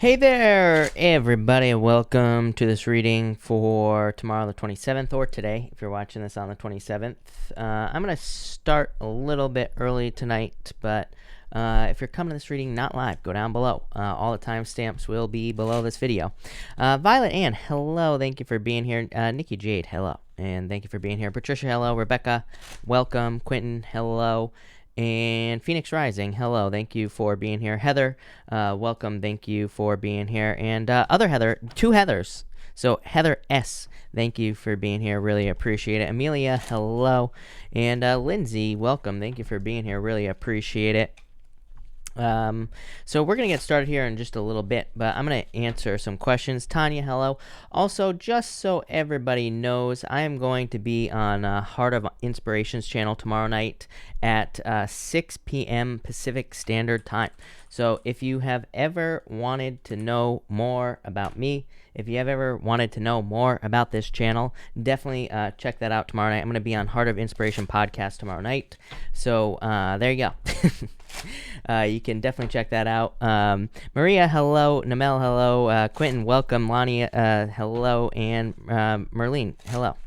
Hey there, everybody. Welcome to this reading for tomorrow, the 27th, or today, if you're watching this on the 27th. I'm going to start a little bit early tonight, but if you're coming to this reading not live, go down below. All the timestamps will be below this video. Violet Ann, hello. Thank you for being here. Nikki Jade, hello. And thank you for being here. Patricia, hello. Rebecca, welcome. Quentin, hello. And Phoenix Rising, hello, thank you for being here. Heather, welcome, thank you for being here. And other Heather, two Heathers. So Heather S, thank you for being here, really appreciate it. Amelia, hello. And Lindsay, welcome, thank you for being here, really appreciate it. So we're going to get started here in just a little bit, but I'm going to answer some questions. Tanya, hello. Also, just so everybody knows, I am going to be on Heart of Inspirations channel tomorrow night at 6 p.m. Pacific Standard Time. So if you have ever wanted to know more about me, if you have ever wanted to know more about this channel, definitely check that out tomorrow night. I'm going to be on Heart of Inspiration podcast tomorrow night. So there you go. You can definitely check that out. Maria, hello. Namel, hello. Quentin, welcome. Lonnie, hello. And Merlene, hello.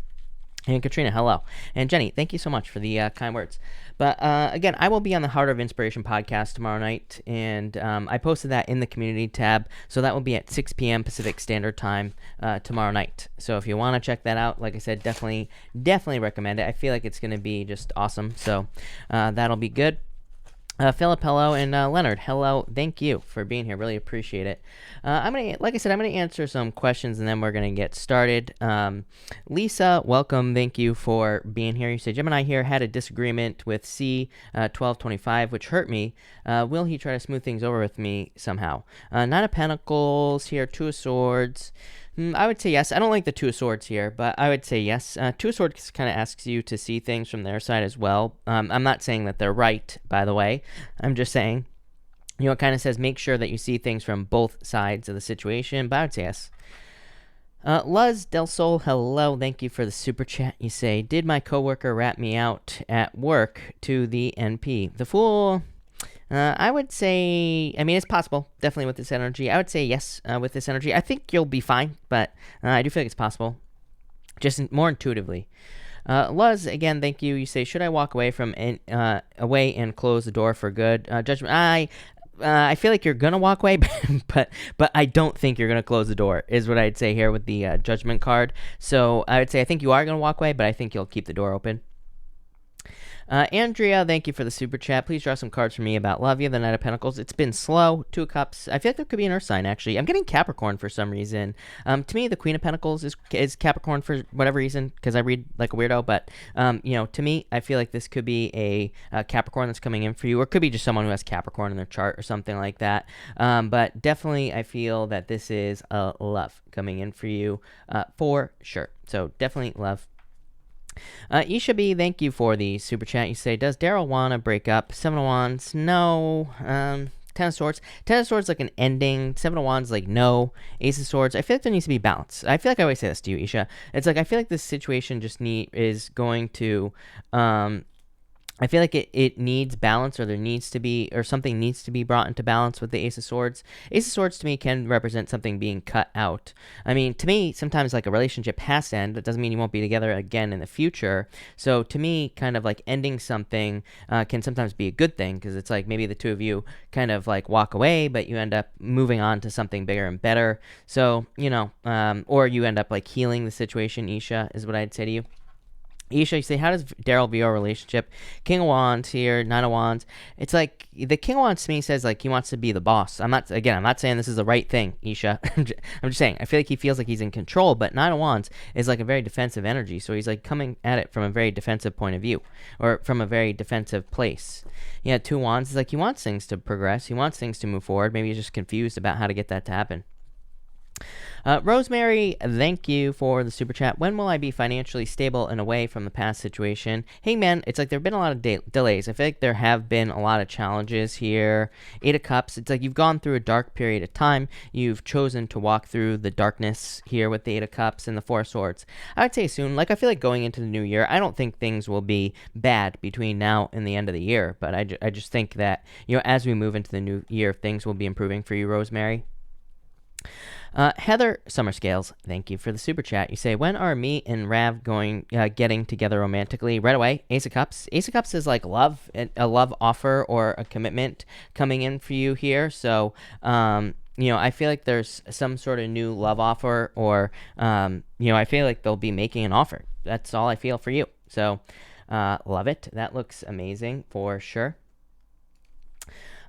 And Katrina, hello. And Jenny, thank you so much for the kind words. But again, I will be on the Heart of Inspiration podcast tomorrow night, and I posted that in the community tab, so that will be at 6 p.m. Pacific Standard Time tomorrow night. So if you want to check that out, like I said, definitely recommend it. I feel like it's going to be just awesome, so that'll be good. Philip, hello, and Leonard, hello. Thank you for being here. Really appreciate it. Like I said, I'm gonna answer some questions, and then we're gonna get started. Lisa, welcome. Thank you for being here. You say Gemini here had a disagreement with C 1225, which hurt me. Will he try to smooth things over with me somehow? Nine of Pentacles here, Two of Swords. I would say yes. I don't like the Two of Swords here, but I would say yes. Two of Swords kind of asks you to see things from their side as well. I'm not saying that they're right, by the way. I'm just saying, it kind of says make sure that you see things from both sides of the situation, but I would say yes. Luz Del Sol, hello. Thank you for the super chat. You say, did my coworker rat me out at work to the NP? The Fool... I would say, it's possible, definitely with this energy. I would say yes with this energy. I think you'll be fine, but I do feel like it's possible, just more intuitively. Luz, again, thank you. You say, should I walk away away and close the door for good? Judgment, I feel like you're going to walk away, but I don't think you're going to close the door, is what I'd say here with the Judgment card. So I would say I think you are going to walk away, but I think you'll keep the door open. Andrea, thank you for the super chat. Please draw some cards for me about love. You have the Knight of Pentacles. It's been slow. Two of Cups. I feel like there could be an Earth sign, actually. I'm getting Capricorn for some reason. To me, the Queen of Pentacles is Capricorn for whatever reason, because I read like a weirdo. But, to me, I feel like this could be a Capricorn that's coming in for you, or it could be just someone who has Capricorn in their chart or something like that. But definitely, I feel that this is a love coming in for you for sure. So definitely love. Isha B, thank you for the super chat. You say, does Daryl want to break up? Seven of Wands, no. Ten of Swords. Ten of Swords like an ending. Seven of Wands like no. Ace of Swords. I feel like there needs to be balance. I feel like I always say this to you, Isha. It's like I feel like this situation just is going to I feel like it needs balance, or there needs to be, or something needs to be brought into balance with the Ace of Swords. Ace of Swords to me can represent something being cut out. To me, sometimes like a relationship has to end. That doesn't mean you won't be together again in the future. So to me, kind of like ending something can sometimes be a good thing, because it's like maybe the two of you kind of like walk away, but you end up moving on to something bigger and better. So, or you end up like healing the situation, Isha, is what I'd say to you. Isha, you say, how does Daryl view our relationship? King of Wands here, Nine of Wands. It's like, the King of Wands to me says, like, he wants to be the boss. I'm not saying this is the right thing, Isha. I'm just saying, I feel like he feels like he's in control, but Nine of Wands is like a very defensive energy, so he's like coming at it from a very defensive point of view, or from a very defensive place. Yeah, Two Wands is like, he wants things to progress, he wants things to move forward, maybe he's just confused about how to get that to happen. Rosemary, thank you for the super chat. When will I be financially stable and away from the past situation? Hey, man, it's like there have been a lot of delays. I feel like there have been a lot of challenges here. Eight of Cups, it's like you've gone through a dark period of time. You've chosen to walk through the darkness here with the Eight of Cups and the Four of Swords. I would say soon. Like, I feel like going into the new year, I don't think things will be bad between now and the end of the year. But I just think that, as we move into the new year, things will be improving for you, Rosemary. Heather Summerscales, thank you for the super chat. You say, when are me and Rav getting together romantically? Right away. Ace of Cups. Ace of Cups is like love, a love offer or a commitment coming in for you here. So, I feel like there's some sort of new love offer, or, I feel like they'll be making an offer. That's all I feel for you. So, love it. That looks amazing for sure.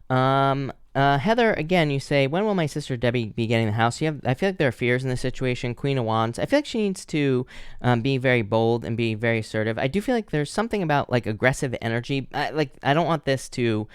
Heather, again, you say, when will my sister Debbie be getting the house? I feel like there are fears in this situation. Queen of Wands. I feel like she needs to be very bold and be very assertive. I do feel like there's something about like aggressive energy. I don't want this to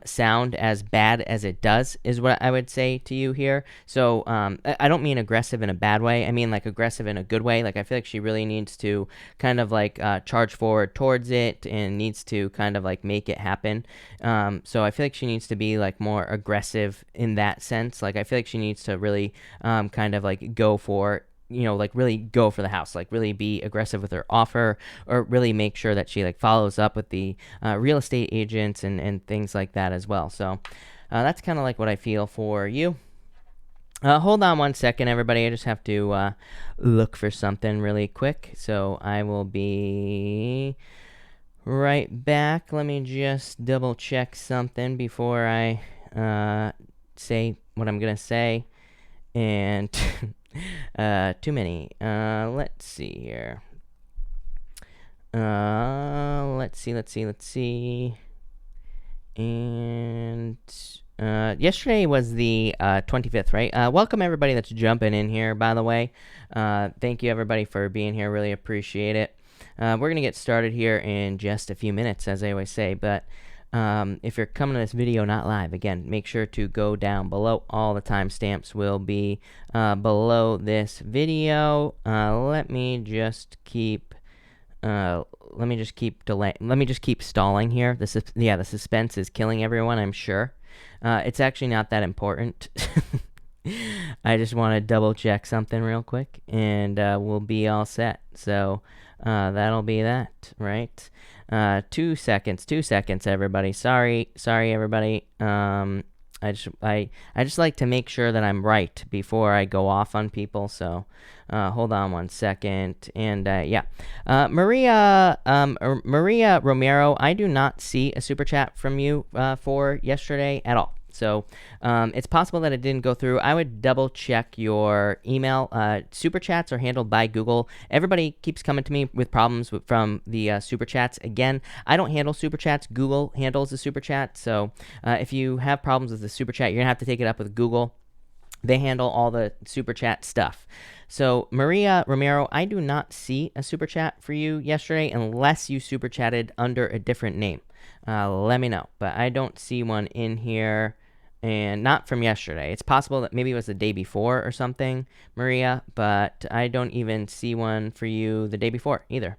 sound as bad as it does, is what I would say to you here. So I don't mean aggressive in a bad way. I mean like aggressive in a good way. Like I feel like she really needs to kind of like charge forward towards it and needs to kind of like make it happen. So I feel like she needs to be like more aggressive in that sense. Like I feel like she needs to really kind of like go for, like really go for the house, like really be aggressive with her offer, or really make sure that she like follows up with the real estate agents and things like that as well. So that's kind of like what I feel for you. Hold on one second, everybody. I just have to look for something really quick. So I will be right back. Let me just double check something before I say what I'm gonna say. And too many. Let's see here. Let's see. And yesterday was the 25th, right? Welcome everybody that's jumping in here, by the way. Thank you everybody for being here. Really appreciate it. We're going to get started here in just a few minutes, as I always say, but if you're coming to this video not live, again, make sure to go down below. All the timestamps will be below this video. Let me just keep stalling here. The suspense is killing everyone, I'm sure. It's actually not that important. I just want to double check something real quick, and we'll be all set. So that'll be that, right? 2 seconds, everybody. Sorry, everybody. I just like to make sure that I'm right before I go off on people. So hold on 1 second, and Maria Romero, I do not see a super chat from you for yesterday at all. So it's possible that it didn't go through. I would double check your email. Super chats are handled by Google. Everybody keeps coming to me with problems from the super chats. Again, I don't handle super chats. Google handles the super chat. So if you have problems with the super chat, you're going to have to take it up with Google. They handle all the super chat stuff. So Maria Romero, I do not see a super chat for you yesterday unless you super chatted under a different name. Let me know. But I don't see one in here. And not from yesterday. It's possible that maybe it was the day before or something, Maria, but I don't even see one for you the day before either.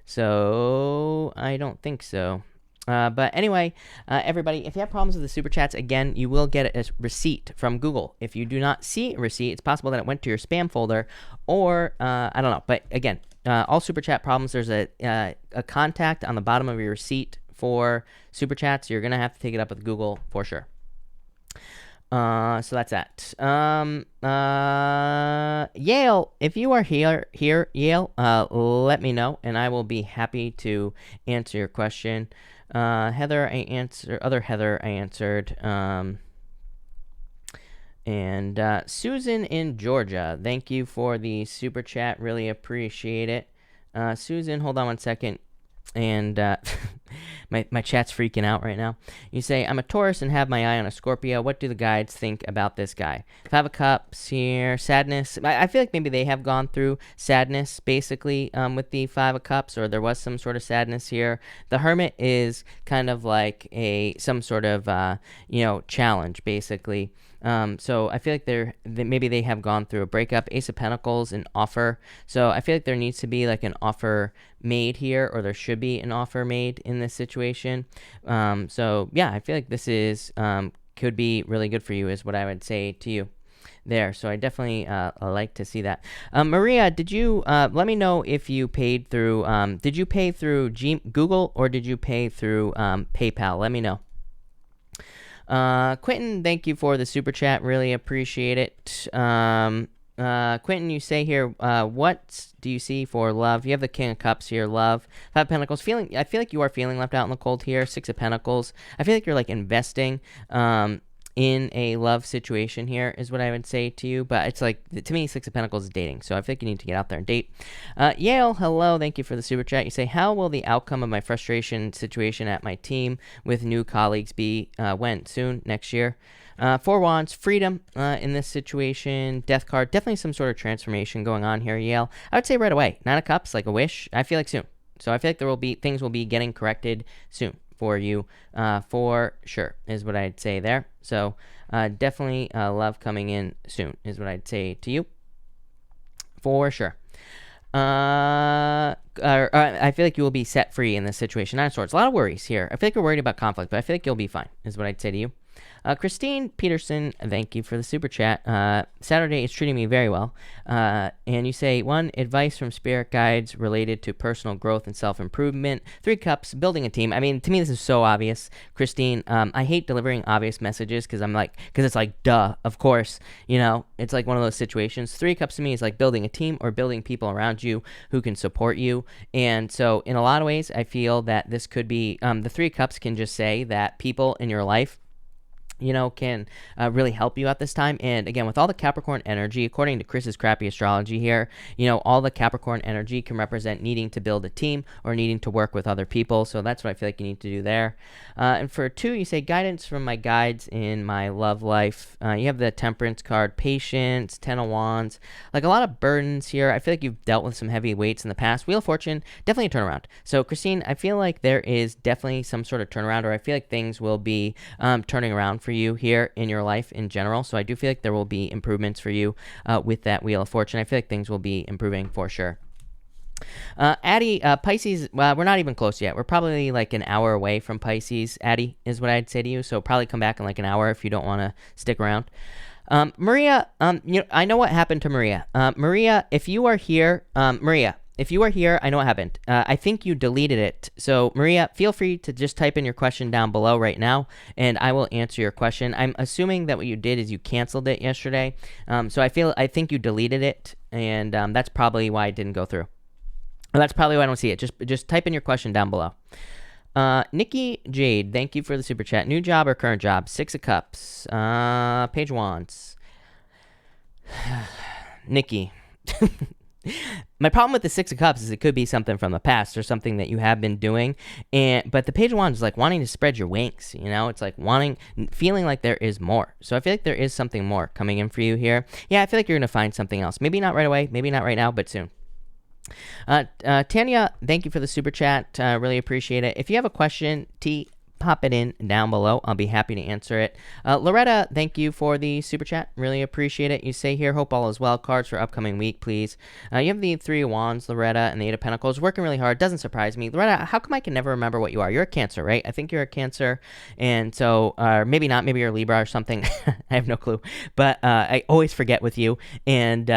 So I don't think so. But anyway, everybody, if you have problems with the super chats, again, you will get a receipt from Google. If you do not see a receipt, it's possible that it went to your spam folder, or I don't know. But again, all super chat problems, there's a contact on the bottom of your receipt for super chats. You're gonna have to take it up with Google for sure. So that's that. Yale, if you are here, Yale, let me know, and I will be happy to answer your question. Heather, I answered. And Susan in Georgia, thank you for the super chat. Really appreciate it. Susan, hold on 1 second. And my chat's freaking out right now. You say, I'm a Taurus and have my eye on a Scorpio. What do the guides think about this guy? 5 of Cups here, sadness. I feel like maybe they have gone through sadness, basically, with the 5 of Cups, or there was some sort of sadness here. The Hermit is kind of like some sort of, challenge, basically. So I feel like maybe they have gone through a breakup. Ace of Pentacles, an offer. So I feel like there needs to be like an offer made here, or there should be an offer made in this situation. So yeah, I feel like this is could be really good for you, is what I would say to you there. So I definitely like to see that. Maria, did you let me know if you paid through? Did you pay through Google, or did you pay through PayPal? Let me know. Quentin, thank you for the super chat. Really appreciate it. Quentin, you say here, what do you see for love? You have the King of Cups here, love. Five of Pentacles, I feel like you are feeling left out in the cold here. Six of Pentacles. I feel like you're like investing, in a love situation here is what I would say to you, but it's like, to me, Six of Pentacles is dating, so I think you need to get out there and date. Yale, hello, thank you for the super chat. You say, how will the outcome of my frustration situation at my team with new colleagues be when? Soon? Next year? Four Wands, freedom in this situation. Death card, definitely some sort of transformation going on here, Yale. I would say right away. Nine of Cups, like a wish. I feel like soon. So I feel like things will be getting corrected soon for you, for sure, is what I'd say there. So definitely love coming in soon is what I'd say to you, for sure. I feel like you will be set free in this situation. Nine of Swords, a lot of worries here. I feel like you're worried about conflict, but I feel like you'll be fine is what I'd say to you. Christine Peterson, thank you for the super chat. Saturday is treating me very well. And you say, one, advice from spirit guides related to personal growth and self-improvement. Three Cups, building a team. I mean, to me, this is so obvious. Christine, I hate delivering obvious messages because it's like, duh, of course. You know, it's like one of those situations. Three Cups to me is like building a team or building people around you who can support you. And so in a lot of ways, I feel that this could be, the Three Cups can just say that people in your life, you know, can really help you at this time. And again, with all the Capricorn energy, according to Chris's crappy astrology here, you know, all the Capricorn energy can represent needing to build a team or needing to work with other people. So that's what I feel like you need to do there. And for two, you say guidance from my guides in my love life. You have the Temperance card, patience, Ten of Wands, like a lot of burdens here. I feel like you've dealt with some heavy weights in the past. Wheel of Fortune, definitely a turnaround. So Christine, I feel like there is definitely some sort of turnaround, or I feel like things will be turning around for you here in your life in general. So I do feel like there will be improvements for you with that Wheel of Fortune. I feel like things will be improving for sure. Addie, Pisces, we're not even close yet. We're probably like an hour away from Pisces, Addie, is what I'd say to you. So probably come back in like an hour if you don't want to stick around. Maria, you know, I know what happened to Maria. Maria, if you are here, if you are here, I know what happened. I think you deleted it. So, Maria, feel free to just type in your question down below right now, and I will answer your question. I'm assuming that what you did is you canceled it yesterday. So I think you deleted it, and that's probably why it didn't go through. Well, that's probably why I don't see it. Just type in your question down below. Nikki Jade, thank you for the super chat. New job or current job? Six of Cups. Page of Wands. Nikki. My problem with the Six of Cups is it could be something from the past or something that you have been doing, but the Page of Wands is like wanting to spread your wings, you know? It's like feeling like there is more. So I feel like there is something more coming in for you here. Yeah, I feel like you're going to find something else. Maybe not right away, maybe not right now, but soon. Tanya, thank you for the super chat. Really appreciate it. If you have a question, pop it in down below. I'll be happy to answer it. Loretta, thank you for the super chat. Really appreciate it. You say here, hope all is well. Cards for upcoming week, please. You have the Three of Wands, Loretta, and the Eight of Pentacles. Working really hard. Doesn't surprise me. Loretta, how come I can never remember what you are? You're a Cancer, right? I think you're a Cancer. And so, maybe not. Maybe you're a Libra or something. I have no clue. But I always forget with you, and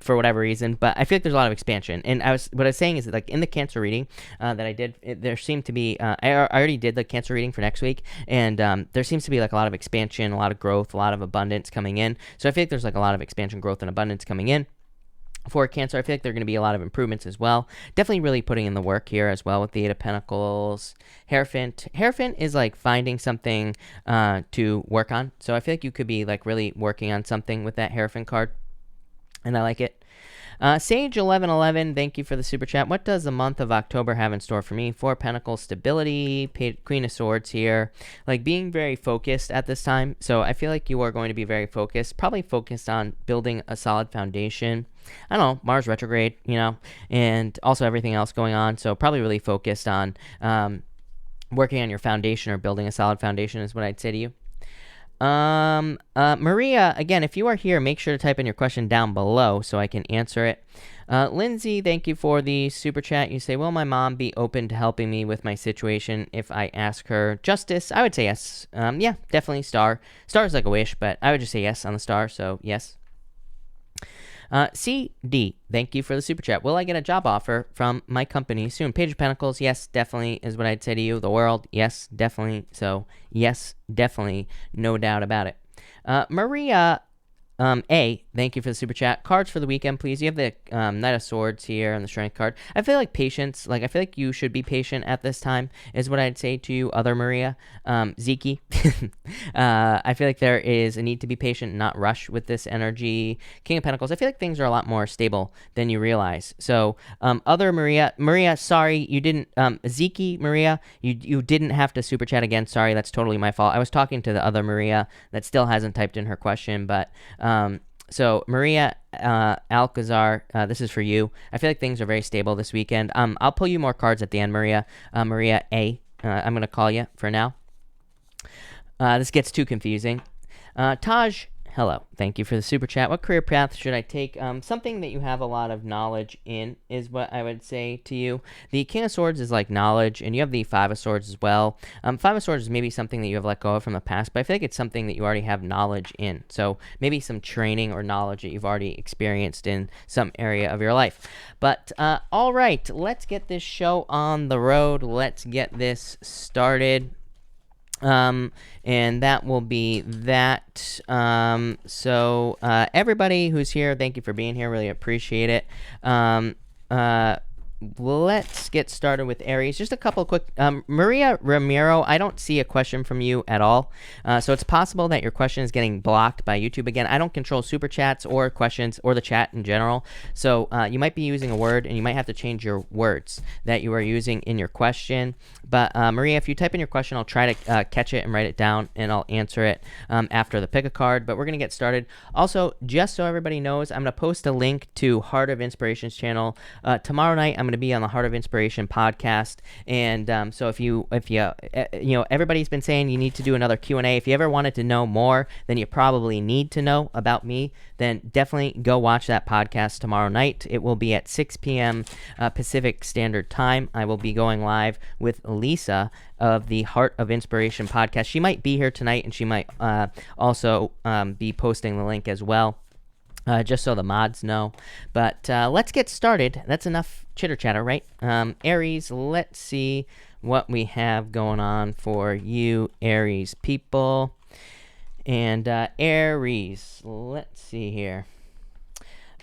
for whatever reason. But I feel like there's a lot of expansion. And what I was saying is that, like, in the Cancer reading that I did, there seemed to be, I already did the Cancer reading for next week, and there seems to be like a lot of expansion, a lot of growth, a lot of abundance coming in. So I feel like there's like a lot of expansion, growth, and abundance coming in for Cancer. I feel like there are going to be a lot of improvements as well. Definitely really putting in the work here as well with the Eight of Pentacles. Hierophant is like finding something to work on. So I feel like you could be like really working on something with that Hierophant card, and I like it. Sage 1111, thank you for the super chat. What does the month of October have in store for me? Four of Pentacles, stability, Queen of Swords here, like being very focused at this time. So I feel like you are going to be very focused, probably focused on building a solid foundation. I don't know, Mars retrograde, you know, and also everything else going on. So probably really focused on working on your foundation or building a solid foundation is what I'd say to you. Maria, again, if you are here, make sure to type in your question down below so I can answer it. Lindsay, thank you for the super chat. You say, will my mom be open to helping me with my situation if I ask her? Justice, I would say yes. Yeah, definitely star. Star is like a wish, but I would just say yes on the star, so yes. CD, thank you for the super chat. Will I get a job offer from my company soon? Page of Pentacles, yes, definitely is what I'd say to you. The World, yes, definitely. So, yes, definitely, no doubt about it. Maria thank you for the super chat. Cards for the weekend, please. You have the Knight of Swords here and the Strength card. I feel like patience, I feel like you should be patient at this time, is what I'd say to you, other Maria. Ziki, I feel like there is a need to be patient and not rush with this energy. King of Pentacles, I feel like things are a lot more stable than you realize. So, other Maria, sorry, you didn't, Ziki, Maria, you didn't have to super chat again. Sorry, that's totally my fault. I was talking to the other Maria that still hasn't typed in her question, but so Maria Alcazar, this is for you. I feel like things are very stable this weekend. I'll pull you more cards at the end, Maria. Maria A. I'm going to call you for now. This gets too confusing. Taj, hello. Thank you for the super chat. What career path should I take? Something that you have a lot of knowledge in is what I would say to you. The King of Swords is like knowledge, and you have the Five of Swords as well. Five of Swords is maybe something that you have let go of from the past, but I feel like it's something that you already have knowledge in. So maybe some training or knowledge that you've already experienced in some area of your life. But all right, let's get this show on the road. Let's get this started. And that will be that. So everybody who's here, thank you for being here. Really appreciate it. Let's get started with Aries. Just a couple quick, Maria Ramiro, I don't see a question from you at all. So it's possible that your question is getting blocked by YouTube. Again, I don't control super chats or questions or the chat in general. So you might be using a word and you might have to change your words that you are using in your question. But Maria, if you type in your question, I'll try to catch it and write it down, and I'll answer it after the pick a card. But we're going to get started. Also, just so everybody knows, I'm going to post a link to Heart of Inspiration's channel. Tomorrow night, I'm going to be on the Heart of Inspiration podcast. And so if you everybody's been saying you need to do another Q&A. If you ever wanted to know more than you probably need to know about me, then definitely go watch that podcast tomorrow night. It will be at 6 p.m. Pacific Standard Time. I will be going live with Lisa of the Heart of Inspiration podcast. She might be here tonight, and she might also be posting the link as well. Just so the mods know. But let's get started. That's enough chitter chatter, right? Aries, let's see what we have going on for you, Aries people. And Aries, let's see here.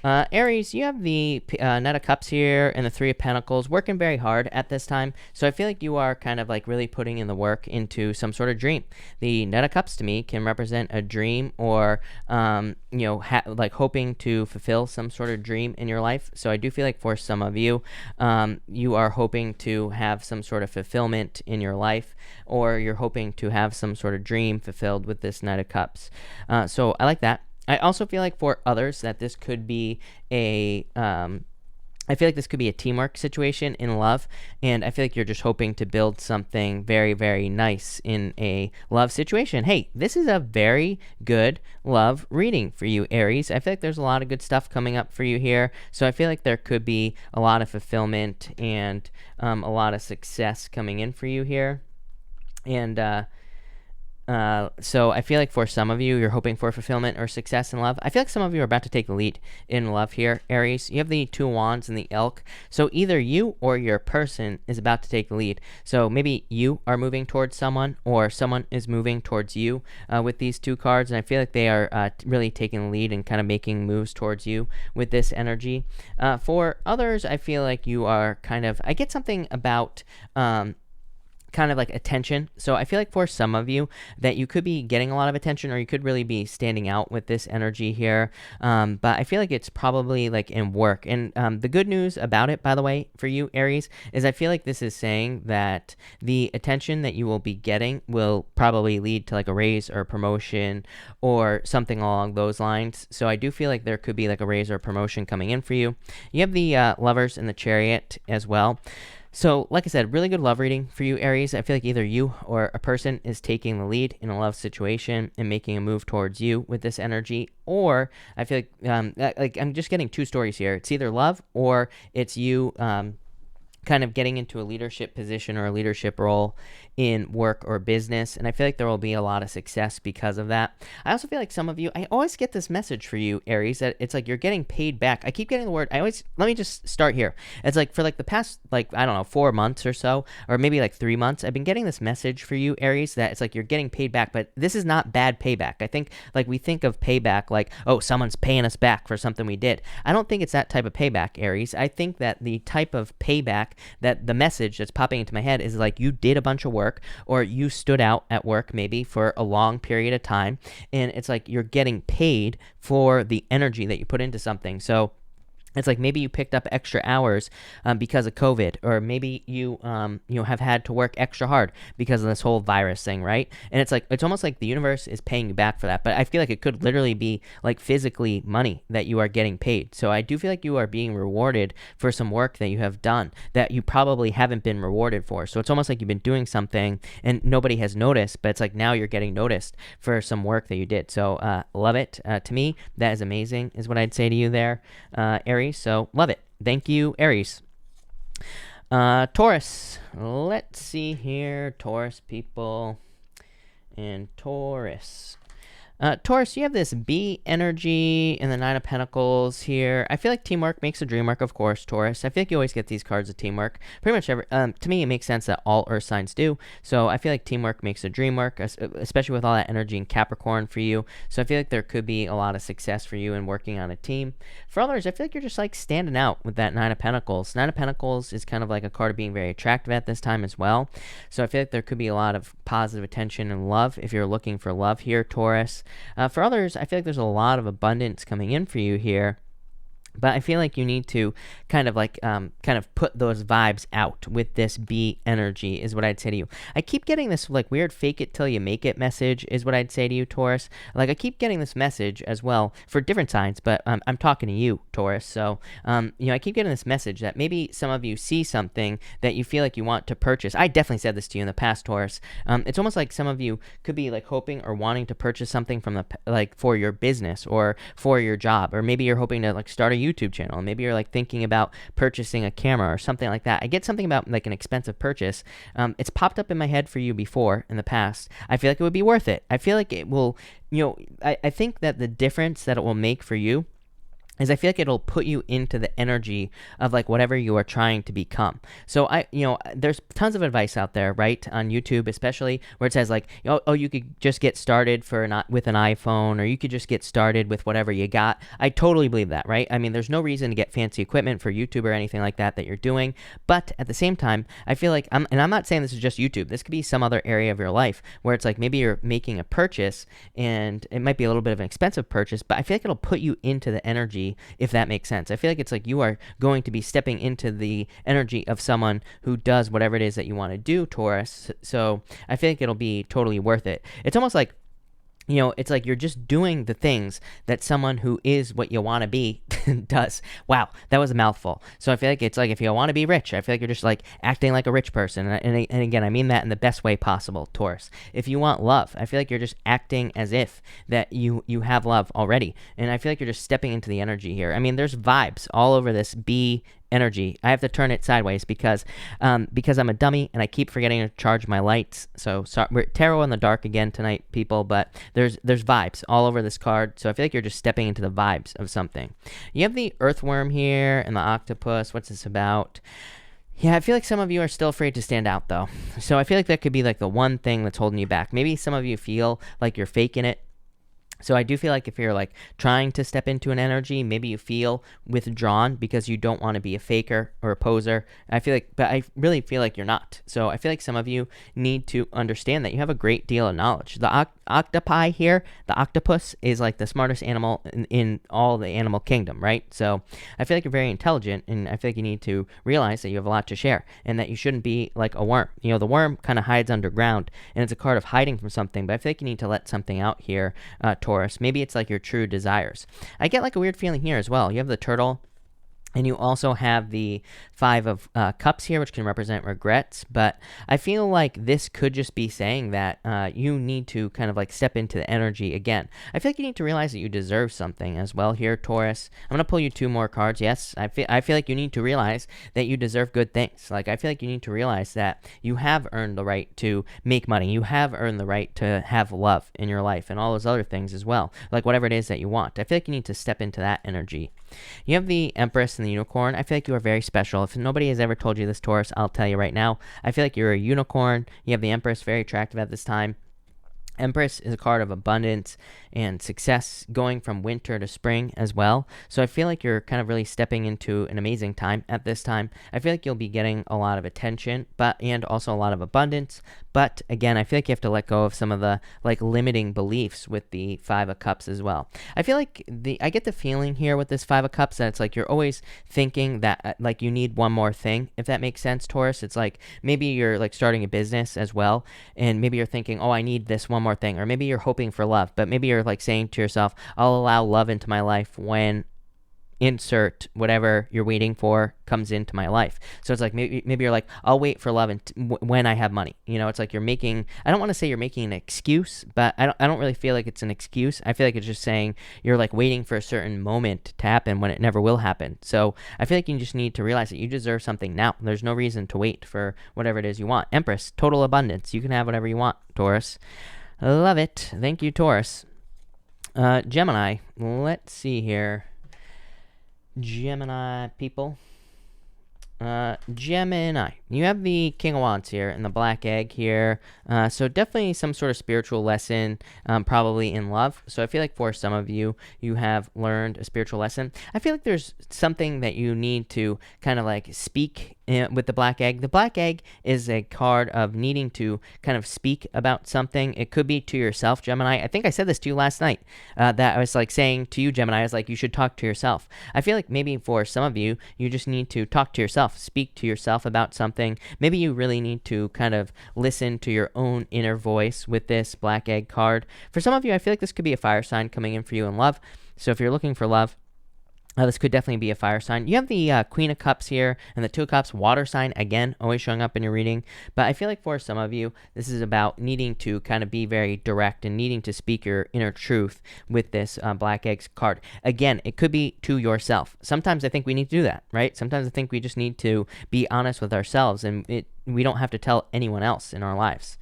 Aries, you have the Knight of Cups here and the Three of Pentacles, working very hard at this time. So I feel like you are kind of like really putting in the work into some sort of dream. The Knight of Cups to me can represent a dream, or like hoping to fulfill some sort of dream in your life. So I do feel like for some of you, you are hoping to have some sort of fulfillment in your life, or you're hoping to have some sort of dream fulfilled with this Knight of Cups. So I like that. I also feel like for others that this could be a teamwork situation in love, and I feel like you're just hoping to build something very, very nice in a love situation. Hey, this is a very good love reading for you, Aries. I feel like there's a lot of good stuff coming up for you here, so I feel like there could be a lot of fulfillment and a lot of success coming in for you here. And so I feel like for some of you, you're hoping for fulfillment or success in love. I feel like some of you are about to take the lead in love here, Aries. You have the Two of Wands and the Elk. So either you or your person is about to take the lead. So maybe you are moving towards someone, or someone is moving towards you with these two cards. And I feel like they are really taking the lead and kind of making moves towards you with this energy. For others, I feel like you are I get something about kind of like attention. So I feel like for some of you that you could be getting a lot of attention, or you could really be standing out with this energy here. But I feel like it's probably like in work. And the good news about it, by the way, for you, Aries, is I feel like this is saying that the attention that you will be getting will probably lead to like a raise or a promotion or something along those lines. So I do feel like there could be like a raise or a promotion coming in for you. You have the Lovers and the Chariot as well. So, like I said, really good love reading for you, Aries. I feel like either you or a person is taking the lead in a love situation and making a move towards you with this energy. Or I feel like I'm just getting two stories here. It's either love, or it's you kind of getting into a leadership position or a leadership role in work or business, and I feel like there will be a lot of success because of that. I also feel like some of you, I always get this message for you, Aries, that it's like you're getting paid back. I keep getting the word, let me just start here. It's like for like the past, like, I don't know, 4 months or so, or maybe like 3 months, I've been getting this message for you, Aries, that it's like you're getting paid back, but this is not bad payback. I think, like, we think of payback like, oh, someone's paying us back for something we did. I don't think it's that type of payback, Aries. I think that the type of payback, that the message that's popping into my head is like you did a bunch of work, or you stood out at work maybe for a long period of time, and it's like you're getting paid for the energy that you put into something. So it's like maybe you picked up extra hours because of COVID, or maybe you have had to work extra hard because of this whole virus thing, right? And it's like it's almost like the universe is paying you back for that. But I feel like it could literally be like physically money that you are getting paid. So I do feel like you are being rewarded for some work that you have done that you probably haven't been rewarded for. So it's almost like you've been doing something and nobody has noticed, but it's like now you're getting noticed for some work that you did. So love it. To me, that is amazing, is what I'd say to you there, Aries. So love it. Thank you, Aries. Taurus. Let's see here. Taurus people. And Taurus. Taurus, you have this B energy and the Nine of Pentacles here. I feel like teamwork makes the dream work, of course, Taurus. I feel like you always get these cards of teamwork. Pretty much to me, it makes sense that all earth signs do. So I feel like teamwork makes the dream work, especially with all that energy in Capricorn for you. So I feel like there could be a lot of success for you in working on a team. For others, I feel like you're just like standing out with that Nine of Pentacles. Nine of Pentacles is kind of like a card of being very attractive at this time as well. So I feel like there could be a lot of positive attention and love if you're looking for love here, Taurus. For others, I feel like there's a lot of abundance coming in for you here. But I feel like you need to kind of put those vibes out with this B energy, is what I'd say to you. I keep getting this like weird fake it till you make it message, is what I'd say to you, Taurus. Like I keep getting this message as well for different signs, but I'm talking to you, Taurus. So, I keep getting this message that maybe some of you see something that you feel like you want to purchase. I definitely said this to you in the past, Taurus. It's almost like some of you could be like hoping or wanting to purchase something from for your business or for your job, or maybe you're hoping to like start a YouTube channel, and maybe you're like thinking about purchasing a camera or something like that. I get something about like an expensive purchase. It's popped up in my head for you before in the past. I feel like it would be worth it. I feel like it will, I think that the difference that it will make for you is I feel like it'll put you into the energy of like whatever you are trying to become. So there's tons of advice out there, right, on YouTube especially, where it says like, oh, you could just get started with an iPhone, or you could just get started with whatever you got. I totally believe that, right? I mean, there's no reason to get fancy equipment for YouTube or anything like that you're doing. But at the same time, I feel like, and I'm not saying this is just YouTube. This could be some other area of your life where it's like maybe you're making a purchase and it might be a little bit of an expensive purchase, but I feel like it'll put you into the energy, if that makes sense. I feel like it's like you are going to be stepping into the energy of someone who does whatever it is that you want to do, Taurus. So I feel like it'll be totally worth it. It's almost like, it's like you're just doing the things that someone who is what you want to be does. Wow, that was a mouthful. So I feel like it's like if you want to be rich, I feel like you're just like acting like a rich person. And again, I mean that in the best way possible, Taurus. If you want love, I feel like you're just acting as if that you have love already. And I feel like you're just stepping into the energy here. I mean, there's vibes all over this B energy. I have to turn it sideways because I'm a dummy and I keep forgetting to charge my lights. So we're tarot in the dark again tonight, people, but there's vibes all over this card. So I feel like you're just stepping into the vibes of something. You have the earthworm here and the octopus. What's this about? Yeah, I feel like some of you are still afraid to stand out though. So I feel like that could be like the one thing that's holding you back. Maybe some of you feel like you're faking it. So I do feel like if you're like trying to step into an energy, maybe you feel withdrawn because you don't want to be a faker or a poser. But I really feel like you're not. So I feel like some of you need to understand that you have a great deal of knowledge. The octopi here, the octopus, is like the smartest animal in all the animal kingdom, right? So I feel like you're very intelligent, and I feel like you need to realize that you have a lot to share and that you shouldn't be like a worm. The worm kind of hides underground, and it's a card of hiding from something, but I feel like you need to let something out here, Taurus. Maybe it's like your true desires. I get like a weird feeling here as well. You have the turtle And you also have the Five of Cups here, which can represent regrets. But I feel like this could just be saying that you need to kind of like step into the energy again. I feel like you need to realize that you deserve something as well here, Taurus. I'm going to pull you 2 more cards. Yes, I feel like you need to realize that you deserve good things. Like, I feel like you need to realize that you have earned the right to make money. You have earned the right to have love in your life and all those other things as well. Like, whatever it is that you want. I feel like you need to step into that energy. You have the Empress and the Unicorn. I feel like you are very special. If nobody has ever told you this, Taurus, I'll tell you right now. I feel like you're a unicorn. You have the Empress, very attractive at this time. Empress is a card of abundance and success going from winter to spring as well. So I feel like you're kind of really stepping into an amazing time at this time. I feel like you'll be getting a lot of attention, and also a lot of abundance. But again, I feel like you have to let go of some of the like limiting beliefs with the Five of Cups as well. I feel like I get the feeling here with this Five of Cups that it's like you're always thinking that like you need one more thing, if that makes sense, Taurus. It's like maybe you're like starting a business as well, and maybe you're thinking, oh, I need this one more thing, or maybe you're hoping for love, but maybe you're like saying to yourself, I'll allow love into my life when insert whatever you're waiting for comes into my life. So it's like maybe you're like, I'll wait for love when I have money. You know, it's like you're making, I don't want to say you're making an excuse, but I don't really feel like it's an excuse. I feel like it's just saying you're like waiting for a certain moment to happen when it never will happen. So I feel like you just need to realize that you deserve something now. There's no reason to wait for whatever it is you want. Empress, total abundance. You can have whatever you want, Taurus. Love it. Thank you, Taurus. Gemini, let's see here. Gemini people. Gemini. You have the King of Wands here and the Black Egg here. So definitely some sort of spiritual lesson, probably in love. So I feel like for some of you, you have learned a spiritual lesson. I feel like there's something that you need to kind of like speak with the Black Egg. The Black Egg is a card of needing to kind of speak about something. It could be to yourself, Gemini. I think I said this to you last night, that I was like saying to you, Gemini, I was like, you should talk to yourself. I feel like maybe for some of you, you just need to talk to yourself, speak to yourself about something. Maybe you really need to kind of listen to your own inner voice with this Black Egg card. For some of you, I feel like this could be a fire sign coming in for you in love. So if you're looking for love, this could definitely be a fire sign. You have the Queen of Cups here and the Two of Cups, water sign, again, always showing up in your reading. But I feel like for some of you, this is about needing to kind of be very direct and needing to speak your inner truth with this Black Eggs card. Again, it could be to yourself. Sometimes I think we need to do that, right? Sometimes I think we just need to be honest with ourselves, and we don't have to tell anyone else in our lives.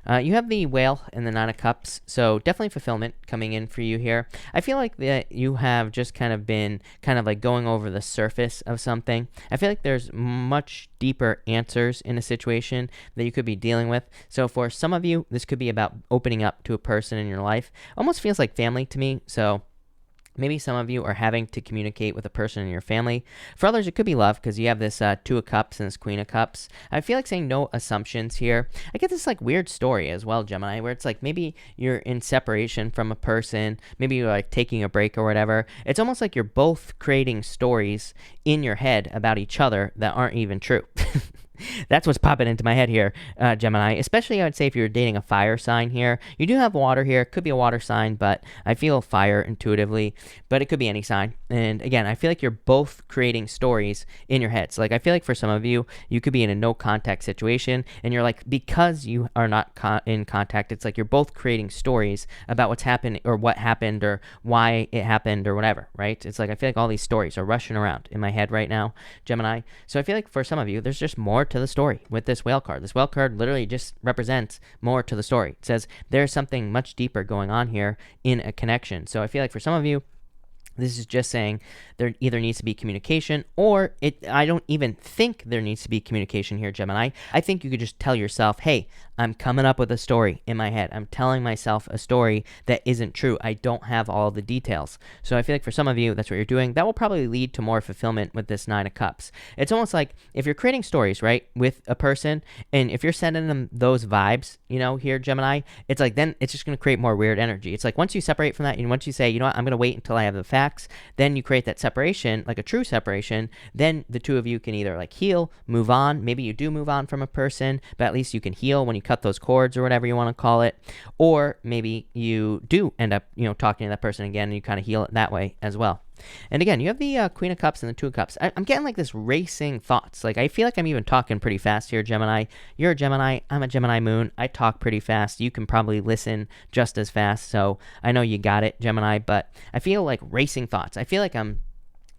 You have the Whale and the Nine of Cups, so definitely fulfillment coming in for you here. I feel like that you have just kind of been kind of like going over the surface of something. I feel like there's much deeper answers in a situation that you could be dealing with. So for some of you, this could be about opening up to a person in your life. Almost feels like family to me, so maybe some of you are having to communicate with a person in your family. For others, it could be love because you have this Two of Cups and this Queen of Cups. I feel like saying no assumptions here. I get this like weird story as well, Gemini, where it's like maybe you're in separation from a person. Maybe you're like taking a break or whatever. It's almost like you're both creating stories in your head about each other that aren't even true. That's what's popping into my head here, Gemini. Especially, I would say, if you're dating a fire sign here. You do have water here. It could be a water sign, but I feel fire intuitively. But it could be any sign. And again, I feel like you're both creating stories in your heads. Like, I feel like for some of you, you could be in a no-contact situation, and you're like, because you are not in contact, it's like you're both creating stories about what's happened, or what happened, or why it happened, or whatever, right? It's like I feel like all these stories are rushing around in my head right now, Gemini. So I feel like for some of you, there's just more to the story with this Whale card. This Whale card literally just represents more to the story. It says there's something much deeper going on here in a connection. So I feel like for some of you, this is just saying there either needs to be communication, or I don't even think there needs to be communication here, Gemini. I think you could just tell yourself, hey, I'm coming up with a story in my head. I'm telling myself a story that isn't true. I don't have all the details. So I feel like for some of you, that's what you're doing. That will probably lead to more fulfillment with this Nine of Cups. It's almost like if you're creating stories, right, with a person, and if you're sending them those vibes, you know, here, Gemini, it's like then it's just going to create more weird energy. It's like once you separate from that, and once you say, you know what, I'm going to wait until I have the facts, then you create that separation, like a true separation. Then the two of you can either like heal, move on. Maybe you do move on from a person, but at least you can heal when you cut those cords or whatever you want to call it. Or maybe you do end up, you know, talking to that person again, and you kind of heal it that way as well. And again, you have the Queen of Cups and the Two of Cups. I'm getting like this racing thoughts. Like I feel like I'm even talking pretty fast here, Gemini. You're a Gemini. I'm a Gemini moon. I talk pretty fast. You can probably listen just as fast. So I know you got it, Gemini. But I feel like racing thoughts. I feel like I'm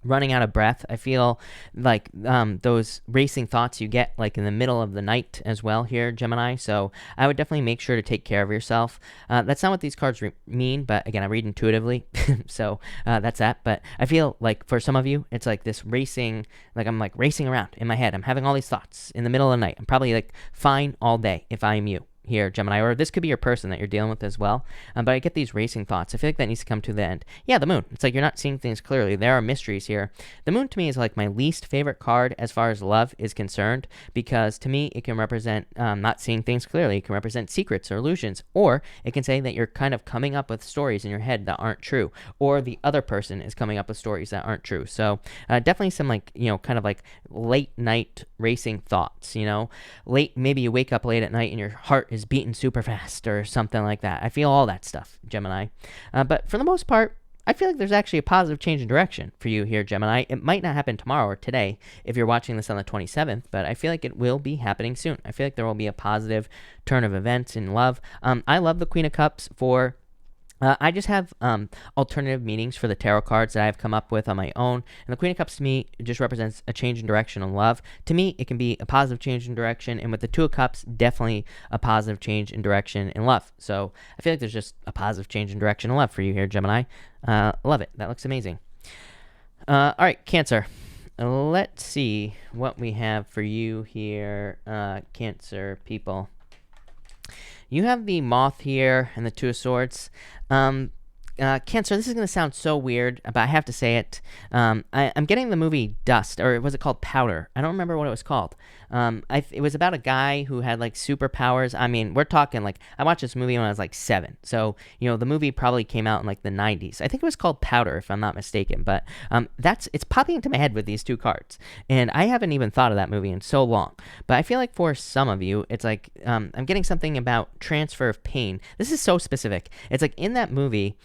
running out of breath. I feel like those racing thoughts you get like in the middle of the night as well here, Gemini. So I would definitely make sure to take care of yourself. That's not what these cards mean, but again, I read intuitively. So that's that. But I feel like for some of you, it's like this racing, like I'm like racing around in my head. I'm having all these thoughts in the middle of the night. I'm probably like fine all day if I am you here, Gemini, or this could be your person that you're dealing with as well. But I get these racing thoughts. I feel like that needs to come to the end. Yeah, the moon. It's like you're not seeing things clearly. There are mysteries here. The moon to me is like my least favorite card as far as love is concerned, because to me it can represent not seeing things clearly. It can represent secrets or illusions, or it can say that you're kind of coming up with stories in your head that aren't true, or the other person is coming up with stories that aren't true. So definitely some like, kind of like late night racing thoughts, late, maybe you wake up late at night and your heart is beating super fast or something like that. I feel all that stuff, Gemini. But for the most part, I feel like there's actually a positive change in direction for you here, Gemini. It might not happen tomorrow or today if you're watching this on the 27th, but I feel like it will be happening soon. I feel like there will be a positive turn of events in love. I love the Queen of Cups for... I just have alternative meanings for the tarot cards that I've come up with on my own. And the Queen of Cups to me just represents a change in direction in love. To me, it can be a positive change in direction. And with the Two of Cups, definitely a positive change in direction in love. So I feel like there's just a positive change in direction in love for you here, Gemini. Love it. That looks amazing. All right, Cancer. Let's see what we have for you here, Cancer people. You have the Moth here and the Two of Swords. Cancer, this is going to sound so weird, but I have to say it. I'm getting the movie Dust, or was it called Powder? I don't remember what it was called. It was about a guy who had like superpowers. I mean, we're talking like, I watched this movie when I was like 7. So, the movie probably came out in like the 90s. I think it was called Powder, if I'm not mistaken. But it's popping into my head with these two cards. And I haven't even thought of that movie in so long. But I feel like for some of you, it's like, I'm getting something about transfer of pain. This is so specific. It's like in that movie,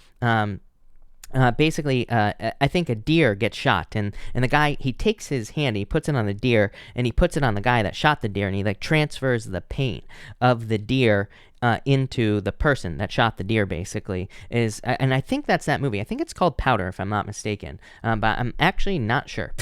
basically, I think a deer gets shot, and the guy, he takes his hand, he puts it on the deer, and he puts it on the guy that shot the deer, and he like transfers the pain of the deer into the person that shot the deer, basically, and I think that's that movie. I think it's called Powder, if I'm not mistaken, but I'm actually not sure.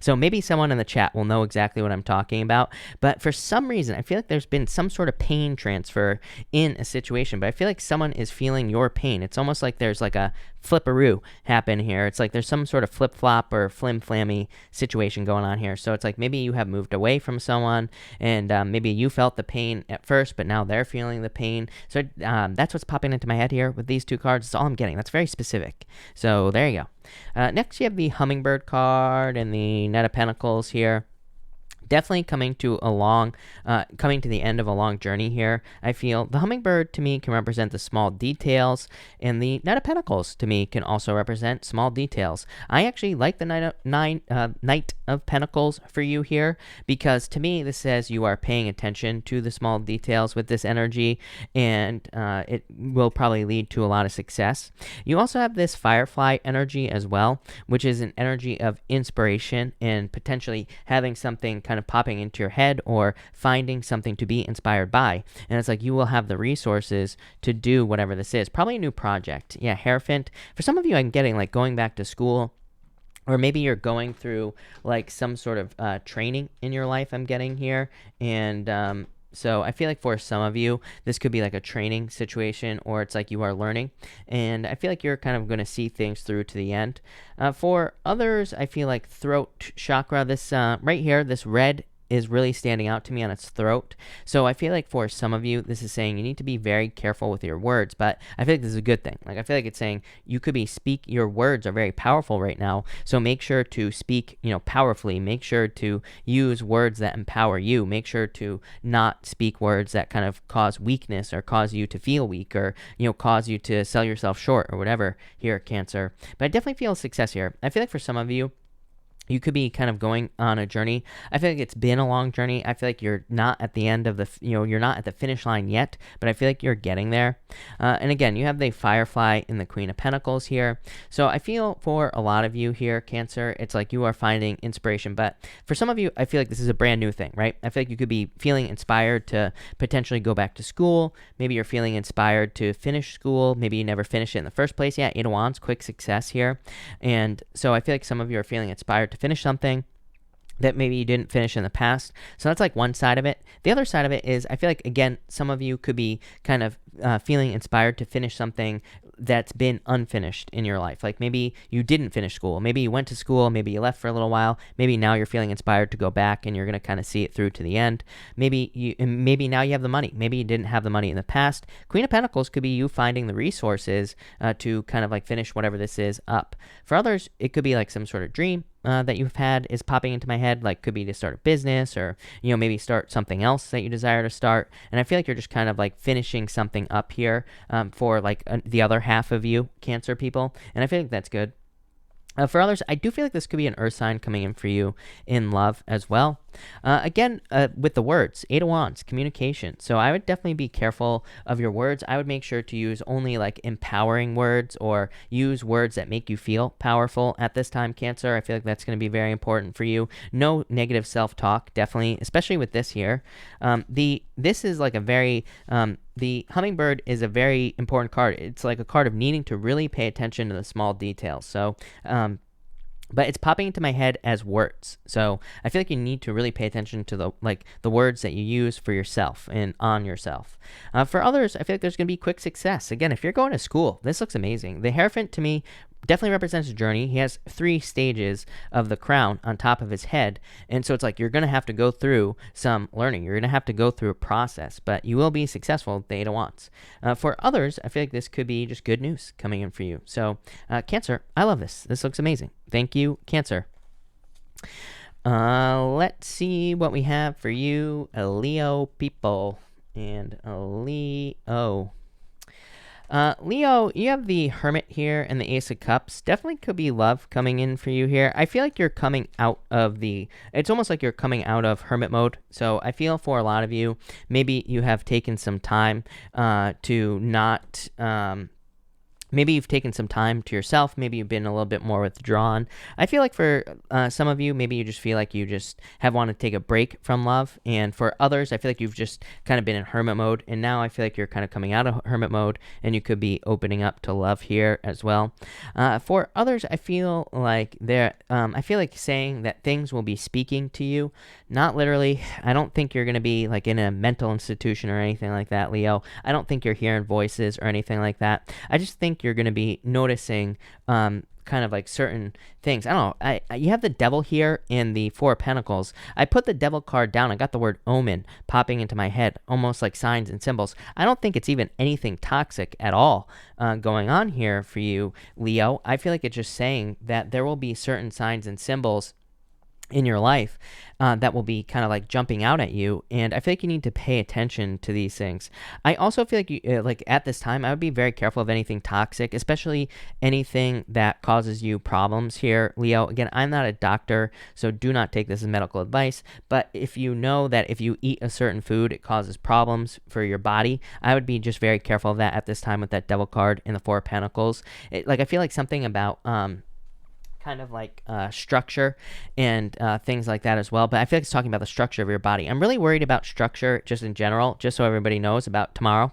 So maybe someone in the chat will know exactly what I'm talking about, but for some reason, I feel like there's been some sort of pain transfer in a situation, but I feel like someone is feeling your pain. It's almost like there's like a flipperoo happen here. It's like there's some sort of flip-flop or flim-flammy situation going on here. So it's like maybe you have moved away from someone, and maybe you felt the pain at first, but now they're feeling the pain. So that's what's popping into my head here with these two cards. That's all I'm getting. That's very specific. So there you go. Next, you have the Hummingbird card and the Knight of Pentacles here. Definitely coming to the end of a long journey here. I feel the Hummingbird to me can represent the small details, and the Knight of Pentacles to me can also represent small details. I actually like the Knight of Pentacles for you here, because to me this says you are paying attention to the small details with this energy, and it will probably lead to a lot of success. You also have this Firefly energy as well, which is an energy of inspiration and potentially having something kind of popping into your head or finding something to be inspired by. And it's like you will have the resources to do whatever this is. Probably a new project. Yeah, Hierophant. For some of you, I'm getting like going back to school, or maybe you're going through like some sort of training in your life, I'm getting here. And so I feel like for some of you, this could be like a training situation, or it's like you are learning. And I feel like you're kind of going to see things through to the end. For others, I feel like throat chakra, this right here, this red is really standing out to me on its throat. So I feel like for some of you, this is saying you need to be very careful with your words, but I feel like this is a good thing. Like I feel like it's saying you could be your words are very powerful right now. So make sure to speak, powerfully. Make sure to use words that empower you. Make sure to not speak words that kind of cause weakness or cause you to feel weak, or, cause you to sell yourself short or whatever here, Cancer. But I definitely feel success here. I feel like for some of you, you could be kind of going on a journey. I feel like it's been a long journey. I feel like you're not at the end of the, you're not at the finish line yet, but I feel like you're getting there. And again, you have the Firefly and the Queen of Pentacles here. So I feel for a lot of you here, Cancer, it's like you are finding inspiration. But for some of you, I feel like this is a brand new thing, right? I feel like you could be feeling inspired to potentially go back to school. Maybe you're feeling inspired to finish school. Maybe you never finished it in the first place. Yeah, Eight of Wands, quick success here. And so I feel like some of you are feeling inspired to finish something that maybe you didn't finish in the past. So that's like one side of it. The other side of it is I feel like, again, some of you could be kind of feeling inspired to finish something that's been unfinished in your life. Like maybe you didn't finish school. Maybe you went to school. Maybe you left for a little while. Maybe now you're feeling inspired to go back and you're going to kind of see it through to the end. Maybe now you have the money. Maybe you didn't have the money in the past. Queen of Pentacles could be you finding the resources to kind of like finish whatever this is up. For others, it could be like some sort of dream that you've had is popping into my head, like could be to start a business or, maybe start something else that you desire to start. And I feel like you're just kind of like finishing something up here for like the other half of you, Cancer people. And I feel like that's good. For others, I do feel like this could be an earth sign coming in for you in love as well. Again, with the words, Eight of Wands, communication. So I would definitely be careful of your words. I would make sure to use only like empowering words or use words that make you feel powerful at this time, Cancer. I feel like that's going to be very important for you. No negative self-talk, definitely, especially with this here. This is like a very... the hummingbird is a very important card. It's like a card of needing to really pay attention to the small details. So, but it's popping into my head as words. So I feel like you need to really pay attention to the words that you use for yourself and on yourself. For others, I feel like there's going to be quick success. Again, if you're going to school, this looks amazing. The Hierophant to me definitely represents a journey. He has 3 stages of the crown on top of his head. And so it's like you're going to have to go through some learning. You're going to have to go through a process, but you will be successful with the Eight of Wands. For others, I feel like this could be just good news coming in for you. So Cancer, I love this. This looks amazing. Thank you, Cancer. Let's see what we have for you, Leo people. And Leo. Leo, you have the Hermit here and the Ace of Cups. Definitely could be love coming in for you here. I feel like you're coming out of it's almost like you're coming out of hermit mode. So I feel for a lot of you, maybe you have taken some time to not... Maybe you've taken some time to yourself. Maybe you've been a little bit more withdrawn. I feel like for some of you, maybe you just feel like you just have wanted to take a break from love. And for others, I feel like you've just kind of been in hermit mode. And now I feel like you're kind of coming out of hermit mode and you could be opening up to love here as well. For others, I feel like I feel like saying that things will be speaking to you. Not literally. I don't think you're going to be like in a mental institution or anything like that, Leo. I don't think you're hearing voices or anything like that. I just think you're going to be noticing kind of like certain things. I don't know. You have the Devil here in the Four of Pentacles. I put the Devil card down. I got the word omen popping into my head, almost like signs and symbols. I don't think it's even anything toxic at all going on here for you, Leo. I feel like it's just saying that there will be certain signs and symbols in your life that will be kind of like jumping out at you, and I feel like you need to pay attention to these things. I also feel like like at this time I would be very careful of anything toxic, especially anything that causes you problems here, Leo. Again, I'm not a doctor, so do not take this as medical advice, but if you know that if you eat a certain food it causes problems for your body, I would be just very careful of that at this time with that Devil card in the Four of Pentacles. I feel like something about kind of like structure and things like that as well. But I feel like it's talking about the structure of your body. I'm really worried about structure just in general, just so everybody knows about tomorrow.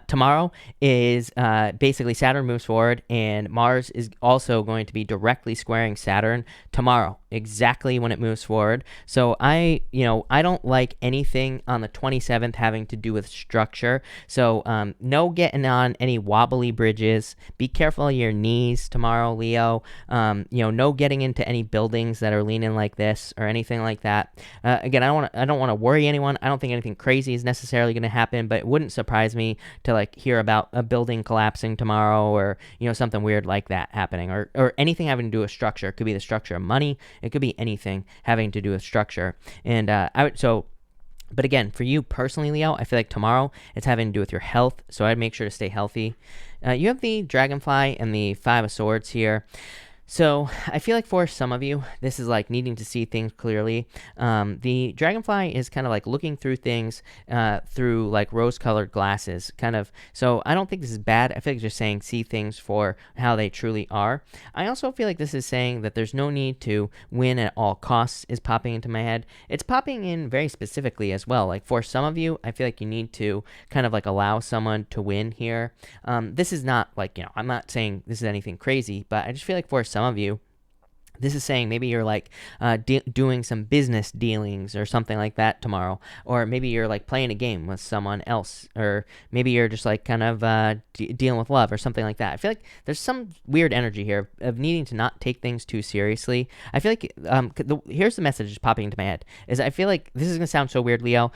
Tomorrow is basically Saturn moves forward and Mars is also going to be directly squaring Saturn tomorrow, exactly when it moves forward. So I don't like anything on the 27th having to do with structure. So no getting on any wobbly bridges. Be careful of your knees tomorrow, Leo. No getting into any buildings that are leaning like this or anything like that. Again, I don't want to worry anyone. I don't think anything crazy is necessarily going to happen, but it wouldn't surprise me to like hear about a building collapsing tomorrow or something weird like that happening or anything having to do with structure. It could be the structure of money. It could be anything having to do with structure. And but again, for you personally, Leo, I feel like tomorrow it's having to do with your health, so I'd make sure to stay healthy. You have the Dragonfly and the Five of Swords here. So I feel like for some of you, this is like needing to see things clearly. The dragonfly is kind of like looking through things through like rose-colored glasses, kind of. So I don't think this is bad. I feel like it's just saying see things for how they truly are. I also feel like this is saying that there's no need to win at all costs is popping into my head. It's popping in very specifically as well. Like for some of you, I feel like you need to kind of like allow someone to win here. This is not like, I'm not saying this is anything crazy, but I just feel like for some of you, this is saying maybe you're like doing some business dealings or something like that tomorrow, or maybe you're like playing a game with someone else, or maybe you're just like kind of dealing with love or something like that. I feel like there's some weird energy here of needing to not take things too seriously. I feel like here's the message that's popping into my head is I feel like this is going to sound so weird, Leo,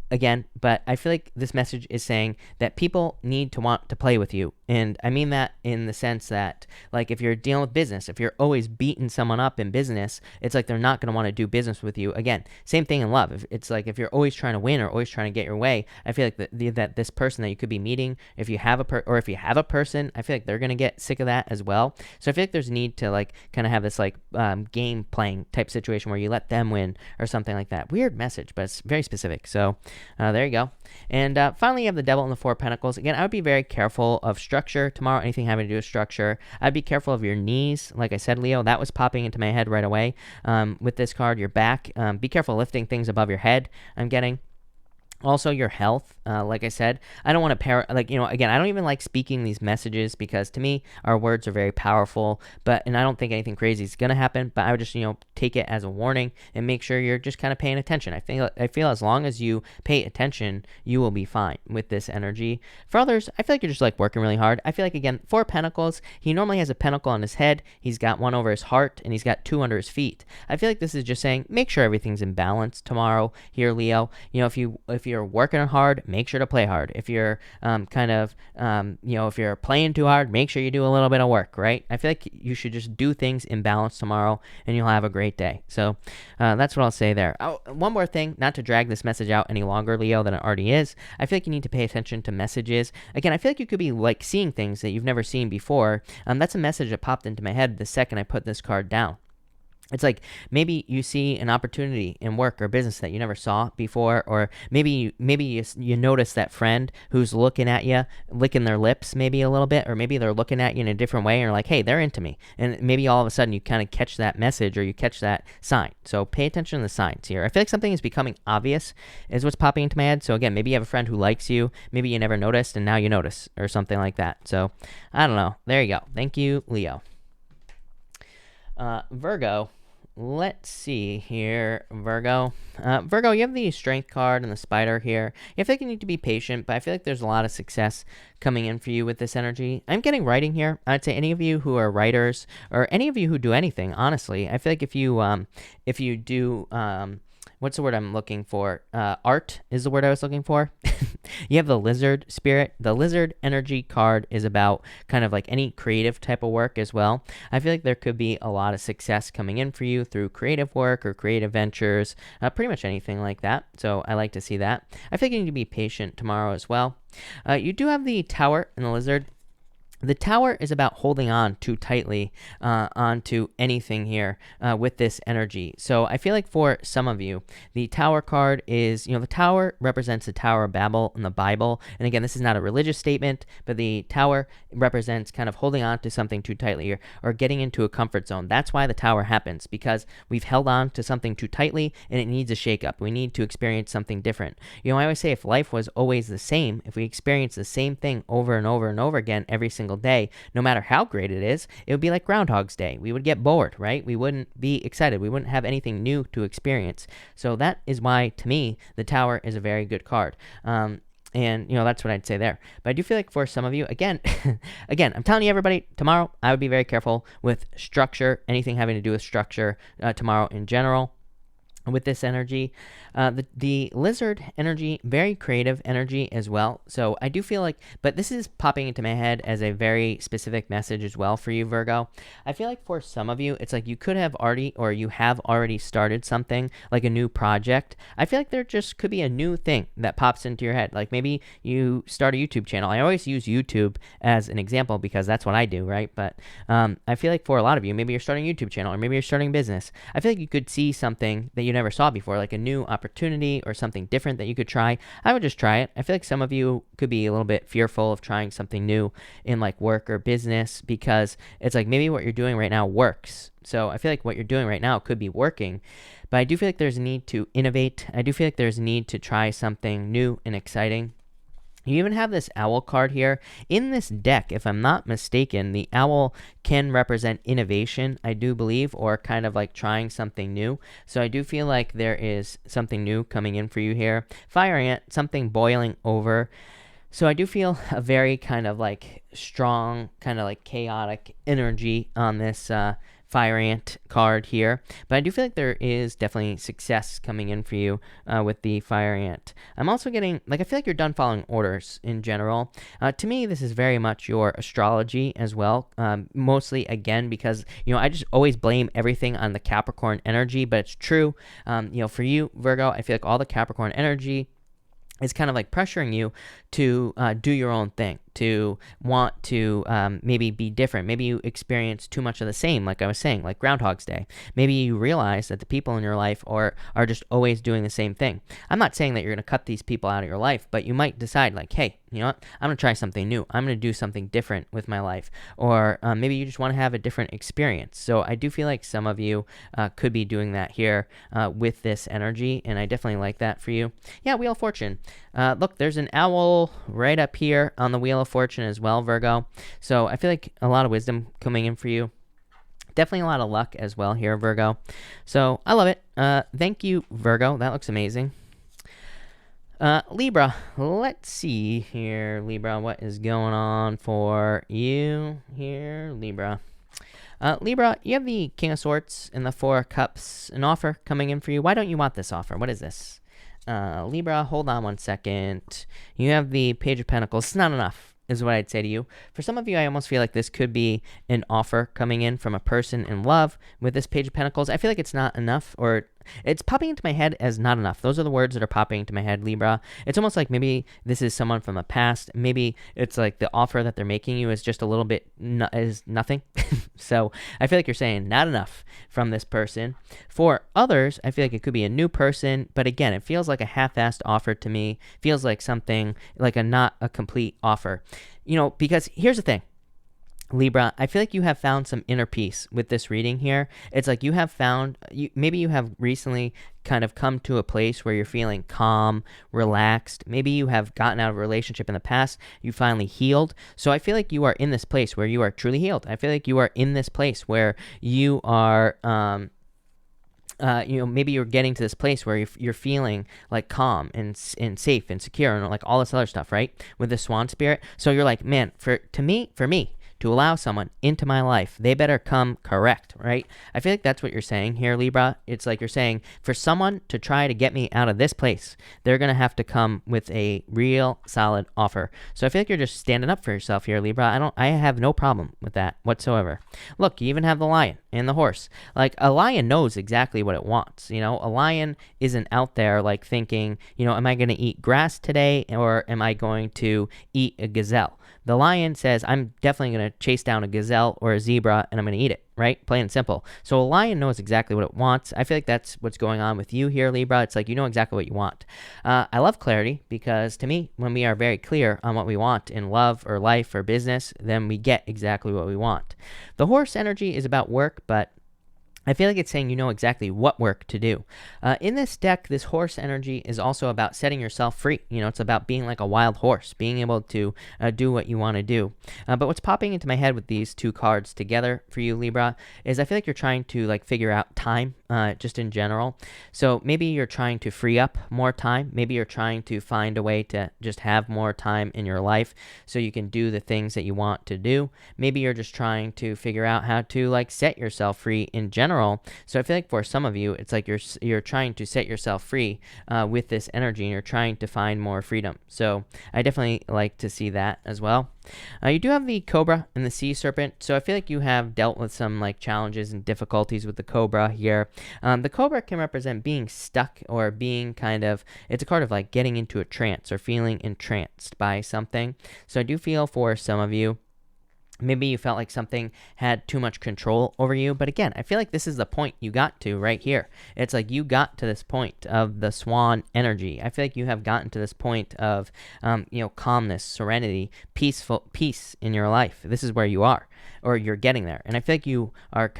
again, but I feel like this message is saying that people need to want to play with you. And I mean that in the sense that, like, if you're dealing with business, if you're always beating someone up in business, it's like they're not going to want to do business with you. Again, same thing in love. It's like if you're always trying to win or always trying to get your way, I feel like that this person that you could be meeting, if you have if you have a person, I feel like they're going to get sick of that as well. So I feel like there's a need to like kind of have this like game playing type situation where you let them win or something like that. Weird message, but it's very specific. So there you go. And finally, you have the Devil and the Four of Pentacles. Again, I would be very careful of structure tomorrow, anything having to do with structure. I'd be careful of your knees. Like I said, Leo, that was popping into my head right away with this card. Your back. Be careful lifting things above your head, I'm getting. Also, your health, like I said, I don't want to again, I don't even like speaking these messages because to me, our words are very powerful, and I don't think anything crazy is going to happen, but I would just, take it as a warning and make sure you're just kind of paying attention. I feel as long as you pay attention, you will be fine with this energy. For others, I feel like you're just like working really hard. I feel like, again, Four Pentacles, he normally has a pentacle on his head, he's got one over his heart, and he's got two under his feet. I feel like this is just saying, make sure everything's in balance tomorrow here, Leo. If you're working hard, make sure to play hard. If you're if you're playing too hard, make sure you do a little bit of work, right? I feel like you should just do things in balance tomorrow and you'll have a great day. So that's what I'll say there. Oh, one more thing, not to drag this message out any longer, Leo, than it already is. I feel like you need to pay attention to messages. Again, I feel like you could be like seeing things that you've never seen before. That's a message that popped into my head the second I put this card down. It's like maybe you see an opportunity in work or business that you never saw before, or maybe you notice that friend who's looking at you, licking their lips maybe a little bit, or maybe they're looking at you in a different way and you're like, hey, they're into me. And maybe all of a sudden you kind of catch that message or you catch that sign. So pay attention to the signs here. I feel like something is becoming obvious is what's popping into my head. So again, maybe you have a friend who likes you, maybe you never noticed and now you notice or something like that. So I don't know. There you go. Thank you, Leo. Virgo. Let's see here, Virgo. Virgo, you have the Strength card and the Spider here. I feel like you need to be patient, but I feel like there's a lot of success coming in for you with this energy. I'm getting writing here. I'd say any of you who are writers or any of you who do anything, honestly, I feel like if you do what's the word I'm looking for? Art is the word I was looking for. You have the Lizard spirit. The Lizard energy card is about kind of like any creative type of work as well. I feel like there could be a lot of success coming in for you through creative work or creative ventures, pretty much anything like that. So I like to see that. I think you need to be patient tomorrow as well. You do have the Tower and the Lizard. The Tower is about holding on too tightly onto anything here with this energy. So I feel like for some of you, the Tower card is, the Tower represents the Tower of Babel in the Bible. And again, this is not a religious statement, but the Tower represents kind of holding on to something too tightly or getting into a comfort zone. That's why the Tower happens, because we've held on to something too tightly and it needs a shakeup. We need to experience something different. I always say if life was always the same, if we experience the same thing over and over and over again every single day, no matter how great it is, it would be like Groundhog's Day. We would get bored, right? We wouldn't be excited. We wouldn't have anything new to experience. So that is why, to me, the Tower is a very good card. And, that's what I'd say there. But I do feel like for some of you, again, I'm telling you, everybody, tomorrow, I would be very careful with structure, anything having to do with structure tomorrow in general. with this energy. The lizard energy, very creative energy as well. So I do feel like, but this is popping into my head as a very specific message as well for you, Virgo. I feel like for some of you, it's like you could have already, or you have already started something like a new project. I feel like there just could be a new thing that pops into your head. Like maybe you start a YouTube channel. I always use YouTube as an example because that's what I do, right? But I feel like for a lot of you, maybe you're starting a YouTube channel or maybe you're starting a business. I feel like you could see something that you never saw before, like a new opportunity or something different that you could try. I would just try it. I feel like some of you could be a little bit fearful of trying something new in like work or business because it's like maybe what you're doing right now works. So I feel like what you're doing right now could be working, but I do feel like there's a need to innovate. I do feel like there's a need to try something new and exciting. You even have this owl card here. In this deck, if I'm not mistaken, the owl can represent innovation, I do believe, or kind of like trying something new. So I do feel like there is something new coming in for you here. Fire ant, something boiling over. So I do feel a very kind of like strong, kind of like chaotic energy on this Fire Ant card here, but I do feel like there is definitely success coming in for you with the Fire Ant. I'm also getting, like, I feel like you're done following orders in general. To me, this is very much your astrology as well, mostly, again, because, you know, I just always blame everything on the Capricorn energy, but it's true. You know, for you, Virgo, I feel like all the Capricorn energy is kind of like pressuring you to do your own thing, to want to maybe be different. Maybe you experience too much of the same, like I was saying, like Groundhog's Day. Maybe you realize that the people in your life are just always doing the same thing. I'm not saying that you're going to cut these people out of your life, but you might decide like, hey, you know what? I'm going to try something new. I'm going to do something different with my life. Or maybe you just want to have a different experience. So I do feel like some of you could be doing that here with this energy, and I definitely like that for you. Yeah, Wheel of Fortune. Look, there's an owl right up here on the Wheel of Fortune as well, Virgo. So I feel like a lot of wisdom coming in for you. Definitely a lot of luck as well here, Virgo. So I love it. Thank you, Virgo. That looks amazing. Libra, let's see here, Libra, what is going on for you here, Libra? Libra, you have the King of Swords and the Four of Cups, an offer coming in for you. Why don't you want this offer? What is this? Libra, hold on one second. You have the Page of Pentacles. It's not enough, is what I'd say to you. For some of you, I almost feel like this could be an offer coming in from a person in love with this Page of Pentacles. I feel like it's not enough, or it's popping into my head as not enough. Those are the words that are popping into my head, Libra. It's almost like maybe this is someone from the past. Maybe it's like the offer that they're making you is just a little bit is nothing. So I feel like you're saying not enough from this person. For others, I feel like it could be a new person, but again, it feels like a half-assed offer to me. Feels like something like not a complete offer. You know, because here's the thing. Libra, I feel like you have found some inner peace with this reading here. It's like you have found, maybe you have recently kind of come to a place where you're feeling calm, relaxed. Maybe you have gotten out of a relationship in the past. You finally healed. So I feel like you are in this place where you are truly healed. I feel like you are in this place where you are, you know, maybe you're getting to this place where you're feeling like calm and safe and secure and like all this other stuff, right? With the swan spirit. So you're like, man, for me, to allow someone into my life, they better come correct, right? I feel like that's what you're saying here, Libra. It's like you're saying, for someone to try to get me out of this place, they're going to have to come with a real solid offer. So I feel like you're just standing up for yourself here, Libra. I have no problem with that whatsoever. Look, you even have the lion and the horse. Like, a lion knows exactly what it wants. You know, a lion isn't out there like thinking, you know, am I going to eat grass today or am I going to eat a gazelle? The lion says, I'm definitely going to chase down a gazelle or a zebra and I'm going to eat it, right? Plain and simple. So a lion knows exactly what it wants. I feel like that's what's going on with you here, Libra. It's like you know exactly what you want. I love clarity because to me, when we are very clear on what we want in love or life or business, then we get exactly what we want. The horse energy is about work, but I feel like it's saying you know exactly what work to do. In this deck, this horse energy is also about setting yourself free. You know, it's about being like a wild horse, being able to do what you want to do. But what's popping into my head with these two cards together for you, Libra, is I feel like you're trying to like figure out time just in general. So maybe you're trying to free up more time. Maybe you're trying to find a way to just have more time in your life so you can do the things that you want to do. Maybe you're just trying to figure out how to like set yourself free in general general. So I feel like for some of you, it's like you're trying to set yourself free with this energy, and you're trying to find more freedom. So I definitely like to see that as well. You do have the Cobra and the Sea Serpent, so I feel like you have dealt with some like challenges and difficulties with the Cobra here. The Cobra can represent being stuck or being it's a card of like getting into a trance or feeling entranced by something. So I do feel for some of you, maybe you felt like something had too much control over you. But again, I feel like this is the point you got to right here. It's like you got to this point of the swan energy. I feel like you have gotten to this point of, calmness, serenity, peace in your life. This is where you are, or you're getting there. And I feel like you are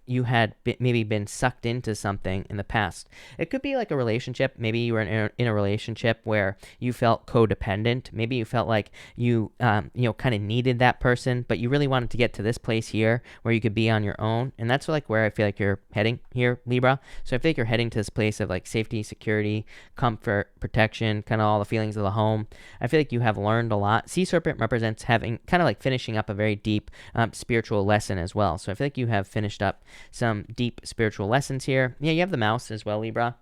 you had maybe been sucked into something in the past. It could be like a relationship. Maybe you were in a relationship where you felt codependent. Maybe you felt like you, kind of needed that person, but you really wanted to get to this place here where you could be on your own. And that's like where I feel like you're heading here, Libra. So I feel like you're heading to this place of like safety, security, comfort, protection, kind of all the feelings of the home. I feel like you have learned a lot. Sea Serpent represents having kind of like finishing up a very deep spiritual lesson as well. So I feel like you have finished up some deep spiritual lessons here. Yeah, you have the Mouse as well, Libra.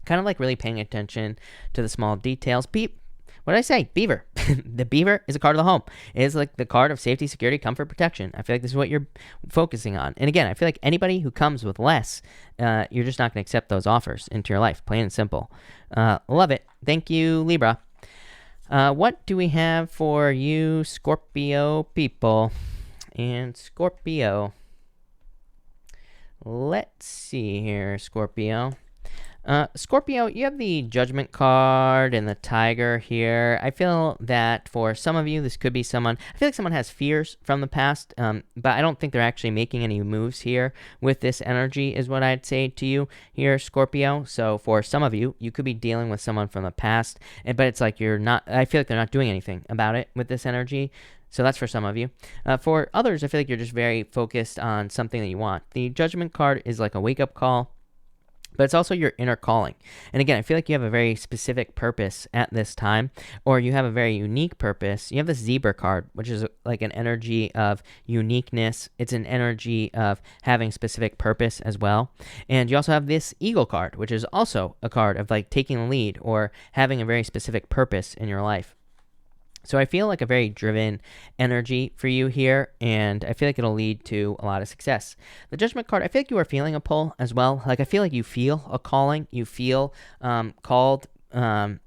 Kind of like really paying attention to the small details. What did I say? Beaver. The beaver is a card of the home. It is like the card of safety, security, comfort, protection. I feel like this is what you're focusing on. And again, I feel like anybody who comes with less, you're just not going to accept those offers into your life. Plain and simple. Love it. Thank you, Libra. What do we have for you, Scorpio people? And Scorpio. Let's see here, Scorpio. Scorpio, you have the Judgment card and the Tiger here. I feel that for some of you, this could be someone, I feel like someone has fears from the past, but I don't think they're actually making any moves here with this energy is what I'd say to you here, Scorpio. So for some of you, you could be dealing with someone from the past, but it's like I feel like they're not doing anything about it with this energy. So that's for some of you. For others, I feel like you're just very focused on something that you want. The Judgment card is like a wake-up call, but it's also your inner calling. And again, I feel like you have a very specific purpose at this time, or you have a very unique purpose. You have this Zebra card, which is like an energy of uniqueness. It's an energy of having specific purpose as well. And you also have this Eagle card, which is also a card of like taking the lead or having a very specific purpose in your life. So I feel like a very driven energy for you here, and I feel like it'll lead to a lot of success. The Judgment card, I feel like you are feeling a pull as well. Like I feel like you feel a calling. You feel called. I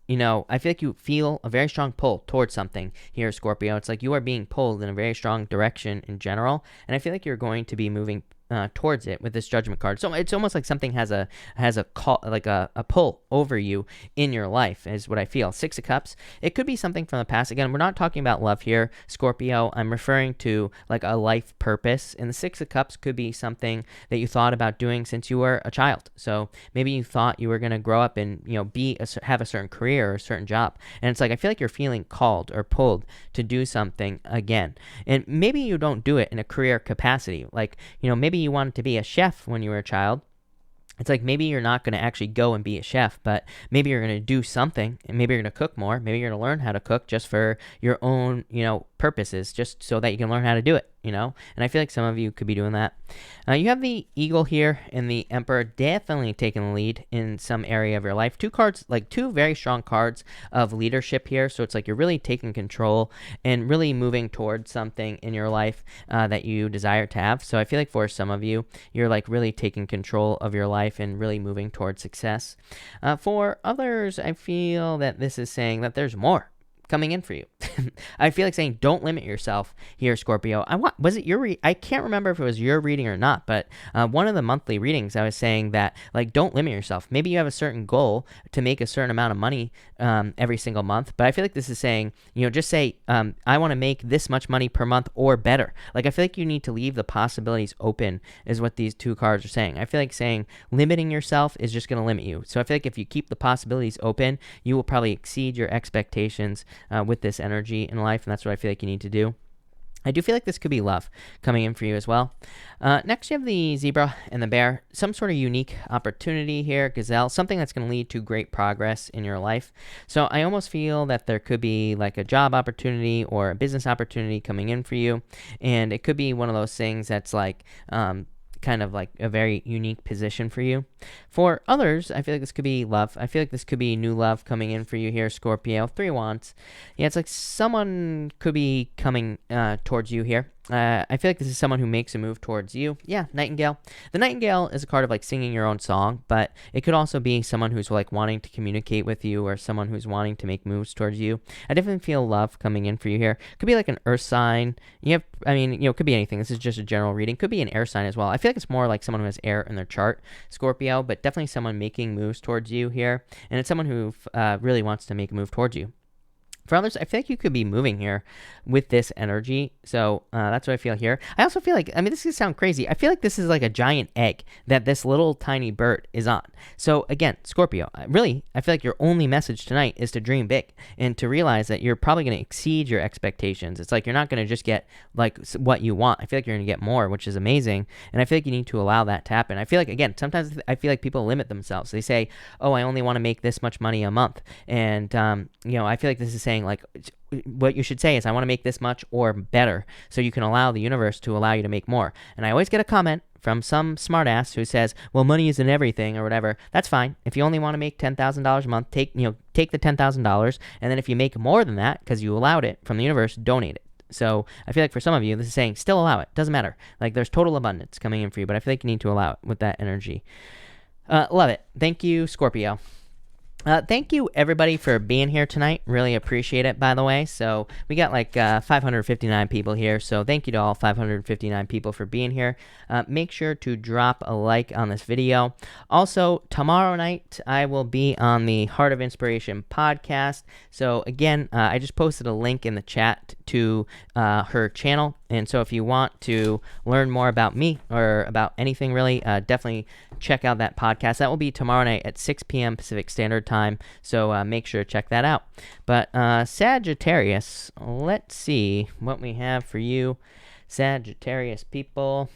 feel like you feel a very strong pull towards something here, Scorpio. It's like you are being pulled in a very strong direction in general, and I feel like you're going to be moving towards it with this Judgment card. So it's almost like something has a call, like a pull over you in your life is what I feel. 6 of Cups. It could be something from the past. Again, we're not talking about love here, Scorpio. I'm referring to like a life purpose. And the 6 of Cups could be something that you thought about doing since you were a child. So maybe you thought you were going to grow up and, have a certain career or a certain job. And it's like, I feel like you're feeling called or pulled to do something again. And maybe you don't do it in a career capacity. Like, maybe you wanted to be a chef when you were a child. It's like maybe you're not going to actually go and be a chef, but maybe you're going to do something, and maybe you're going to cook more. Maybe you're going to learn how to cook just for your own, purposes, just so that you can learn how to do it, And I feel like some of you could be doing that. You have the Eagle here and the Emperor definitely taking the lead in some area of your life. 2 cards, like 2 very strong cards of leadership here. So it's like you're really taking control and really moving towards something in your life that you desire to have. So I feel like for some of you, you're like really taking control of your life and really moving towards success. For others, I feel that this is saying that there's more coming in for you. I feel like saying don't limit yourself here, Scorpio. Was it your I can't remember if it was your reading or not, but one of the monthly readings I was saying that like don't limit yourself. Maybe you have a certain goal to make a certain amount of money every single month, but I feel like this is saying, just say I want to make this much money per month or better. Like I feel like you need to leave the possibilities open is what these 2 cards are saying. I feel like saying limiting yourself is just going to limit you. So I feel like if you keep the possibilities open, you will probably exceed your expectations with this energy in life, and that's what I feel like you need to do. I do feel like this could be love coming in for you as well. Next, you have the Zebra and the Bear. Some sort of unique opportunity here, Gazelle, something that's going to lead to great progress in your life. So I almost feel that there could be like a job opportunity or a business opportunity coming in for you, and it could be one of those things that's like kind of like a very unique position for you. For others, I feel like this could be love. I feel like this could be new love coming in for you here, Scorpio. 3 of Wands. Yeah, it's like someone could be coming towards you here. I feel like this is someone who makes a move towards you. Yeah, Nightingale. The Nightingale is a card of like singing your own song, but it could also be someone who's like wanting to communicate with you, or someone who's wanting to make moves towards you. I definitely feel love coming in for you here. Could be like an earth sign. Could be anything. This is just a general reading. Could be an air sign as well. I feel like it's more like someone who has air in their chart, Scorpio, but definitely someone making moves towards you here. And it's someone who really wants to make a move towards you. For others, I feel like you could be moving here with this energy. So that's what I feel here. I also feel like, this could sound crazy. I feel like this is like a giant egg that this little tiny bird is on. So again, Scorpio, I feel like your only message tonight is to dream big and to realize that you're probably going to exceed your expectations. It's like you're not going to just get like what you want. I feel like you're going to get more, which is amazing. And I feel like you need to allow that to happen. I feel like, again, sometimes I feel like people limit themselves. They say, oh, I only want to make this much money a month. And, I feel like this is saying, like, what you should say is, I want to make this much or better, so you can allow the universe to allow you to make more. And I always get a comment from some smartass who says, well, money isn't everything or whatever. That's fine. If you only want to make $10,000 a month, take the $10,000, and then if you make more than that because you allowed it from the universe, donate it. So I feel like for some of you, this is saying still allow it. Doesn't matter. Like, there's total abundance coming in for you, but I feel like you need to allow it with that energy. Love it. Thank you, Scorpio. Thank you, everybody, for being here tonight. Really appreciate it, by the way. So we got like 559 people here. So thank you to all 559 people for being here. Make sure to drop a like on this video. Also, tomorrow night, I will be on the Heart of Inspiration podcast. So again, I just posted a link in the chat to her channel. And so if you want to learn more about me or about anything really, definitely check out that podcast. That will be tomorrow night at 6 p.m. Pacific Standard Time. So make sure to check that out. But Sagittarius, let's see what we have for you, Sagittarius people.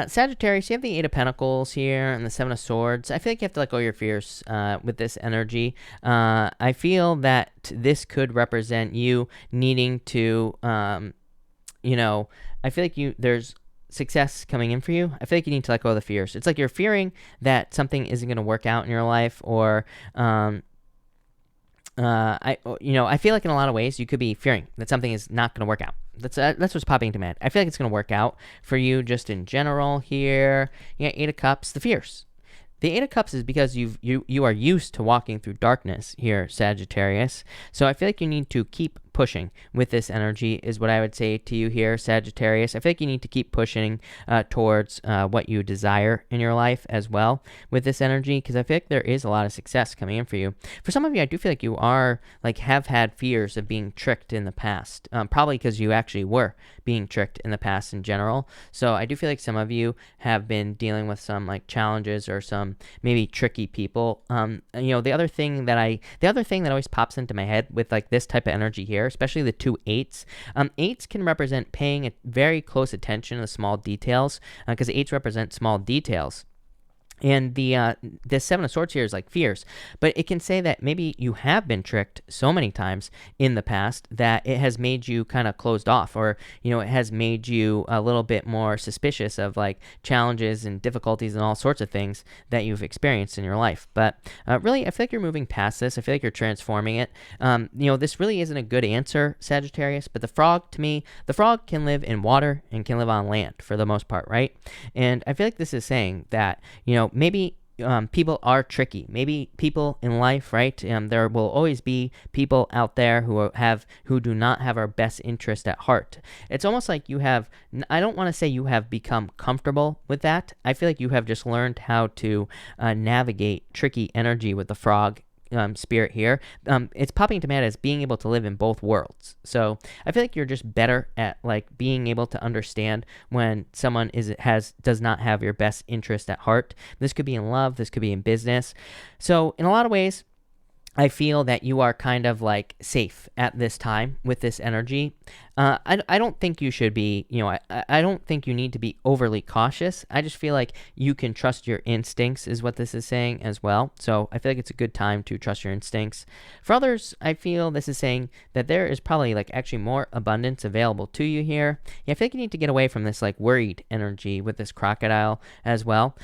Sagittarius, you have the 8 of Pentacles here and the 7 of Swords. I feel like you have to let go of your fears with this energy. I feel that this could represent you needing to, I feel like there's success coming in for you. I feel like you need to let go of the fears. It's like you're fearing that something isn't going to work out in your life, or I feel like in a lot of ways you could be fearing that something is not going to work out. That's what's popping into my head. I feel like it's going to work out for you just in general here. Yeah, 8 of Cups, the fears. The 8 of Cups is because you are used to walking through darkness here, Sagittarius. So I feel like you need to keep pushing with this energy is what I would say to you here, Sagittarius. I feel like you need to keep pushing towards what you desire in your life as well with this energy, because I feel like there is a lot of success coming in for you. For some of you, I do feel like you are have had fears of being tricked in the past, probably because you actually were being tricked in the past in general. So I do feel like some of you have been dealing with some challenges or some maybe tricky people. The other thing that always pops into my head with this type of energy here, especially the 2 8s. 8s can represent paying a very close attention to the small details, because 8s represent small details. And the 7 of Swords here is fears, but it can say that maybe you have been tricked so many times in the past that it has made you kind of closed off, or it has made you a little bit more suspicious of challenges and difficulties and all sorts of things that you've experienced in your life. But really, I feel like you're moving past this. I feel like you're transforming it. This really isn't a good answer, Sagittarius, but the frog, to me, the frog can live in water and can live on land for the most part, right? And I feel like this is saying that, maybe people are tricky. Maybe people in life, right? There will always be people out there who do not have our best interest at heart. It's almost like you have, I don't want to say you have become comfortable with that. I feel like you have just learned how to navigate tricky energy with the frog spirit here. It's popping to my head as being able to live in both worlds. So I feel like you're just better at being able to understand when someone does not have your best interest at heart. This could be in love, this could be in business. So in a lot of ways, I feel that you are kind of safe at this time with this energy. I don't think you should be, I don't think you need to be overly cautious. I just feel like you can trust your instincts is what this is saying as well. So I feel like it's a good time to trust your instincts. For others, I feel this is saying that there is probably like actually more abundance available to you here. Yeah, I feel like you need to get away from this like worried energy with this crocodile as well.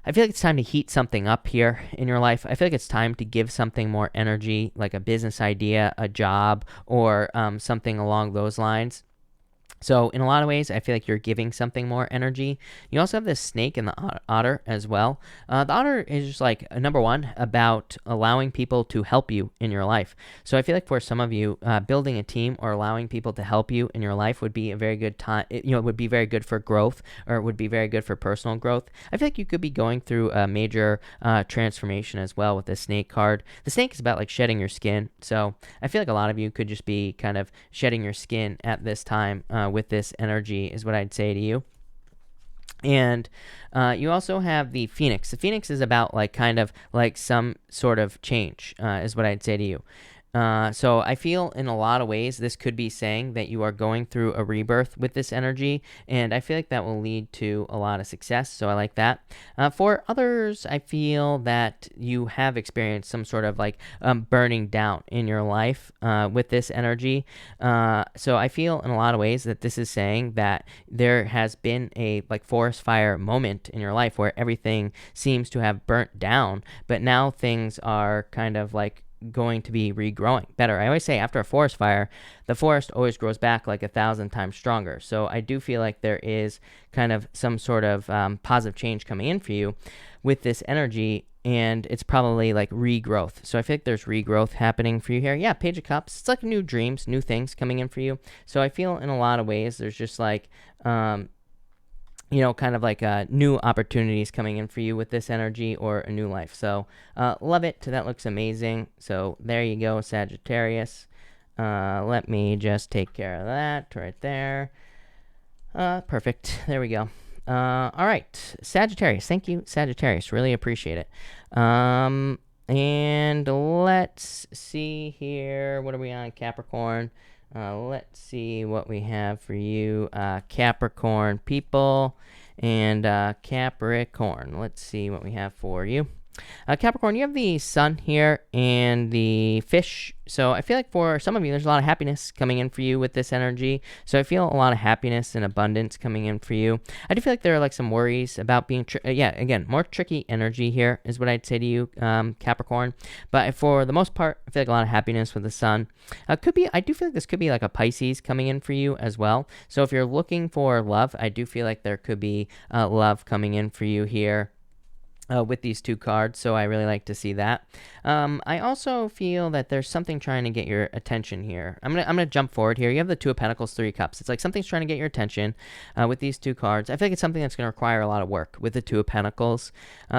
I feel like it's time to heat something up here in your life. I feel like it's time to give something more energy, like a business idea, a job, or something along those lines. So in a lot of ways, I feel like you're giving something more energy. You also have this snake and the otter as well. The otter is just like, number one, about allowing people to help you in your life. So I feel like for some of you, building a team or allowing people to help you in your life would be a very good time. It would be very good for growth, or it would be very good for personal growth. I feel like you could be going through a major transformation as well with this snake card. The snake is about like shedding your skin. So I feel like a lot of you could just be kind of shedding your skin at this time with this energy is what I'd say to you. And you also have the Phoenix. The Phoenix is about like kind of like some sort of change is what I'd say to you. So I feel in a lot of ways this could be saying that you are going through a rebirth with this energy, and I feel like that will lead to a lot of success, so I like that. For others, I feel that you have experienced some sort of like burning down in your life with this energy. So I feel in a lot of ways that this is saying that there has been a like forest fire moment in your life where everything seems to have burnt down, but now things are kind of like going to be regrowing better. I always say after a forest fire, the forest always grows back like 1,000 times stronger. So I do feel like there is kind of some sort of positive change coming in for you with this energy, and it's probably like regrowth. So I feel like there's regrowth happening for you here. Yeah, Page of Cups. It's like new dreams, new things coming in for you. So I feel in a lot of ways there's just like kind of like new opportunities coming in for you with this energy or a new life. So love it. That looks amazing. So there you go, Sagittarius. Let me just take care of that right there. Perfect. There we go. All right, Sagittarius. Thank you, Sagittarius. Really appreciate it. And let's see here. What are we on, Capricorn? Let's see what we have for you, Capricorn people, and Capricorn. Let's see what we have for you. Capricorn, you have the sun here and the fish. So I feel like for some of you, there's a lot of happiness coming in for you with this energy. So I feel a lot of happiness and abundance coming in for you. I do feel like there are like some worries about being, again, more tricky energy here is what I'd say to you, Capricorn. But for the most part, I feel like a lot of happiness with the sun. I do feel like this could be like a Pisces coming in for you as well. So if you're looking for love, I do feel like there could be love coming in for you here. With these two cards, so I really like to see that. I also feel that there's something trying to get your attention here. I'm gonna jump forward here. You have the Two of Pentacles, Three of Cups. It's like something's trying to get your attention with these two cards. I feel like it's something that's going to require a lot of work with the Two of Pentacles.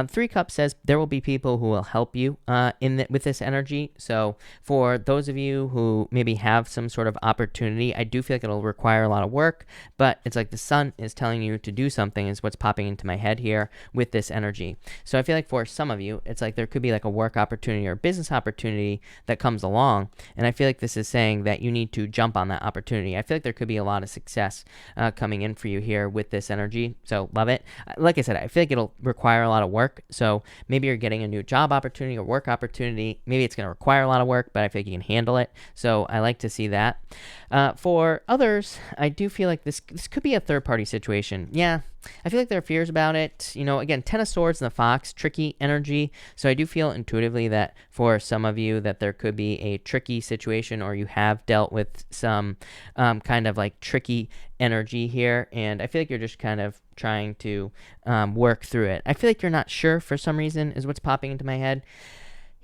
Three of Cups says there will be people who will help you with this energy. So for those of you who maybe have some sort of opportunity, I do feel like it'll require a lot of work, but it's like the sun is telling you to do something is what's popping into my head here with this energy. So I feel like for some of you, it's like there could be like a work opportunity or business opportunity that comes along. And I feel like this is saying that you need to jump on that opportunity. I feel like there could be a lot of success coming in for you here with this energy. So love it. Like I said, I feel like it'll require a lot of work. So maybe you're getting a new job opportunity or work opportunity. Maybe it's going to require a lot of work, but I feel like you can handle it. So I like to see that. For others, I do feel like this could be a third-party situation. Yeah, I feel like there are fears about it. Again, Ten of Swords and the Fox, tricky energy. So I do feel intuitively that for some of you that there could be a tricky situation, or you have dealt with some kind of like tricky energy here. And I feel like you're just kind of trying to work through it. I feel like you're not sure for some reason is what's popping into my head.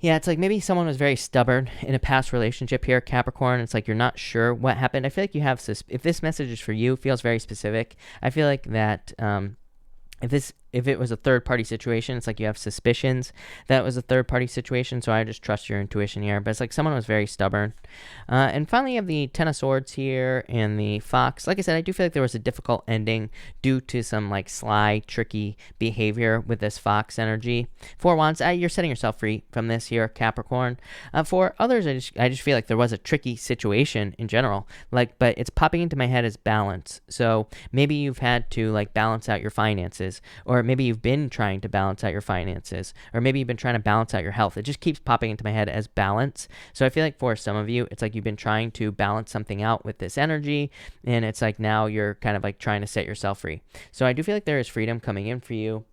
Yeah, it's like maybe someone was very stubborn in a past relationship here, Capricorn. It's like you're not sure what happened. I feel like you have, if this message is for you, feels very specific. I feel like that if if it was a third-party situation, it's like you have suspicions that it was a third-party situation, so I just trust your intuition here. But it's like someone was very stubborn. And finally, you have the Ten of Swords here and the Fox. Like I said, I do feel like there was a difficult ending due to some like sly, tricky behavior with this Fox energy. Four Wands, you're setting yourself free from this here, Capricorn. For others, I just feel like there was a tricky situation in general, like, but it's popping into my head as balance. So maybe you've had to like balance out your finances, or maybe you've been trying to balance out your finances, or maybe you've been trying to balance out your health. It just keeps popping into my head as balance. So I feel like for some of you, it's like you've been trying to balance something out with this energy, and it's like now you're kind of like trying to set yourself free. So I do feel like there is freedom coming in for you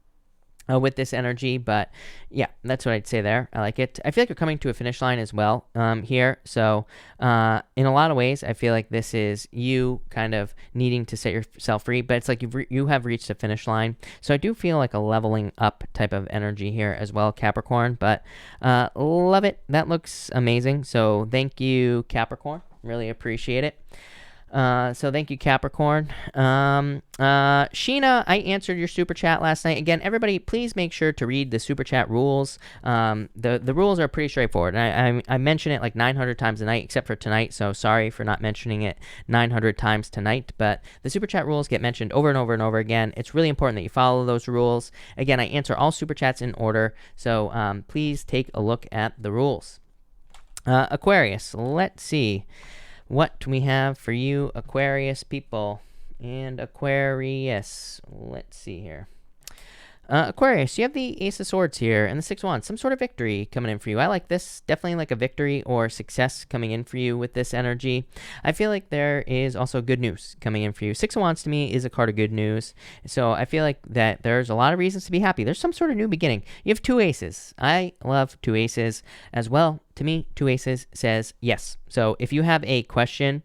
with this energy, but yeah, that's what I'd say there. I like it. I feel like you're coming to a finish line as well here. So in a lot of ways, I feel like this is you kind of needing to set yourself free, but it's like you have reached a finish line. So I do feel like a leveling up type of energy here as well, Capricorn, but love it. That looks amazing. So thank you, Capricorn. Really appreciate it. So thank you, Capricorn. Sheena, I answered your super chat last night. Again, everybody, please make sure to read the super chat rules. The rules are pretty straightforward. And I mention it like 900 times a night, except for tonight. So sorry for not mentioning it 900 times tonight. But the super chat rules get mentioned over and over and over again. It's really important that you follow those rules. Again, I answer all super chats in order. So please take a look at the rules. Aquarius, let's see what we have for you, Aquarius people. And Aquarius, let's see here. Aquarius, you have the Ace of Swords here and the Six of Wands. Some sort of victory coming in for you. I like this. Definitely like a victory or success coming in for you with this energy. I feel like there is also good news coming in for you. Six of Wands to me is a card of good news. So I feel like that there's a lot of reasons to be happy. There's some sort of new beginning. You have two aces. I love two aces as well. To me, two aces says yes. So if you have a question,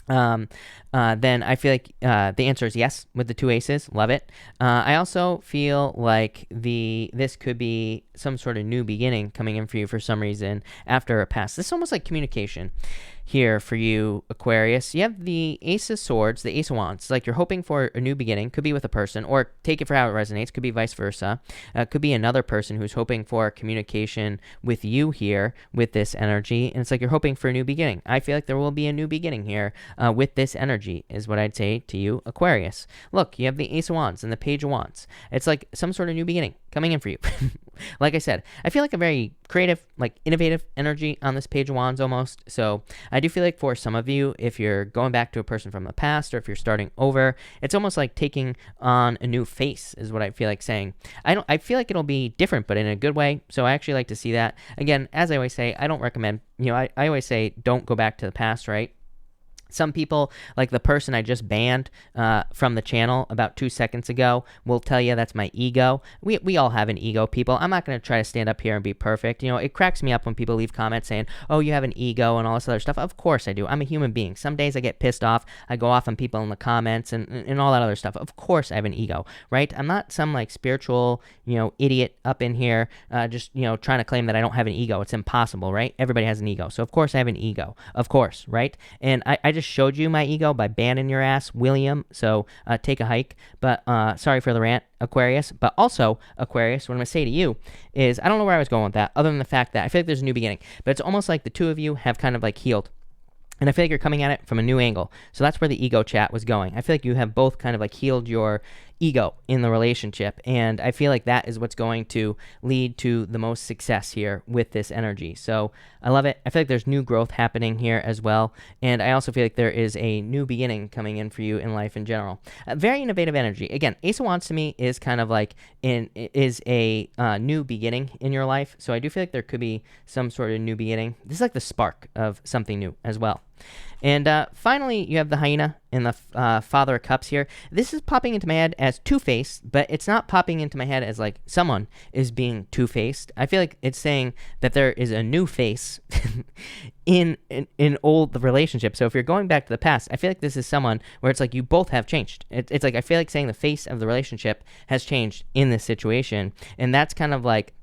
then I feel like the answer is yes with the two aces. Love it. I also feel like this could be some sort of new beginning coming in for you for some reason after a past. This is almost like communication here for you, Aquarius. You have the Ace of Swords, the Ace of Wands. It's like you're hoping for a new beginning. Could be with a person, or take it for how it resonates. Could be vice versa. Could be another person who's hoping for communication with you here with this energy. And it's like you're hoping for a new beginning. I feel like there will be a new beginning here with this energy is what I'd say to you, Aquarius. Look, you have the Ace of Wands and the Page of Wands. It's like some sort of new beginning coming in for you. Like I said, I feel like a very creative, like innovative energy on this Page of Wands almost. So I do feel like for some of you, if you're going back to a person from the past or if you're starting over, it's almost like taking on a new face is what I feel like saying. I feel like it'll be different, but in a good way. So I actually like to see that. Again, as I always say, I don't recommend, I always say don't go back to the past, right? Some people, like the person I just banned from the channel about 2 seconds ago, will tell you that's my ego. We all have an ego, people. I'm not going to try to stand up here and be perfect. It cracks me up when people leave comments saying, oh, you have an ego and all this other stuff. Of course I do. I'm a human being. Some days I get pissed off. I go off on people in the comments and all that other stuff. Of course I have an ego, right? I'm not some like spiritual, idiot up in here just, trying to claim that I don't have an ego. It's impossible, right? Everybody has an ego. So of course I have an ego. Of course, right? And I just showed you my ego by banning your ass, William. So take a hike. But sorry for the rant, Aquarius. But also, Aquarius, what I'm going to say to you is, I don't know where I was going with that, other than the fact that I feel like there's a new beginning. But it's almost like the two of you have kind of like healed. And I feel like you're coming at it from a new angle. So that's where the ego chat was going. I feel like you have both kind of like healed your ego in the relationship. And I feel like that is what's going to lead to the most success here with this energy. So I love it. I feel like there's new growth happening here as well. And I also feel like there is a new beginning coming in for you in life in general. Very innovative energy. Again, Ace of Wands to me is kind of like is a new beginning in your life. So I do feel like there could be some sort of new beginning. This is like the spark of something new as well. And finally, you have the hyena and the Father of Cups here. This is popping into my head as two-faced, but it's not popping into my head as like someone is being two-faced. I feel like it's saying that there is a new face in old relationship. So if you're going back to the past, I feel like this is someone where it's like you both have changed. It's like I feel like saying the face of the relationship has changed in this situation, and that's kind of like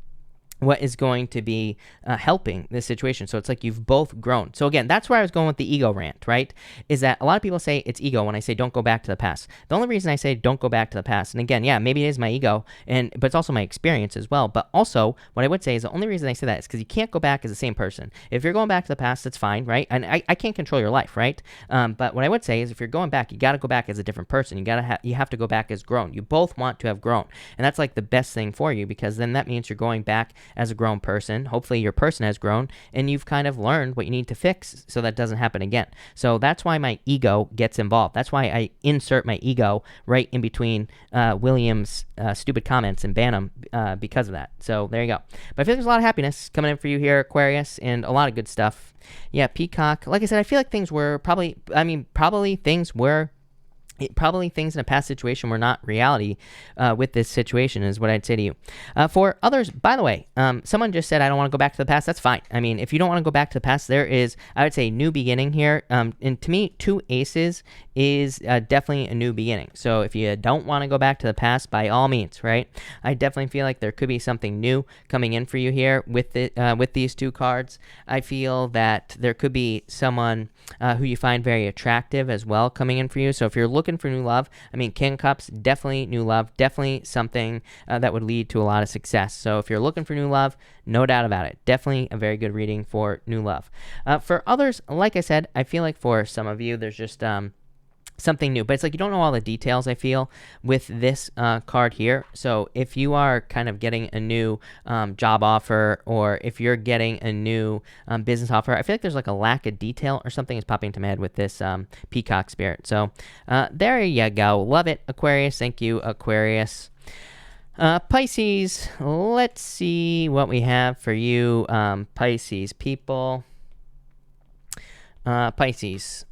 what is going to be helping this situation. So it's like you've both grown. So again, that's where I was going with the ego rant, right? Is that a lot of people say it's ego when I say don't go back to the past. The only reason I say don't go back to the past, and again, yeah, maybe it is my ego, but it's also my experience as well. But also, what I would say is the only reason I say that is because you can't go back as the same person. If you're going back to the past, that's fine, right? And I can't control your life, right? But what I would say is if you're going back, you got to go back as a different person. You have to go back as grown. You both want to have grown, and that's like the best thing for you, because then that means you're going back as a grown person. Hopefully your person has grown and you've kind of learned what you need to fix so that doesn't happen again. So that's why my ego gets involved. That's why I insert my ego right in between William's stupid comments and ban him because of that. So there you go. But I feel like there's a lot of happiness coming in for you here, Aquarius, and a lot of good stuff. Yeah, Peacock. Like I said, I feel like things were probably things in a past situation were not reality with this situation is what I'd say to you. For others, by the way, someone just said, I don't want to go back to the past. That's fine. I mean, if you don't want to go back to the past, there is, I would say, new beginning here. And to me, 2 aces is definitely a new beginning. So if you don't want to go back to the past, by all means, right? I definitely feel like there could be something new coming in for you here with these 2 cards. I feel that there could be someone who you find very attractive as well coming in for you. So if you're looking for new love, I mean, King of Cups, definitely new love, definitely something that would lead to a lot of success. So if you're looking for new love, no doubt about it, definitely a very good reading for new love. For others, like I said, I feel like for some of you, there's just something new, but it's like you don't know all the details, I feel, with this card here. So if you are kind of getting a new job offer, or if you're getting a new business offer, I feel like there's like a lack of detail or something is popping into my head with this Peacock spirit. So there you go. Love it, Aquarius. Thank you, Aquarius. Pisces, let's see what we have for you, Pisces people. Pisces,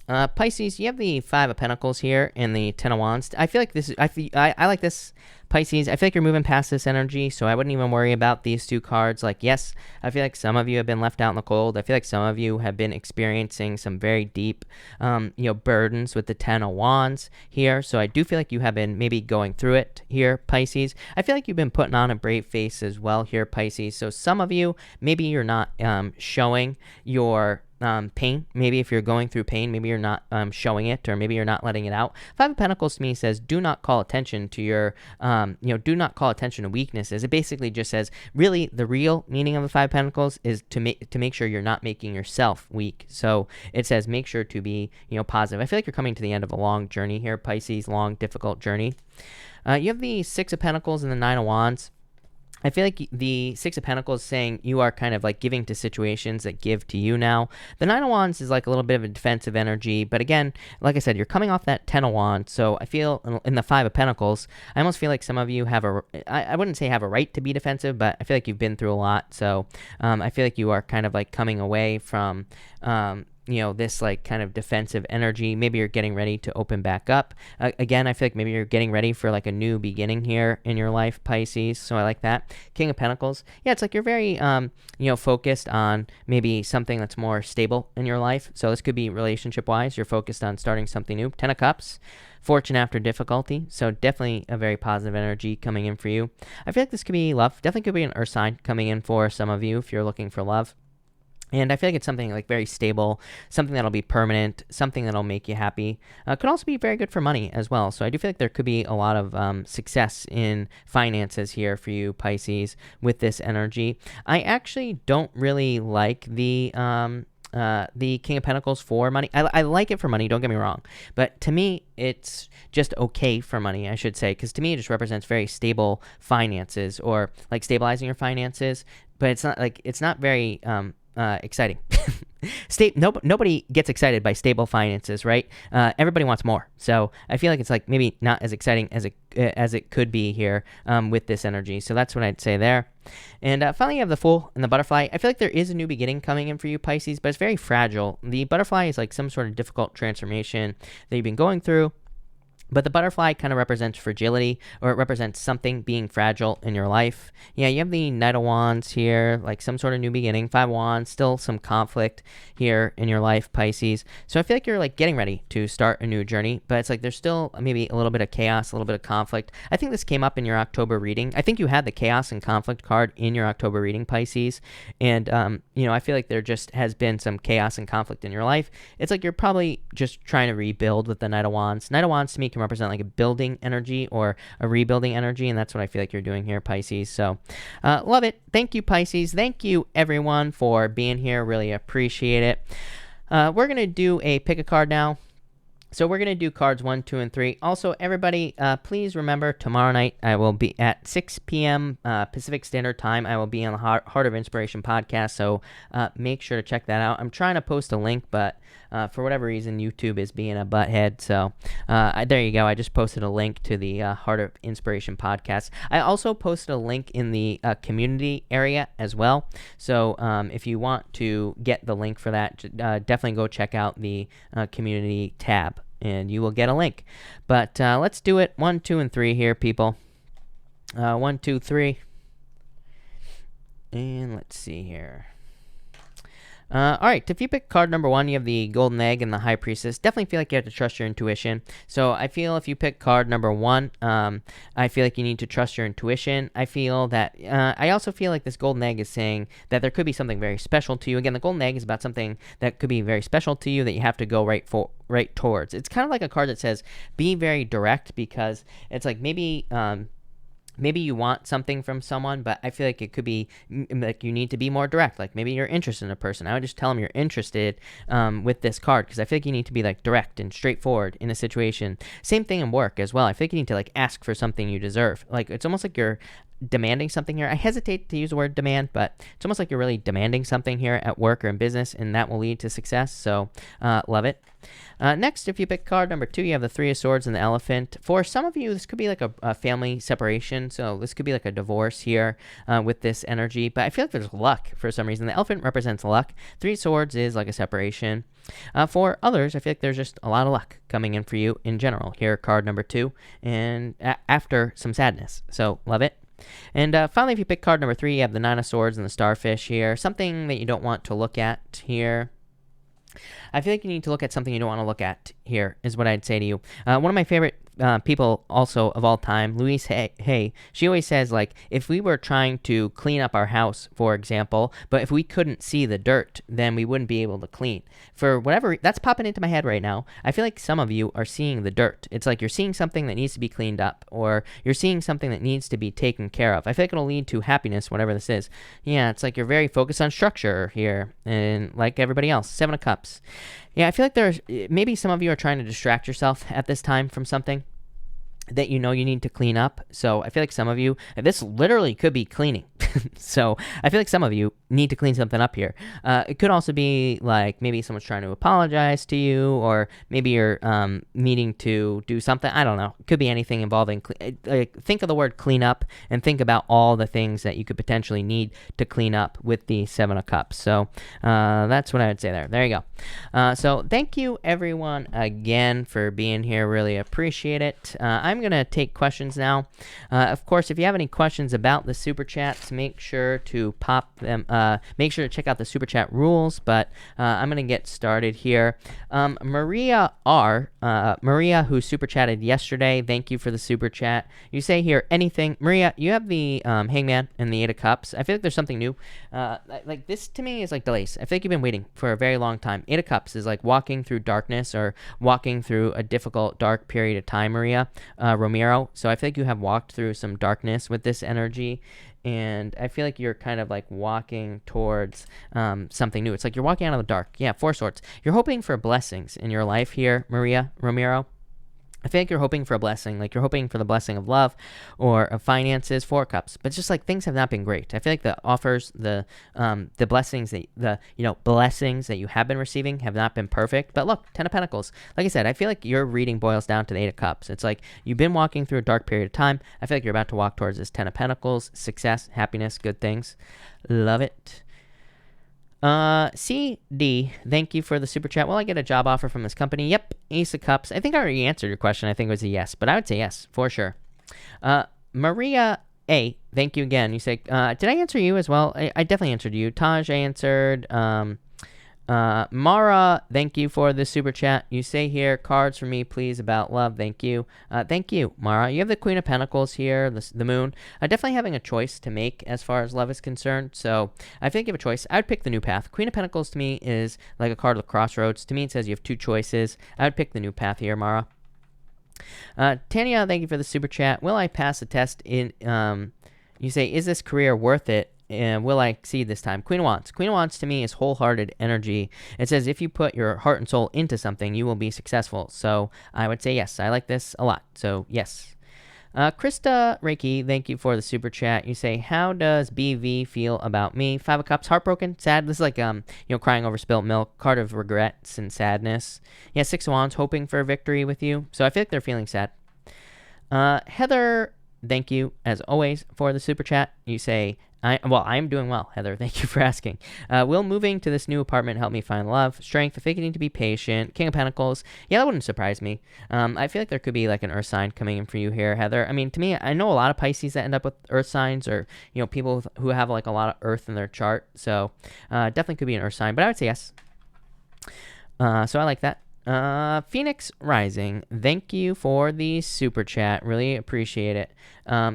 you have the 5 of Pentacles here and the 10 of Wands. I feel like this is, I like this, Pisces. I feel like you're moving past this energy, so I wouldn't even worry about these 2 cards. Like, yes, I feel like some of you have been left out in the cold. I feel like some of you have been experiencing some very deep, burdens with the 10 of Wands here. So I do feel like you have been maybe going through it here, Pisces. I feel like you've been putting on a brave face as well here, Pisces. So some of you, maybe you're not showing your pain. Maybe if you're going through pain, maybe you're not showing it, or maybe you're not letting it out. 5 of Pentacles to me says, do not call attention to your, do not call attention to weaknesses. It basically just says, really, the real meaning of the 5 of Pentacles is to make sure you're not making yourself weak. So it says, make sure to be, positive. I feel like you're coming to the end of a long journey here, Pisces, long, difficult journey. You have the 6 of Pentacles and the 9 of Wands. I feel like the 6 of Pentacles is saying you are kind of like giving to situations that give to you now. The 9 of Wands is like a little bit of a defensive energy. But again, like I said, you're coming off that 10 of Wands. So I feel in the 5 of Pentacles, I almost feel like some of you have I wouldn't say have a right to be defensive, but I feel like you've been through a lot. So I feel like you are kind of like coming away from this like kind of defensive energy. Maybe you're getting ready to open back up. Again, I feel like maybe you're getting ready for like a new beginning here in your life, Pisces. So I like that. King of Pentacles. Yeah, it's like you're very, focused on maybe something that's more stable in your life. So this could be relationship-wise. You're focused on starting something new. 10 of Cups. Fortune after difficulty. So definitely a very positive energy coming in for you. I feel like this could be love. Definitely could be an earth sign coming in for some of you if you're looking for love. And I feel like it's something like very stable, something that'll be permanent, something that'll make you happy. Could also be very good for money as well. So I do feel like there could be a lot of success in finances here for you, Pisces, with this energy. I actually don't really like the King of Pentacles for money. I like it for money, don't get me wrong. But to me, it's just okay for money, I should say. Because to me, it just represents very stable finances, or like stabilizing your finances. But it's not very exciting. Nobody gets excited by stable finances, right? Everybody wants more. So I feel like it's like maybe not as exciting as it could be here with this energy. So that's what I'd say there. And finally, you have the Fool and the Butterfly. I feel like there is a new beginning coming in for you, Pisces, but it's very fragile. The Butterfly is like some sort of difficult transformation that you've been going through. But the butterfly kind of represents fragility, or it represents something being fragile in your life. Yeah, you have the Knight of Wands here, like some sort of new beginning. 5 Wands, still some conflict here in your life, Pisces. So I feel like you're like getting ready to start a new journey, but it's like there's still maybe a little bit of chaos, a little bit of conflict. I think this came up in your October reading. I think you had the chaos and conflict card in your October reading, Pisces. And, I feel like there just has been some chaos and conflict in your life. It's like you're probably just trying to rebuild with the Knight of Wands. Knight of Wands to me can represent like a building energy or a rebuilding energy, and that's what I feel like you're doing here, Pisces. So love it. Thank you, Pisces. Thank you, everyone, for being here. Really appreciate it. We're going to do a pick a card now. So we're going to do cards 1, 2, and 3. Also, everybody, please remember tomorrow night I will be at 6 p.m. Pacific Standard Time. I will be on the Heart of Inspiration podcast, so make sure to check that out. I'm trying to post a link, but for whatever reason, YouTube is being a butthead. So there you go. I just posted a link to the Heart of Inspiration podcast. I also posted a link in the community area as well. So if you want to get the link for that, definitely go check out the community tab, and you will get a link. But let's do it. 1, 2, and 3 here, people. 1, 2, 3. And let's see here. All right, if you pick card number 1, you have the Golden Egg and the High Priestess. Definitely feel like you have to trust your intuition. So I feel if you pick card number 1, I feel like you need to trust your intuition. I feel that, I also feel like this Golden Egg is saying that there could be something very special to you. Again, the Golden Egg is about something that could be very special to you that you have to go right towards. It's kind of like a card that says, be very direct, because it's like maybe you want something from someone, but I feel like it could be like you need to be more direct. Like maybe you're interested in a person. I would just tell them you're interested with this card, because I feel like you need to be like direct and straightforward in a situation. Same thing in work as well. I feel like you need to like ask for something you deserve. Like it's almost like you're demanding something here. I hesitate to use the word demand, but it's almost like you're really demanding something here at work or in business, and that will lead to success. So love it. Next, if you pick card number 2, you have the 3 of Swords and the Elephant. For some of you, this could be like a family separation. So this could be like a divorce here with this energy. But I feel like there's luck for some reason. The Elephant represents luck. 3 Swords is like a separation. For others, I feel like there's just a lot of luck coming in for you in general. Here, card number 2, and after some sadness. So love it. And finally, if you pick card number 3, you have the 9 of Swords and the Starfish here. Something that you don't want to look at here. I feel like you need to look at something you don't want to look at here, is what I'd say to you. One of my favorite people also of all time, Louise Hay, she always says, like, if we were trying to clean up our house, for example, but if we couldn't see the dirt, then we wouldn't be able to clean. For whatever, that's popping into my head right now. I feel like some of you are seeing the dirt. It's like you're seeing something that needs to be cleaned up, or you're seeing something that needs to be taken care of. I feel like it'll lead to happiness, whatever this is. Yeah, it's like you're very focused on structure here, and like everybody else. 7 of Cups. Yeah, I feel like there's maybe some of you are trying to distract yourself at this time from something that you know you need to clean up. So I feel like some of you, this literally could be cleaning. So I feel like some of you need to clean something up here. It could also be like maybe someone's trying to apologize to you, or maybe you're needing to do something. I don't know. It could be anything involving, think of the word clean up and think about all the things that you could potentially need to clean up with the 7 of Cups. So that's what I would say there. There you go. So thank you everyone again for being here. Really appreciate it. I'm going to take questions now. Of course, if you have any questions about the Super Chats, make sure to pop them. Make sure to check out the Super Chat rules, but I'm going to get started here. Maria R., Maria, who Super Chatted yesterday, thank you for the Super Chat. You say here, anything. Maria, you have the Hangman and the 8 of Cups. I feel like there's something new. Like this to me is like delays. I feel like you've been waiting for a very long time. 8 of Cups is like walking through darkness or walking through a difficult, dark period of time, Maria Romero. So I feel like you have walked through some darkness with this energy. And I feel like you're kind of like walking towards something new. It's like you're walking out of the dark. Yeah, 4 Swords. You're hoping for blessings in your life here, Maria Romero. I feel like you're hoping for a blessing, like you're hoping for the blessing of love or of finances, 4 Cups. But just like things have not been great. I feel like the offers, the blessings blessings that you have been receiving have not been perfect. But look, 10 of Pentacles. Like I said, I feel like your reading boils down to the 8 of Cups. It's like you've been walking through a dark period of time. I feel like you're about to walk towards this 10 of Pentacles, success, happiness, good things. Love it. CD, thank you for the super chat. Will I get a job offer from this company? Yep. Ace of Cups. I think I already answered your question. I think it was a yes, but I would say yes, for sure. Maria A, thank you again. You say, did I answer you as well? I definitely answered you. Taj, I answered. Mara, thank you for the super chat. You say here, cards for me, please, about love. Thank you. Thank you, Mara. You have the Queen of Pentacles here, the Moon. Definitely having a choice to make as far as love is concerned. So I think you have a choice. I would pick the new path. Queen of Pentacles to me is like a card of the crossroads. To me, it says you have two choices. I would pick the new path here, Mara. Tanya, thank you for the super chat. Will I pass the test in, you say, is this career worth it? And will I exceed this time? Queen of Wands. Queen of Wands to me is wholehearted energy. It says if you put your heart and soul into something, you will be successful. So I would say yes. I like this a lot. So yes. Krista Reiki, thank you for the super chat. You say, how does BV feel about me? Five of Cups, heartbroken, sad. This is like, crying over spilt milk, card of regrets and sadness. Yeah, Six of Wands, hoping for a victory with you. So I feel like they're feeling sad. Heather, thank you, as always, for the super chat. You say, I'm doing well, Heather. Thank you for asking. Will moving to this new apartment help me find love, strength? I think you need to be patient. King of Pentacles. Yeah, that wouldn't surprise me. I feel like there could be like an earth sign coming in for you here, Heather. I mean, to me, I know a lot of Pisces that end up with earth signs, or people who have like a lot of earth in their chart. So definitely could be an earth sign, but I would say yes. So I like that. Phoenix Rising, thank you for the super chat. Really appreciate it.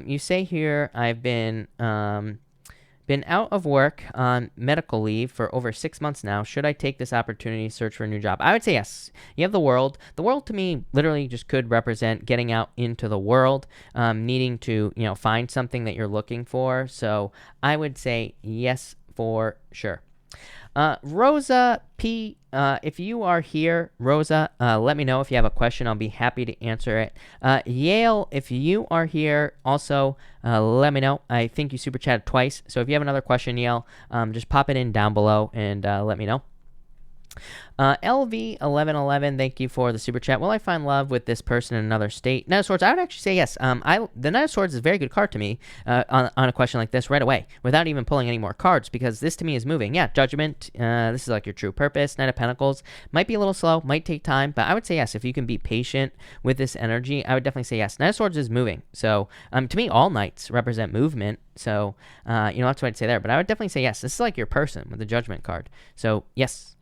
You say here, I've been out of work on medical leave for over 6 months now. Should I take this opportunity to search for a new job? I would say yes. You have the world. The world to me literally just could represent getting out into the world, needing to, find something that you're looking for. So I would say yes for sure. Rosa P, if you are here, Rosa, let me know if you have a question. I'll be happy to answer it. Yale, if you are here, also let me know. I think you super chatted twice. So if you have another question, Yale, just pop it in down below and let me know. LV1111, thank you for the super chat. Will I find love with this person in another state? Knight of Swords, I would actually say yes. The Knight of Swords is a very good card to me on a question like this right away, without even pulling any more cards, because this to me is moving. Yeah, Judgment, this is like your true purpose. Knight of Pentacles, might be a little slow, might take time, but I would say yes. If you can be patient with this energy, I would definitely say yes. Knight of Swords is moving. So to me, all knights represent movement. So, that's what I'd say there. But I would definitely say yes. This is like your person with the Judgment card. So, yes.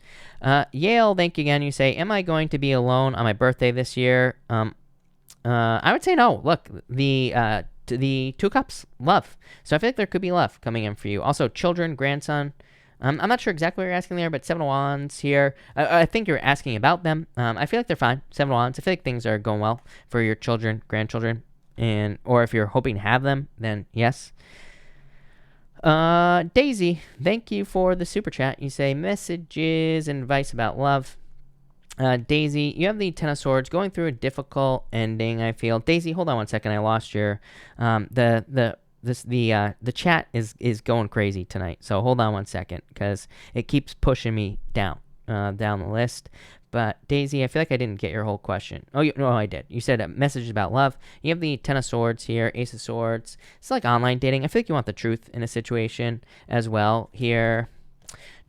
Yale, thank you again. You say, am I going to be alone on my birthday this year? I would say no. Look, the Two Cups, love. So I feel like there could be love coming in for you. Also, children, grandson. I'm not sure exactly what you're asking there, but Seven of Wands here. I think you're asking about them. I feel like they're fine. Seven of Wands. I feel like things are going well for your children, grandchildren, or if you're hoping to have them, then yes. Daisy, thank you for the super chat. You say messages and advice about love. Daisy, you have the Ten of Swords going through a difficult ending, I feel. Daisy, hold on one second. I lost your the chat is going crazy tonight. So hold on one second, because it keeps pushing me down the list. But Daisy, I feel like I didn't get your whole question. Oh, no, I did. You said messages about love. You have the Ten of Swords here, Ace of Swords. It's like online dating. I feel like you want the truth in a situation as well here.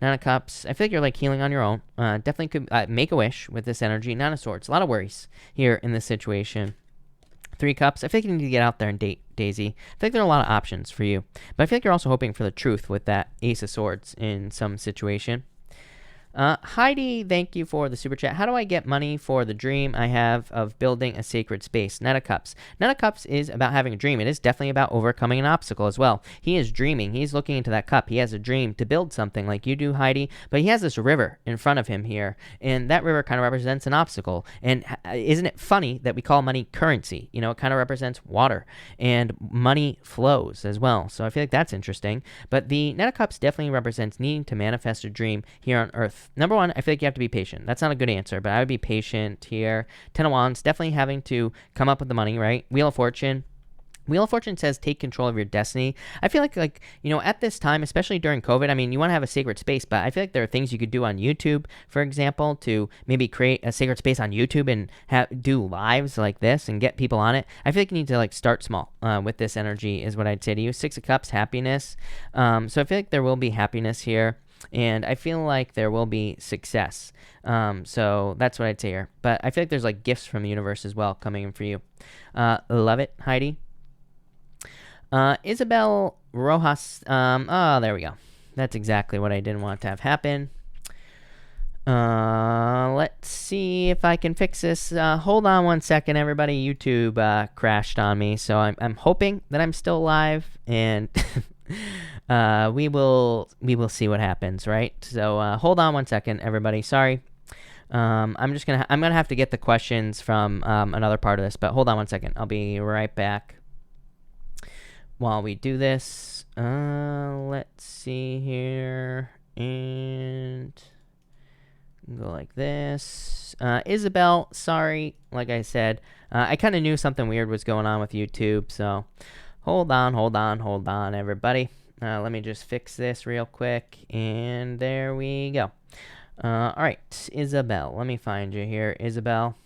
Nine of Cups. I feel like you're like healing on your own. Definitely could make a wish with this energy. Nine of Swords. A lot of worries here in this situation. Three Cups. I feel like you need to get out there and date, Daisy. I feel like there are a lot of options for you. But I feel like you're also hoping for the truth with that Ace of Swords in some situation. Heidi, thank you for the super chat. How do I get money for the dream I have of building a sacred space? Knight of Cups. Knight of Cups is about having a dream. It is definitely about overcoming an obstacle as well. He is dreaming. He's looking into that cup. He has a dream to build something like you do, Heidi, but he has this river in front of him here, and that river kind of represents an obstacle. And isn't it funny that we call money currency? It kind of represents water, and money flows as well. So I feel like that's interesting. But the Knight of Cups definitely represents needing to manifest a dream here on Earth. Number one, I feel like you have to be patient. That's not a good answer, but I would be patient here. Ten of Wands, definitely having to come up with the money, right? Wheel of Fortune. Wheel of Fortune says take control of your destiny. I feel like, at this time, especially during COVID, I mean, you want to have a sacred space, but I feel like there are things you could do on YouTube, for example, to maybe create a sacred space on YouTube and do lives like this and get people on it. I feel like you need to start small with this energy is what I'd say to you. Six of Cups, happiness. So I feel like there will be happiness here. and I feel like there will be success. So that's what I'd say here. But I feel like there's like gifts from the universe as well coming in for you. Love it, Heidi. Isabel Rojas. Oh, there we go. That's exactly what I didn't want to have happen. Let's see if I can fix this. Hold on one second, everybody. YouTube crashed on me, so I'm hoping that I'm still live, and we will see what happens, right? So hold on one second, everybody. Sorry. I'm gonna have to get the questions from another part of this, but hold on one second. I'll be right back. While we do this, let's see here, and go like this. Isabel, sorry, like I said, I kind of knew something weird was going on with YouTube, so hold on, everybody. Let me just fix this real quick, and there we go. All right, Isabel, let me find you here, Isabel.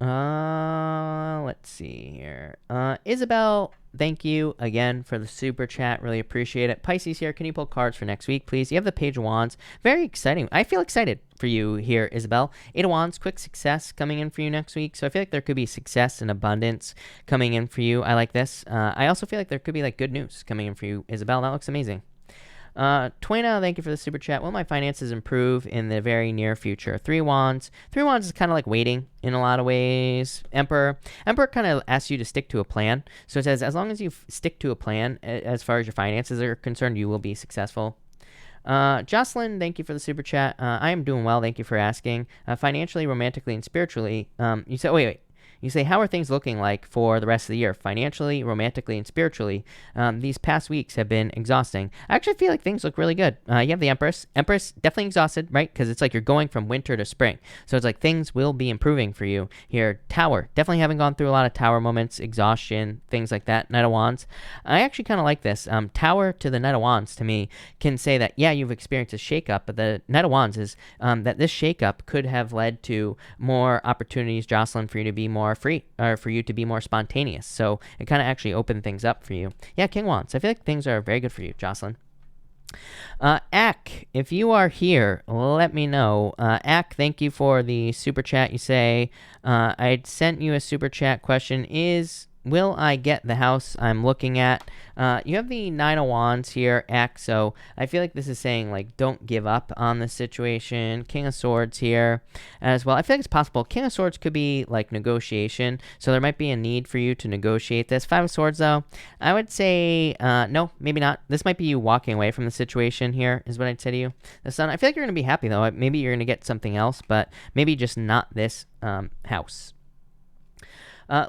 Let's see here. Isabel, thank you again for the super chat. Really appreciate it. Pisces here. Can you pull cards for next week, please? You have the Page of Wands. Very exciting. I feel excited for you here, Isabel. Eight of Wands, quick success coming in for you next week. So I feel like there could be success and abundance coming in for you. I like this. I also feel like there could be like good news coming in for you, Isabel. That looks amazing. Twaina, thank you for the super chat. Will my finances improve in the very near future? Three Wands. Three Wands is kind of like waiting in a lot of ways. Emperor kind of asks you to stick to a plan. So it says, as long as you stick to a plan, as far as your finances are concerned, you will be successful. Jocelyn, thank you for the super chat. I am doing well. Thank you for asking. Financially, romantically, and spiritually. You said, wait. You say, how are things looking like for the rest of the year? Financially, romantically, and spiritually. These past weeks have been exhausting. I actually feel like things look really good. You have the Empress. Empress, definitely exhausted, right? Because it's like you're going from winter to spring. So it's like things will be improving for you here. Tower, definitely haven't gone through a lot of Tower moments, exhaustion, things like that. Knight of Wands. I actually kind of like this. Tower to the Knight of Wands, to me, can say that, yeah, you've experienced a shakeup, but the Knight of Wands is that this shakeup could have led to more opportunities, Jocelyn, for you to be more free, or for you to be more spontaneous. So it kind of actually opened things up for you. Yeah, King Wands. I feel like things are very good for you, Jocelyn. Ak, if you are here, let me know. Ak, thank you for the super chat. You say, I sent you a super chat question. Will I get the house I'm looking at? You have the Nine of Wands here, Ak, so I feel like this is saying, like, don't give up on the situation. King of Swords here as well. I feel like it's possible. King of Swords could be, like, negotiation, so there might be a need for you to negotiate this. Five of Swords, though, I would say, no, maybe not. This might be you walking away from the situation here, is what I'd say to you. The Sun, I feel like you're going to be happy, though. Maybe you're going to get something else, but maybe just not this house.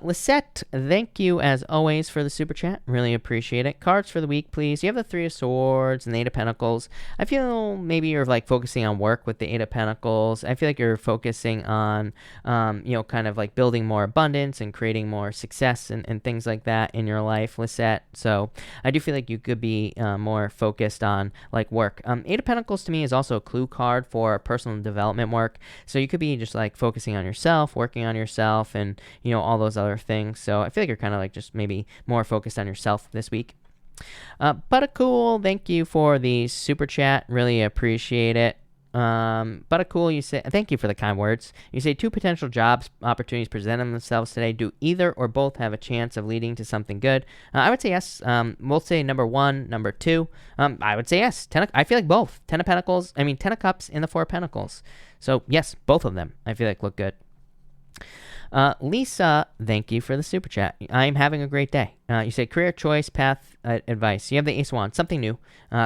Lisette, thank you as always for the super chat. Really appreciate it. Cards for the week, please. You have the Three of Swords and the Eight of Pentacles. I feel maybe you're like focusing on work with the Eight of Pentacles. I feel like you're focusing on, kind of like building more abundance and creating more success and things like that in your life, Lisette. So I do feel like you could be more focused on like work. Eight of Pentacles to me is also a clue card for personal development work. So you could be just like focusing on yourself, working on yourself, and all those other things. So I feel like you're kind of like just maybe more focused on yourself this week. Buttercool, thank you for the super chat. Really appreciate it. Buttercool, you say, thank you for the kind words. You say 2 potential jobs opportunities present themselves today. Do either or both have a chance of leading to something good? I would say yes. We'll say number 1, number 2. I would say yes. I feel like both. 10 of Pentacles, 10 of Cups and the 4 of Pentacles. So yes, both of them I feel like look good. Lisa, thank you for the super chat. I'm having a great day. You say career choice, path, advice. You have the Ace of Wands, something new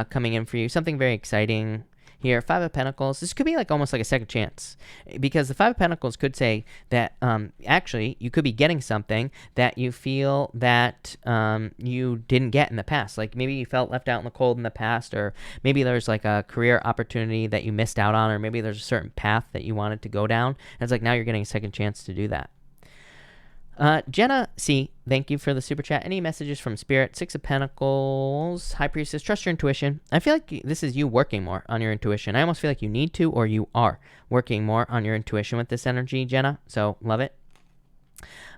coming in for you, something very exciting here. 5 of Pentacles. This could be like almost like a second chance, because the 5 of Pentacles could say that actually you could be getting something that you feel that you didn't get in the past. Like maybe you felt left out in the cold in the past, or maybe there's like a career opportunity that you missed out on, or maybe there's a certain path that you wanted to go down. And it's like now you're getting a second chance to do that. Jenna C, thank you for the super chat. Any messages from Spirit? 6 of Pentacles, High Priestess, trust your intuition. I feel like this is you working more on your intuition. I almost feel like you need to, or you are working more on your intuition with this energy, Jenna. So love it.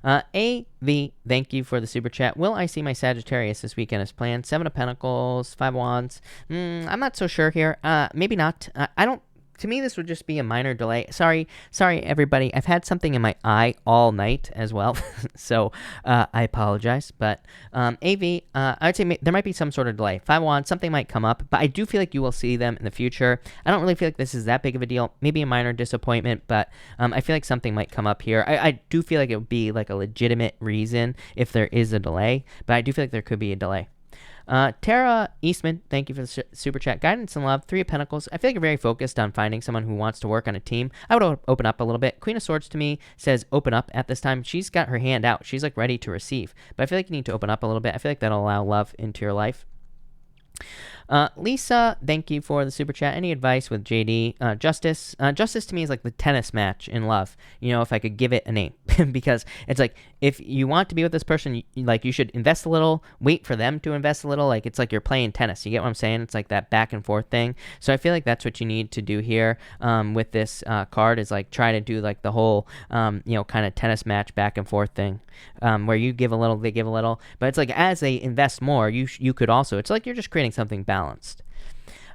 AV, thank you for the super chat. Will I see my Sagittarius this weekend as planned? 7 of Pentacles, 5 of Wands. I'm not so sure here. Maybe not. I don't. To me, this would just be a minor delay. Sorry, everybody. I've had something in my eye all night as well, so I apologize. But AV, I would say there might be some sort of delay. 5 of Wands, something might come up, but I do feel like you will see them in the future. I don't really feel like this is that big of a deal. Maybe a minor disappointment, but I feel like something might come up here. I do feel like it would be like a legitimate reason if there is a delay, but I do feel like there could be a delay. Tara Eastman, thank you for the super chat. Guidance and love, 3 of Pentacles. I feel like you're very focused on finding someone who wants to work on a team. I would open up a little bit. Queen of Swords to me says open up at this time. She's got her hand out. She's like ready to receive. But I feel like you need to open up a little bit. I feel like that'll allow love into your life. Lisa, thank you for the super chat. Any advice with JD? Justice. Justice to me is like the tennis match in love. You know, if I could give it a name. Because it's like, if you want to be with this person, you should invest a little, wait for them to invest a little. Like, it's like you're playing tennis. You get what I'm saying? It's like that back and forth thing. So I feel like that's what you need to do here with this card, is like try to do like the whole, kind of tennis match back and forth thing, where you give a little, they give a little. But it's like, as they invest more, you could also, it's like you're just creating something balanced.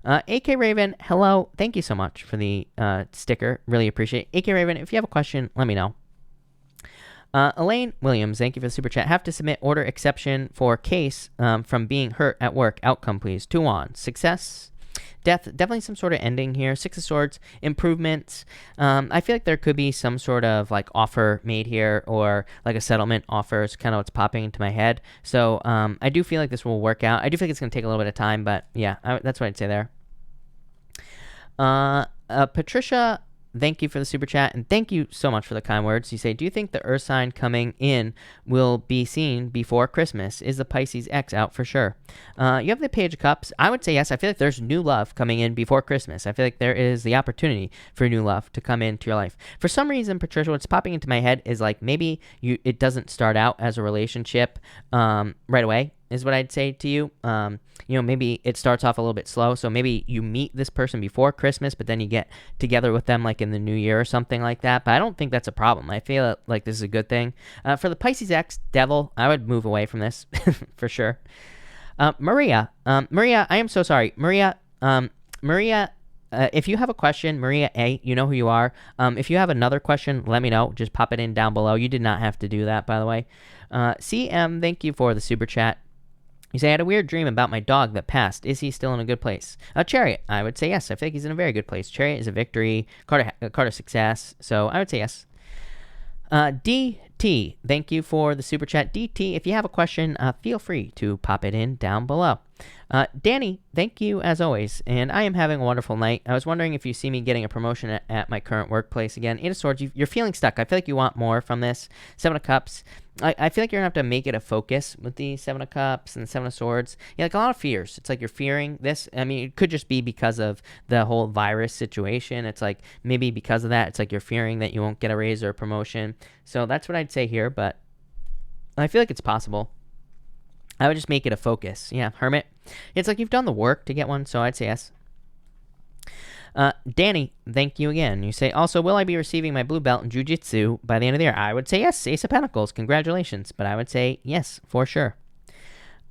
AK Raven, hello. Thank you so much for the sticker. Really appreciate it. AK Raven, if you have a question, let me know. Elaine Williams, thank you for the super chat. Have to submit order exception for case from being hurt at work. Outcome, please. 2 on. Success. Death. Definitely some sort of ending here. 6 of Swords. Improvements. I feel like there could be some sort of like offer made here, or like a settlement offer is kind of what's popping into my head. So I do feel like this will work out. I do feel like it's going to take a little bit of time, but yeah, that's what I'd say there. Patricia, thank you for the super chat, and thank you so much for the kind words. You say, do you think the Earth sign coming in will be seen before Christmas? Is the Pisces X out for sure? You have the Page of Cups. I would say yes. I feel like there's new love coming in before Christmas. I feel like there is the opportunity for new love to come into your life. For some reason, Patricia, what's popping into my head is like maybe it doesn't start out as a relationship right away, is what I'd say to you. Maybe it starts off a little bit slow. So maybe you meet this person before Christmas, but then you get together with them like in the new year or something like that. But I don't think that's a problem. I feel like this is a good thing. For the Pisces X Devil, I would move away from this for sure. Maria, I am so sorry. Maria, if you have a question, Maria A, you know who you are. If you have another question, let me know. Just pop it in down below. You did not have to do that, by the way. CM, thank you for the super chat. You say, I had a weird dream about my dog that passed. Is he still in a good place? Chariot, I would say yes. I think he's in a very good place. Chariot is a victory, card of success. So I would say yes. DT, thank you for the super chat. DT, if you have a question, feel free to pop it in down below. Danny, thank you as always, and I am having a wonderful night. I was wondering if you see me getting a promotion at my current workplace again. 8 of Swords, you're feeling stuck. I feel like you want more from this. 7 of Cups, I feel like you're going to have to make it a focus with the 7 of Cups and the 7 of Swords. Yeah, like a lot of fears. It's like you're fearing this. I mean, it could just be because of the whole virus situation. It's like maybe because of that, it's like you're fearing that you won't get a raise or a promotion. So that's what I'd say here, but I feel like it's possible. I would just make it a focus. Yeah, Hermit. It's like you've done the work to get one, so I'd say yes. Danny, thank you again. You say, also, will I be receiving my blue belt in Jiu-Jitsu by the end of the year? I would say yes. Ace of Pentacles, congratulations. But I would say yes, for sure.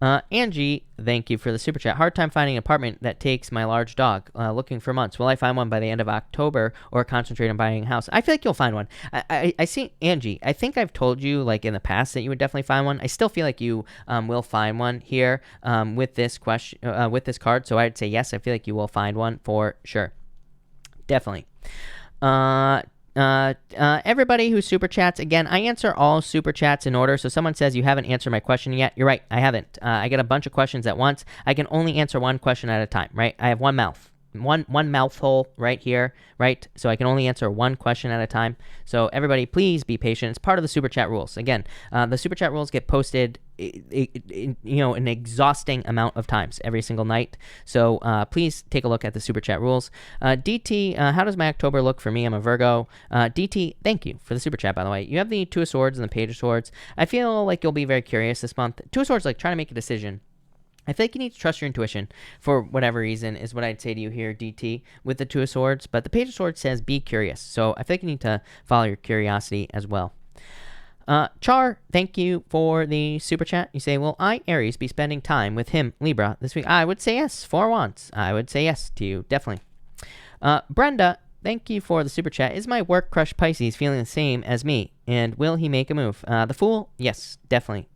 Angie, thank you for the super chat. Hard time finding an apartment that takes my large dog. Looking for months. Will I find one by the end of October, or concentrate on buying a house? I feel like you'll find one. I see, Angie, I think I've told you like in the past that you would definitely find one. I still feel like you will find one here with this question, with this card. So I'd say yes. I feel like you will find one for sure. Definitely. Everybody who super chats, again, I answer all super chats in order. So someone says you haven't answered my question yet. You're right, I haven't. I get a bunch of questions at once. I can only answer one question at a time, right? I have one mouthful right here, right? So I can only answer one question at a time. So everybody, please be patient. It's part of the super chat rules. Again, the super chat rules get posted an exhausting amount of times every single night. So please take a look at the super chat rules. DT, how does my October look for me? I'm a Virgo. DT, thank you for the super chat, by the way. You have the 2 of Swords and the Page of Swords. I feel like you'll be very curious this month. 2 of Swords, like trying to make a decision. I feel like you need to trust your intuition for whatever reason is what I'd say to you here, DT, with the 2 of Swords. But the Page of Swords says be curious. So I feel like you need to follow your curiosity as well. Char, thank you for the super chat. You say, will I, Aries, be spending time with him, Libra, this week? I would say yes, 4 wands. I would say yes to you, definitely. Brenda, thank you for the super chat. Is my work crush Pisces feeling the same as me? And will he make a move? The Fool, yes, definitely.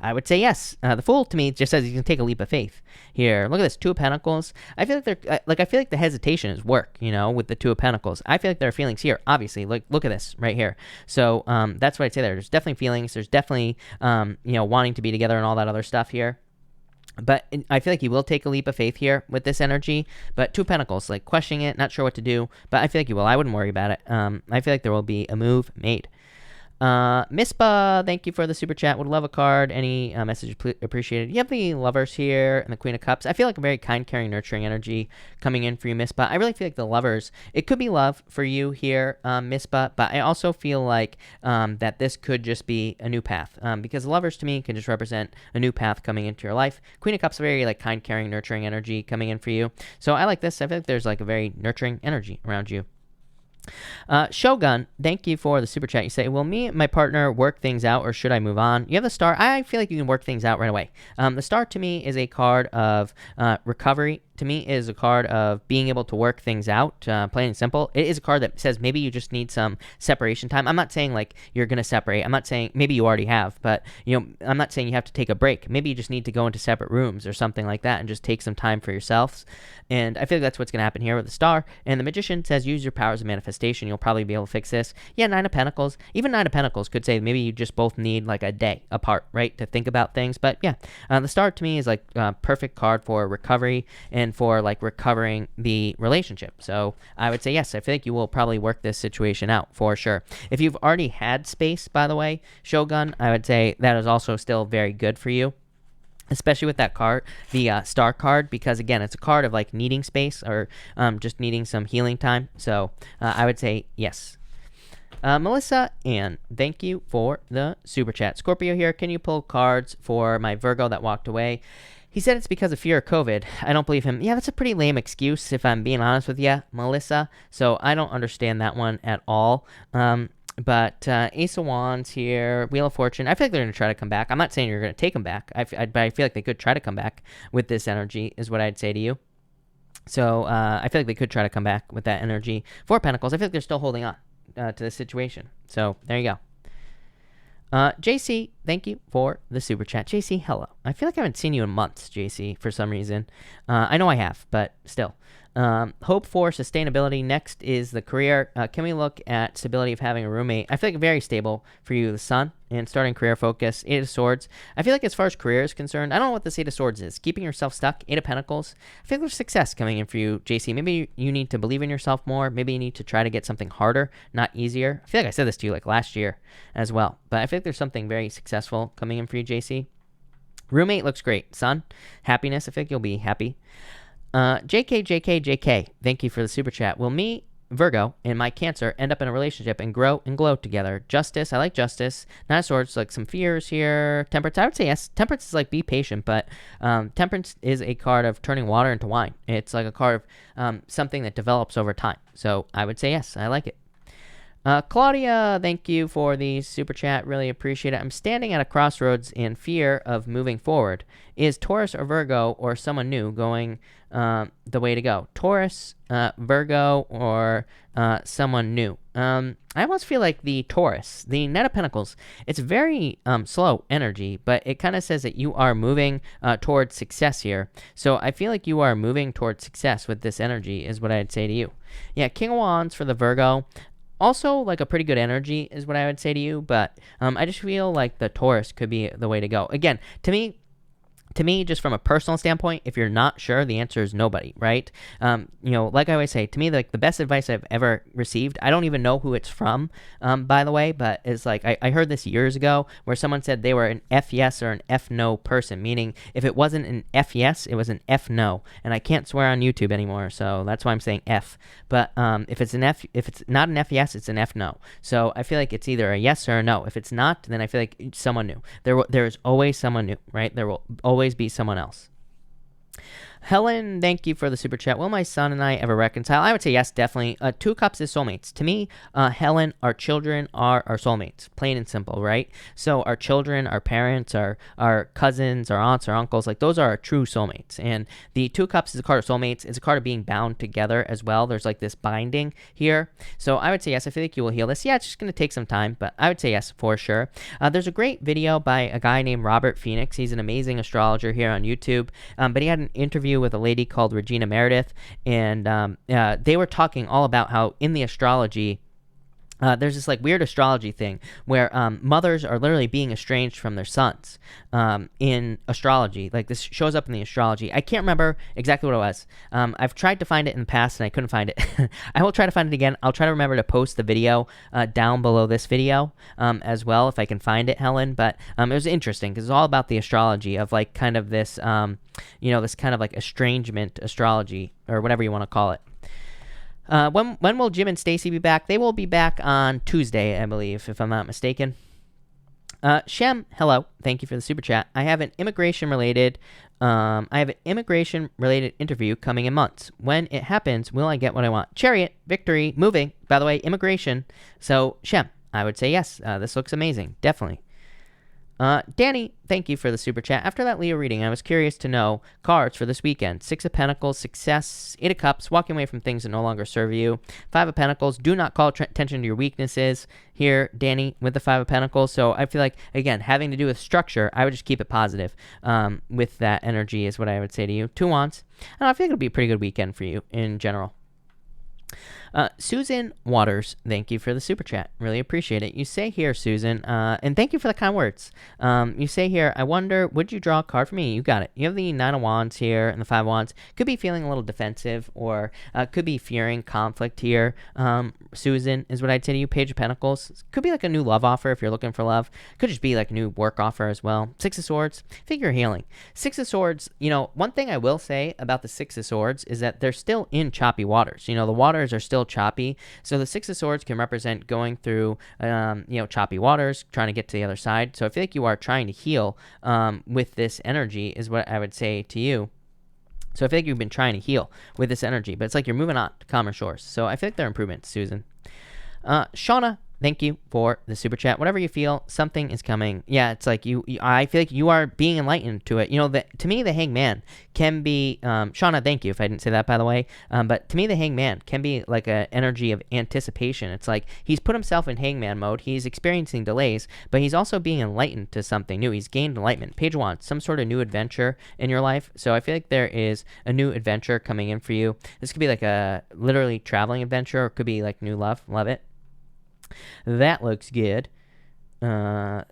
I would say yes. The Fool, to me, just says you can take a leap of faith. Here, look at this, 2 of Pentacles. I feel like they're I feel like the hesitation is work, with the 2 of Pentacles. I feel like there are feelings here, obviously. Look at this right here. So that's what I'd say there. There's definitely feelings. There's definitely wanting to be together and all that other stuff here. But I feel like you will take a leap of faith here with this energy. But 2 of Pentacles, like questioning it, not sure what to do. But I feel like you will. I wouldn't worry about it. I feel like there will be a move made. Mispa, thank you for the super chat. Would love a card. Any message appreciated. You have the Lovers here and the Queen of Cups. I feel like a very kind, caring, nurturing energy coming in for you, Mispa. I really feel like the Lovers, it could be love for you here, Mispa, but I also feel like that this could just be a new path, because Lovers to me can just represent a new path coming into your life. Queen of Cups, very like kind, caring, nurturing energy coming in for you. So I like this. I feel like there's like a very nurturing energy around you. Shogun, thank you for the super chat. You say, will me and my partner work things out, or should I move on? You have the Star. I feel like you can work things out right away. The Star to me is a card of recovery. To me is a card of being able to work things out, plain and simple. It is a card that says maybe you just need some separation time. I'm not saying like you're going to separate. I'm not saying, maybe you already have, but I'm not saying you have to take a break. Maybe you just need to go into separate rooms or something like that and just take some time for yourselves. And I feel like that's what's going to happen here with the Star. And the Magician says use your powers of manifestation. You'll probably be able to fix this. Yeah, 9 of Pentacles. Even 9 of Pentacles could say maybe you just both need like a day apart, right, to think about things. But yeah, the Star to me is like a perfect card for recovery and for like recovering the relationship. So I would say yes, I feel like you will probably work this situation out for sure. If you've already had space, by the way, Shogun, I would say that is also still very good for you, especially with that card, the Star card, because again, it's a card of like needing space or just needing some healing time. So I would say yes. Melissa Ann, thank you for the super chat. Scorpio here, can you pull cards for my Virgo that walked away? He said it's because of fear of COVID. I don't believe him. Yeah, that's a pretty lame excuse, if I'm being honest with you, Melissa. So I don't understand that one at all. But Ace of Wands here, Wheel of Fortune. I feel like they're going to try to come back. I'm not saying you're going to take them back, but I feel like they could try to come back with this energy, is what I'd say to you. So I feel like they could try to come back with that energy. 4 Pentacles, I feel like they're still holding on to the situation. So there you go. JC, thank you for the super chat. JC, hello. I feel like I haven't seen you in months, JC, for some reason. I know I have, but still. Hope for sustainability. Next is the career. Can we look at stability of having a roommate? I feel like very stable for you, the Sun, and starting career focus. 8 of Swords. I feel like as far as career is concerned, I don't know what this 8 of Swords is. Keeping yourself stuck. 8 of Pentacles. I feel like there's success coming in for you, JC. Maybe you need to believe in yourself more. Maybe you need to try to get something harder, not easier. I feel like I said this to you like last year as well. But I feel like there's something very successful coming in for you, JC. Roommate looks great. Sun, happiness. I feel like you'll be happy. JK, thank you for the super chat. Will me, Virgo, and my Cancer end up in a relationship and grow and glow together? Justice, I like Justice. 9 of Swords, like some fears here. Temperance, I would say yes. Temperance is like be patient, but Temperance is a card of turning water into wine. It's like a card of something that develops over time. So I would say yes, I like it. Claudia, thank you for the super chat. Really appreciate it. I'm standing at a crossroads in fear of moving forward. Is Taurus or Virgo or someone new going the way to go? Taurus, Virgo, or someone new? I almost feel like the Taurus, the Knight of Pentacles, it's very slow energy, but it kind of says that you are moving towards success here. So I feel like you are moving towards success with this energy is what I'd say to you. Yeah, King of Wands for the Virgo. Also, like a pretty good energy is what I would say to you, but I just feel like the Taurus could be the way to go. Again, to me, just from a personal standpoint, if you're not sure, the answer is nobody, right? Like I always say, to me, like the best advice I've ever received, I don't even know who it's from, by the way, but it's like, I heard this years ago where someone said they were an F yes or an F no person, meaning if it wasn't an F yes, it was an F no, and I can't swear on YouTube anymore, so that's why I'm saying F, but if it's not an F yes, it's an F no, so I feel like it's either a yes or a no. If it's not, then I feel like someone new. There is always someone new, right? There will always be someone else. Helen, thank you for the super chat. Will my son and I ever reconcile? I would say yes, definitely. Two cups is soulmates. To me, Helen, our children are our soulmates. Plain and simple, right? So our children, our parents, our cousins, our aunts, our uncles, like those are our true soulmates. And the two cups is a card of soulmates. It's a card of being bound together as well. There's like this binding here. So I would say yes. I feel like you will heal this. Yeah, it's just going to take some time, but I would say yes for sure. There's a great video by a guy named Robert Phoenix. He's an amazing astrologer here on YouTube. But he had an interview with a lady called Regina Meredith, and they were talking all about how in the astrology, there's this like weird astrology thing where mothers are literally being estranged from their sons in astrology. Like this shows up in the astrology. I can't remember exactly what it was. I've tried to find it in the past and I couldn't find it. I will try to find it again. I'll try to remember to post the video down below this video as well if I can find it, Helen. But it was interesting because it's all about the astrology of like kind of this, this kind of like estrangement astrology or whatever you want to call it. When will Jim and Stacy be back? They will be back on Tuesday, I believe, if I'm not mistaken. Shem, hello. Thank you for the super chat. I have an immigration related interview coming in months. When it happens, will I get what I want? Chariot, victory, moving. By the way, immigration. So Shem, I would say yes. This looks amazing. Definitely. Danny, thank you for the super chat. After that Leo reading, I was curious to know cards for this weekend. 6 of Pentacles, success. 8 of Cups, walking away from things that no longer serve you. 5 of Pentacles, do not call attention to your weaknesses. Here, Danny, with the 5 of Pentacles. So I feel like, again, having to do with structure, I would just keep it positive with that energy is what I would say to you. 2 Wands. And I feel like it'll be a pretty good weekend for you in general. Susan Waters, thank you for the super chat. Really appreciate it. You say here, Susan, and thank you for the kind words. You say here, I wonder, would you draw a card for me? You got it. You have the 9 of Wands here and the 5 of Wands. Could be feeling a little defensive or could be fearing conflict here. Susan is what I'd say to you. Page of Pentacles. Could be like a new love offer if you're looking for love. Could just be like a new work offer as well. 6 of Swords. Figure healing. 6 of Swords, one thing I will say about the 6 of Swords is that they're still in choppy waters. The waters are still choppy. So the 6 of Swords can represent going through, choppy waters, trying to get to the other side. So I feel like you are trying to heal with this energy is what I would say to you. So I feel like you've been trying to heal with this energy, but it's like you're moving on to calmer shores. So I feel like there are improvements, Susan. Shauna, thank you for the super chat. Whatever you feel, something is coming. Yeah, it's like I feel like you are being enlightened to it. To me, the Hangman can be, Shauna, thank you if I didn't say that, by the way. But to me, the Hangman can be like an energy of anticipation. It's like he's put himself in Hangman mode. He's experiencing delays, but he's also being enlightened to something new. He's gained enlightenment. Page 1, some sort of new adventure in your life. So I feel like there is a new adventure coming in for you. This could be like a literally traveling adventure, or it could be like new love. Love it. That looks good.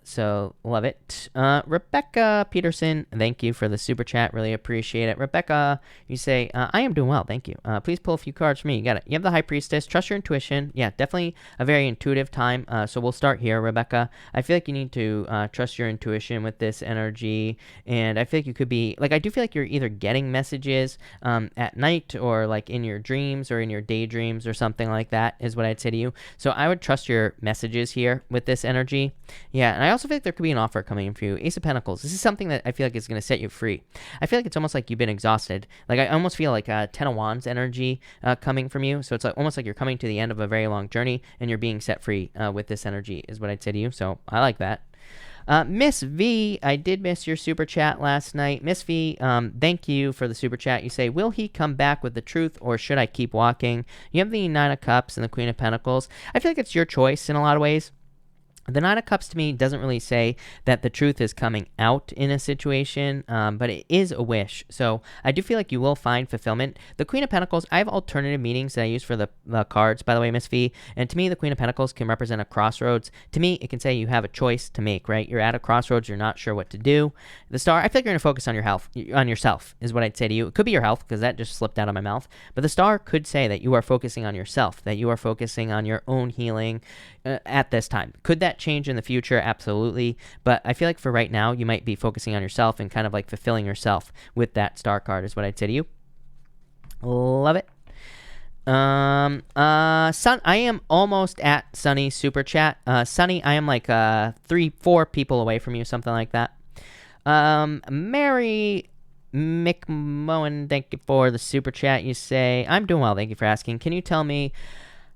So love it. Rebecca Peterson, thank you for the super chat. Really appreciate it. Rebecca, you say, I am doing well. Thank you. Please pull a few cards for me. You got it. You have the High Priestess. Trust your intuition. Yeah, definitely a very intuitive time. So we'll start here, Rebecca. I feel like you need to trust your intuition with this energy. And I feel like you could be, I do feel like you're either getting messages at night or like in your dreams or in your daydreams or something like that is what I'd say to you. So I would trust your messages here with this energy. Yeah, and I also feel like there could be an offer coming in for you. Ace of Pentacles. This is something that I feel like is going to set you free. I feel like it's almost like you've been exhausted. Like I almost feel like a 10 of Wands energy coming from you. So it's like almost like you're coming to the end of a very long journey and you're being set free with this energy is what I'd say to you. So I like that. Miss V, I did miss your super chat last night. Miss V, thank you for the super chat. You say, will he come back with the truth or should I keep walking? You have the 9 of Cups and the Queen of Pentacles. I feel like it's your choice in a lot of ways. The 9 of Cups to me doesn't really say that the truth is coming out in a situation, but it is a wish. So I do feel like you will find fulfillment. The Queen of Pentacles, I have alternative meanings that I use for the cards, by the way, Miss V. And to me, the Queen of Pentacles can represent a crossroads. To me, it can say you have a choice to make, right? You're at a crossroads. You're not sure what to do. The Star, I feel like you're going to focus on your health, on yourself is what I'd say to you. It could be your health because that just slipped out of my mouth. But the Star could say that you are focusing on yourself, that you are focusing on your own healing at this time. Could that change in the future? Absolutely. But I feel like for right now, you might be focusing on yourself and kind of like fulfilling yourself with that Star card is what I'd say to you. Love it. Sun, I am almost at Sunny's super chat. Sunny, I am like 3-4 people away from you, something like that. Mick Moen, thank you for the super chat. You say, I'm doing well, thank you for asking. Can you tell me,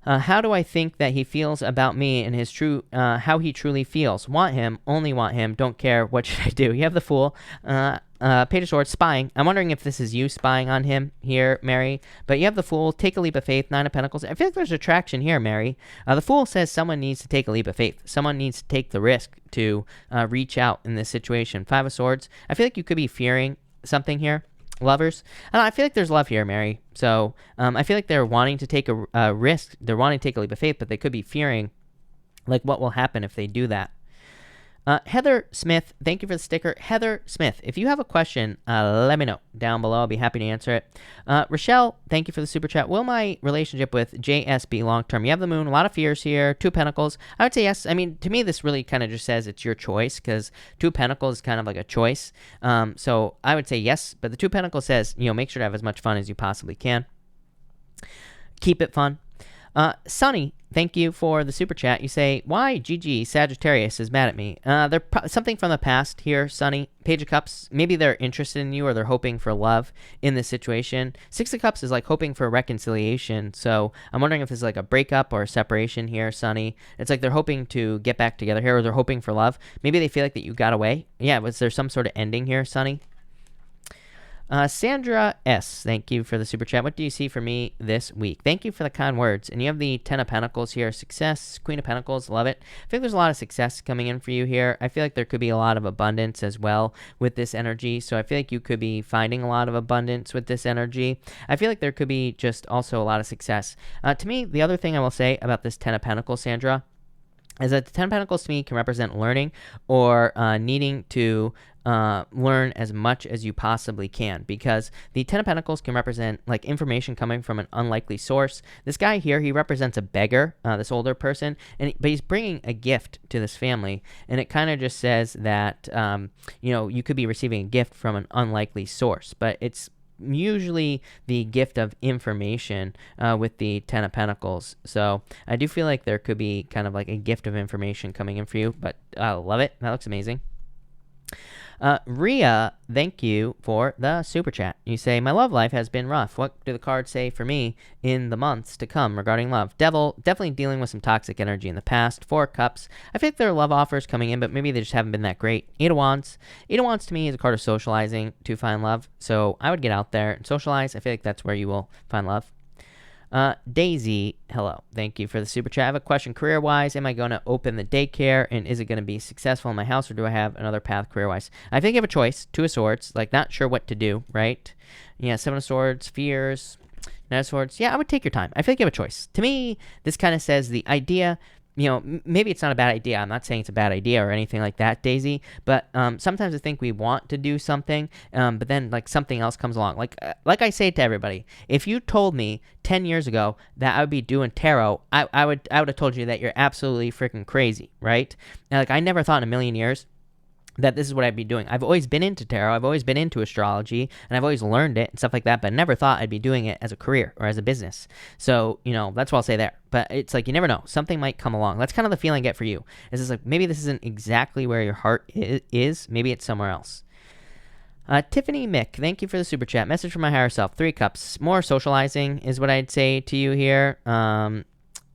how do I think that he feels about me and his how he truly feels? Want him, only want him, don't care, what should I do? You have the Fool. Page of Swords, spying. I'm wondering if this is you spying on him here, Mary. But you have the Fool, take a leap of faith, Nine of Pentacles. I feel like there's attraction here, Mary. The Fool says someone needs to take a leap of faith. Someone needs to take the risk to reach out in this situation. Five of Swords. I feel like you could be fearing something here. Lovers. I feel like there's love here, Mary. So I feel like they're wanting to take a risk. They're wanting to take a leap of faith, but they could be fearing like what will happen if they do that. Heather Smith, thank you for the sticker. Heather Smith, if you have a question, let me know down below. I'll be happy to answer it. Rochelle, thank you for the super chat. Will my relationship with JS be long-term? You have the Moon, a lot of fears here, Two of Pentacles. I would say yes. I mean, to me, this really kind of just says it's your choice because Two of Pentacles is kind of like a choice. So I would say yes, but the Two of Pentacles says, make sure to have as much fun as you possibly can. Keep it fun. Sunny, thank you for the super chat. You say, why GG Sagittarius is mad at me? They're something from the past here, Sunny. Page of Cups, maybe they're interested in you or they're hoping for love in this situation. Six of Cups is like hoping for reconciliation. So I'm wondering if it's like a breakup or a separation here, Sunny. It's like they're hoping to get back together here or they're hoping for love. Maybe they feel like that you got away. Yeah, was there some sort of ending here, Sunny? Sandra S., thank you for the super chat. What do you see for me this week? Thank you for the kind words. And you have the Ten of Pentacles here. Success, Queen of Pentacles, love it. I think there's a lot of success coming in for you here. I feel like there could be a lot of abundance as well with this energy. So I feel like you could be finding a lot of abundance with this energy. I feel like there could be just also a lot of success. To me, the other thing I will say about this Ten of Pentacles, Sandra, is that the Ten of Pentacles to me can represent learning or needing to learn as much as you possibly can, because the Ten of Pentacles can represent like information coming from an unlikely source. This guy here, he represents a beggar, this older person, but he's bringing a gift to this family, and it kind of just says that you could be receiving a gift from an unlikely source, but it's usually the gift of information with the Ten of Pentacles. So I do feel like there could be kind of like a gift of information coming in for you, but I love it. That looks amazing. Rhea, thank you for the super chat. You say, my love life has been rough. What do the cards say for me in the months to come regarding love? Devil, definitely dealing with some toxic energy in the past. Four of Cups. I think there are love offers coming in, but maybe they just haven't been that great. Eight of Wands. Eight of Wands to me is a card of socializing to find love. So I would get out there and socialize. I feel like that's where you will find love. Daisy, hello. Thank you for the super chat. I have a question career-wise. Am I going to open the daycare, and is it going to be successful in my house, or do I have another path career-wise? I think you have a choice. Two of Swords, like not sure what to do, right? Yeah, Seven of Swords, fears, Nine of Swords. Yeah, I would take your time. I feel like you have a choice. To me, this kind of says the idea, maybe it's not a bad idea. I'm not saying it's a bad idea or anything like that, Daisy, but sometimes I think we want to do something, but then like something else comes along. Like I say to everybody, if you told me 10 years ago that I would be doing tarot, I would have told you that you're absolutely freaking crazy, right? Now, like I never thought in a million years that this is what I'd be doing. I've always been into tarot, I've always been into astrology, and I've always learned it and stuff like that, but never thought I'd be doing it as a career or as a business. So, that's what I'll say there. But it's like, you never know. Something might come along. That's kind of the feeling I get for you. Is it's like, maybe this isn't exactly where your heart is. Maybe it's somewhere else. Tiffany Mick, thank you for the super chat. Message from my higher self. Three Cups. More socializing is what I'd say to you here. And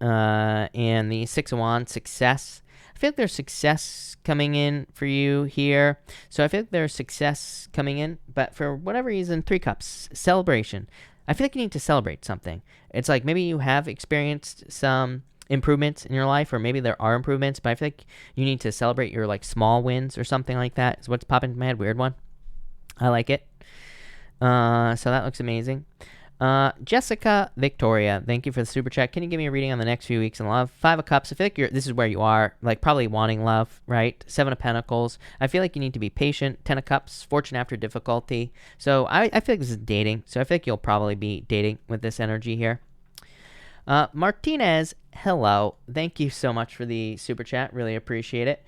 the Six of Wands, success. I feel like there's success coming in for you here. So I feel like there's success coming in, but for whatever reason, Three Cups, celebration. I feel like you need to celebrate something. It's like maybe you have experienced some improvements in your life, or maybe there are improvements, but I feel like you need to celebrate your like small wins or something like that is what's popping into my head. Weird one. I like it. So that looks amazing. Jessica Victoria, thank you for the super chat. Can you give me a reading on the next few weeks in love? Five of Cups. I feel like this is where you are, like probably wanting love, right? Seven of Pentacles. I feel like you need to be patient. Ten of Cups. Fortune after difficulty. So I feel like this is dating. So I feel like you'll probably be dating with this energy here. Martinez, hello. Thank you so much for the super chat. Really appreciate it.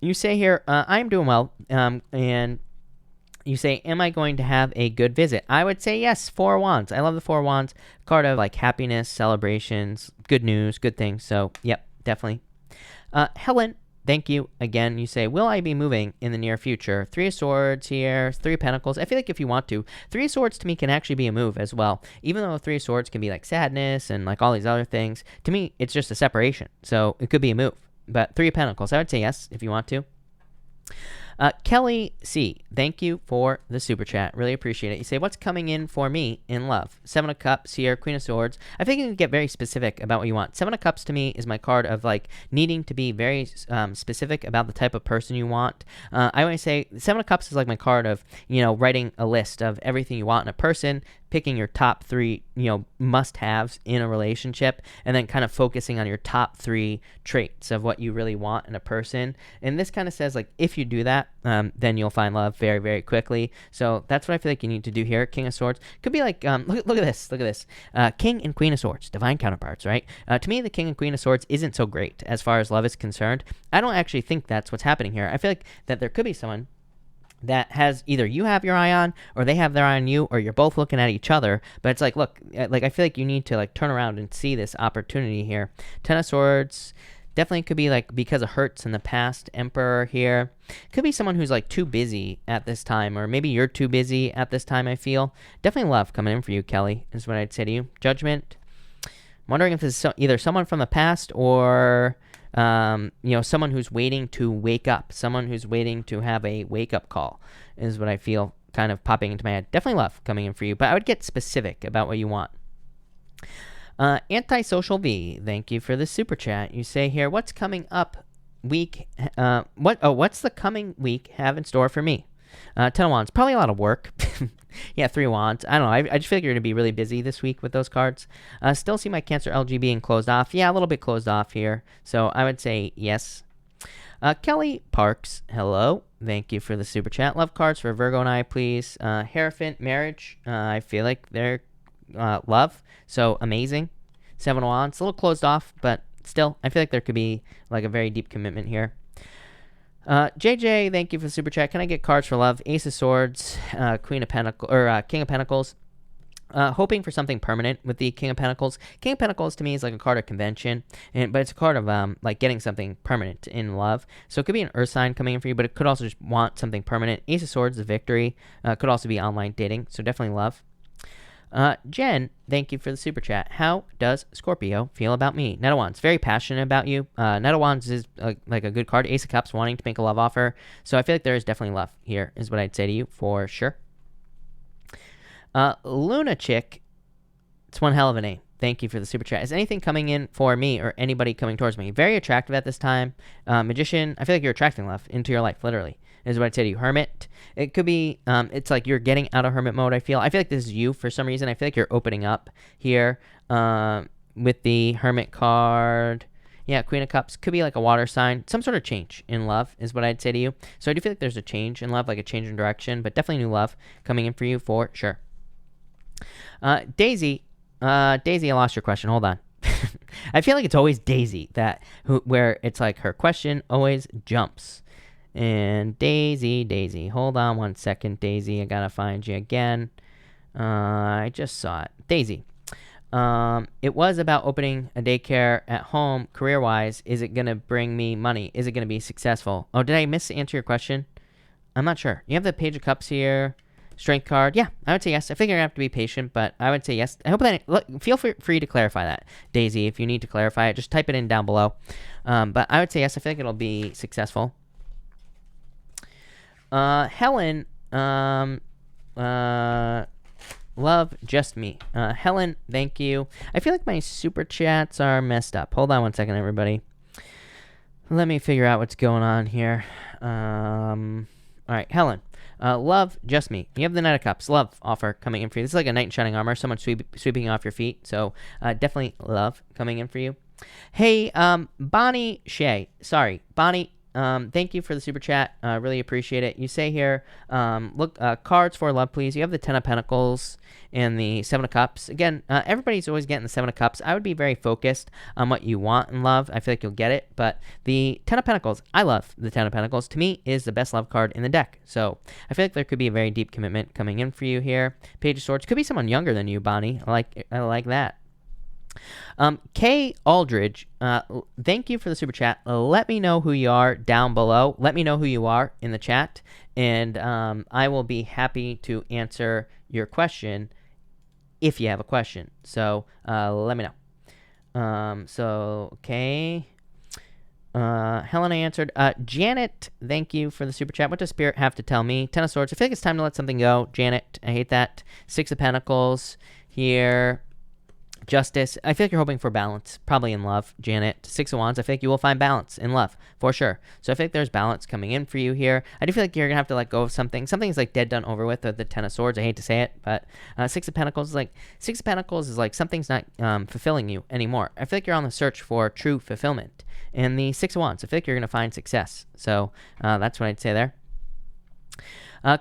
You say here, I'm doing well, and you say, am I going to have a good visit? I would say yes. Four of Wands. I love the Four of Wands. Card of like happiness, celebrations, good news, good things. So, yep, definitely. Helen, thank you again. You say, will I be moving in the near future? Three of Swords here, Three of Pentacles. I feel like if you want to, Three of Swords to me can actually be a move as well. Even though Three of Swords can be like sadness and like all these other things, to me, it's just a separation. So it could be a move. But Three of Pentacles, I would say yes if you want to. Kelly C, thank you for the super chat. Really appreciate it. You say, what's coming in for me in love? Seven of Cups here, Queen of Swords. I think you can get very specific about what you want. Seven of Cups to me is my card of like needing to be very specific about the type of person you want. I always say Seven of Cups is like my card of, writing a list of everything you want in a person, picking your top three, must-haves in a relationship, and then kind of focusing on your top three traits of what you really want in a person. And this kind of says, like, if you do that, then you'll find love very, very quickly. So that's what I feel like you need to do here. King of Swords could be like, look at this. King and Queen of Swords, divine counterparts, right? To me, the King and Queen of Swords isn't so great as far as love is concerned. I don't actually think that's what's happening here. I feel like that there could be someone that has either you have your eye on or they have their eye on you, or you're both looking at each other. But it's like, look, like I feel like you need to like turn around and see this opportunity here. Ten of Swords definitely could be like because of hurts in the past. Emperor here could be someone who's like too busy at this time, or maybe you're too busy at this time. I feel definitely love coming in for you, Kelly, is what I'd say to you. Judgment. I'm wondering if this is either someone from the past or someone who's waiting to wake up, someone who's waiting to have a wake-up call is what I feel kind of popping into my head. Definitely love coming in for you, but I would get specific about what you want. Antisocial V, thank you for the super chat. You say here, what's coming up week? What's the coming week have in store for me? Ten of Wands, probably a lot of work. Yeah, Three of Wands. I don't know. I just feel like you're going to be really busy this week with those cards. Still see my Cancer LG being closed off. Yeah, a little bit closed off here. So I would say yes. Kelly Parks, hello. Thank you for the super chat. Love cards for Virgo and I, please. Hierophant, marriage. I feel like they're love. So amazing. Seven of Wands. A little closed off, but still, I feel like there could be like a very deep commitment here. JJ, thank you for the super chat. Can I get cards for love? Ace of Swords, Queen of Pentacles, or King of Pentacles. Hoping for something permanent with the King of Pentacles. King of Pentacles to me is like a card of convention, but it's a card of like getting something permanent in love. So it could be an earth sign coming in for you, but it could also just want something permanent. Ace of Swords, the victory. Could also be online dating, so definitely love. Jen, thank you for the super chat. How does Scorpio feel about me? Knight of Wands, very passionate about you. Knight of Wands is like a good card. Ace of Cups, wanting to make a love offer. So I feel like there is definitely love here, is what I'd say to you for sure. Luna Chick, it's one hell of a name. Thank you for the super chat. Is anything coming in for me or anybody coming towards me? Very attractive at this time. Magician, I feel like you're attracting love into your life, literally, is what I'd say to you. Hermit, it could be, it's like you're getting out of hermit mode, I feel. I feel like this is you for some reason. I feel like you're opening up here with the Hermit card. Yeah, Queen of Cups, could be like a water sign. Some sort of change in love is what I'd say to you. So I do feel like there's a change in love, like a change in direction, but definitely new love coming in for you for sure. Daisy, I lost your question. Hold on. I feel like it's always Daisy where it's like her question always jumps. And Daisy, hold on one second, Daisy. I gotta find you again. I just saw it. Daisy. It was about opening a daycare at home, career-wise. Is it gonna bring me money? Is it gonna be successful? Oh, did I answer your question? I'm not sure. You have the Page of Cups here. Strength card. Yeah, I would say yes. I think you're going to have to be patient, but I would say yes. I hope that, feel free to clarify that, Daisy. If you need to clarify it, just type it in down below. But I would say yes. I feel like it'll be successful. Helen, love just me. Helen, thank you. I feel like my super chats are messed up. Hold on one second, everybody. Let me figure out what's going on here. All right, Helen. Love, just me. You have the Knight of Cups. Love offer coming in for you. This is like a knight in shining armor. Someone sweeping off your feet. So definitely love coming in for you. Hey, Bonnie Shea. Sorry, Bonnie. Thank you for the super chat. Really appreciate it. You say here, look, cards for love, please. You have the Ten of Pentacles and the Seven of Cups. Again, everybody's always getting the Seven of Cups. I would be very focused on what you want in love. I feel like you'll get it. But the Ten of Pentacles, I love the Ten of Pentacles. To me, is the best love card in the deck. So I feel like there could be a very deep commitment coming in for you here. Page of Swords could be someone younger than you, Bonnie. I like that. Kay Aldridge, thank you for the super chat. Let me know who you are down below. Let me know who you are in the chat, and I will be happy to answer your question if you have a question. So let me know. Okay. Helena answered. Janet, thank you for the super chat. What does Spirit have to tell me? Ten of Swords. I feel like it's time to let something go. Janet, I hate that. Six of Pentacles here. Justice. I feel like you're hoping for balance, probably in love, Janet. Six of Wands. I feel like you will find balance in love, for sure. So I feel like there's balance coming in for you here. I do feel like you're going to have to let go of something. Something's like dead, done, over with, the Ten of Swords. I hate to say it, but Six of Pentacles is like something's not fulfilling you anymore. I feel like you're on the search for true fulfillment. And the Six of Wands, I feel like you're going to find success. So that's what I'd say there.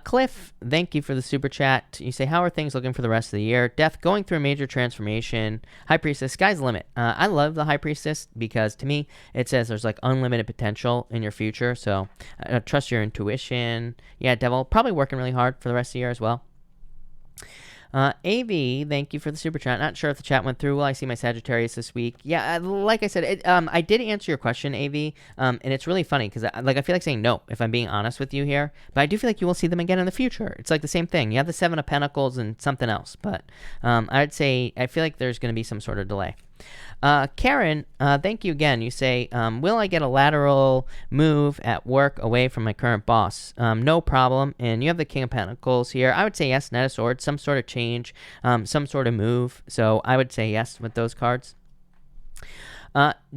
Cliff, thank you for the super chat. You say, how are things looking for the rest of the year? Death, going through a major transformation. High Priestess, sky's the limit. I love the High Priestess because to me, it says there's like unlimited potential in your future. So trust your intuition. Yeah, Devil, probably working really hard for the rest of the year as well. AV, thank you for the super chat. Not sure if the chat went through. Will I see my Sagittarius this week? Yeah, like I said, I did answer your question, AV, and it's really funny because I feel like saying no, if I'm being honest with you here, but I do feel like you will see them again in the future. It's like the same thing. You have the Seven of Pentacles and something else, but I'd say I feel like there's going to be some sort of delay. Karen, thank you again. You say, will I get a lateral move at work away from my current boss? No problem. And you have the King of Pentacles here. I would say yes, Knight of Swords, some sort of change, some sort of move. So I would say yes with those cards.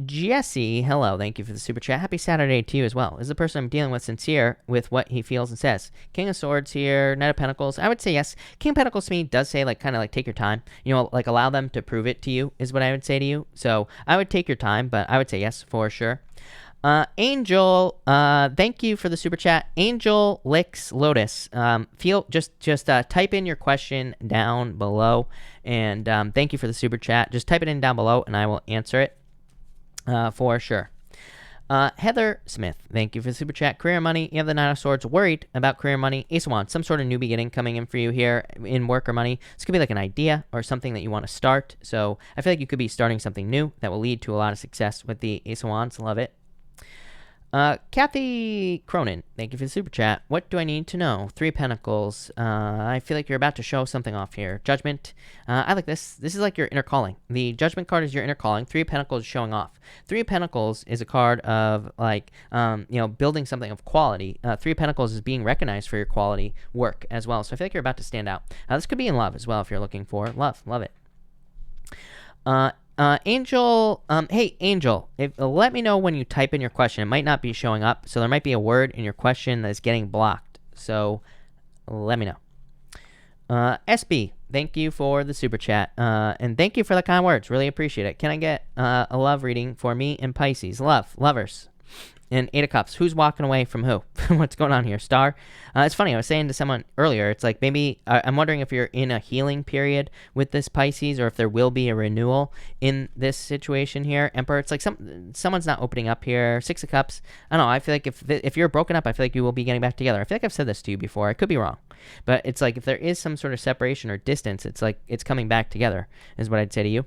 Jesse, hello, thank you for the super chat. Happy Saturday to you as well. Is the person I'm dealing with sincere with what he feels and says? King of Swords here, Knight of Pentacles. I would say yes. King of Pentacles to me does say like kind of like take your time. You know, like allow them to prove it to you is what I would say to you. So I would take your time, but I would say yes for sure. Angel, thank you for the super chat. Angel Licks Lotus. Just type in your question down below, and thank you for the super chat. Just type it in down below, and I will answer it. For sure. Heather Smith, thank you for the super chat. Career money, you have the Nine of Swords. Worried about career money. Ace of Wands, some sort of new beginning coming in for you here in work or money. This could be like an idea or something that you want to start. So I feel like you could be starting something new that will lead to a lot of success with the Ace of Wands. Love it. Kathy Cronin, thank you for the super chat. What do I need to know? Three of Pentacles. I feel like you're about to show something off here. Judgment. I like this. This is like your inner calling. The Judgment card is your inner calling. Three of Pentacles is showing off. Three of Pentacles is a card of like, building something of quality. Three of Pentacles is being recognized for your quality work as well. So I feel like you're about to stand out. This could be in love as well if you're looking for love. Love it. Angel, hey, Angel, let me know when you type in your question. It might not be showing up, so there might be a word in your question that's getting blocked. So let me know. SB, thank you for the super chat, and thank you for the kind words. Really appreciate it. Can I get a love reading for me and Pisces? Lovers. And Eight of Cups. Who's walking away from who? What's going on here? Star? It's funny. I was saying to someone earlier, it's like maybe I'm wondering if you're in a healing period with this Pisces or if there will be a renewal in this situation here. Emperor, it's like someone's not opening up here. Six of Cups. I don't know. I feel like if you're broken up, I feel like you will be getting back together. I feel like I've said this to you before. I could be wrong. But it's like if there is some sort of separation or distance, it's like it's coming back together is what I'd say to you.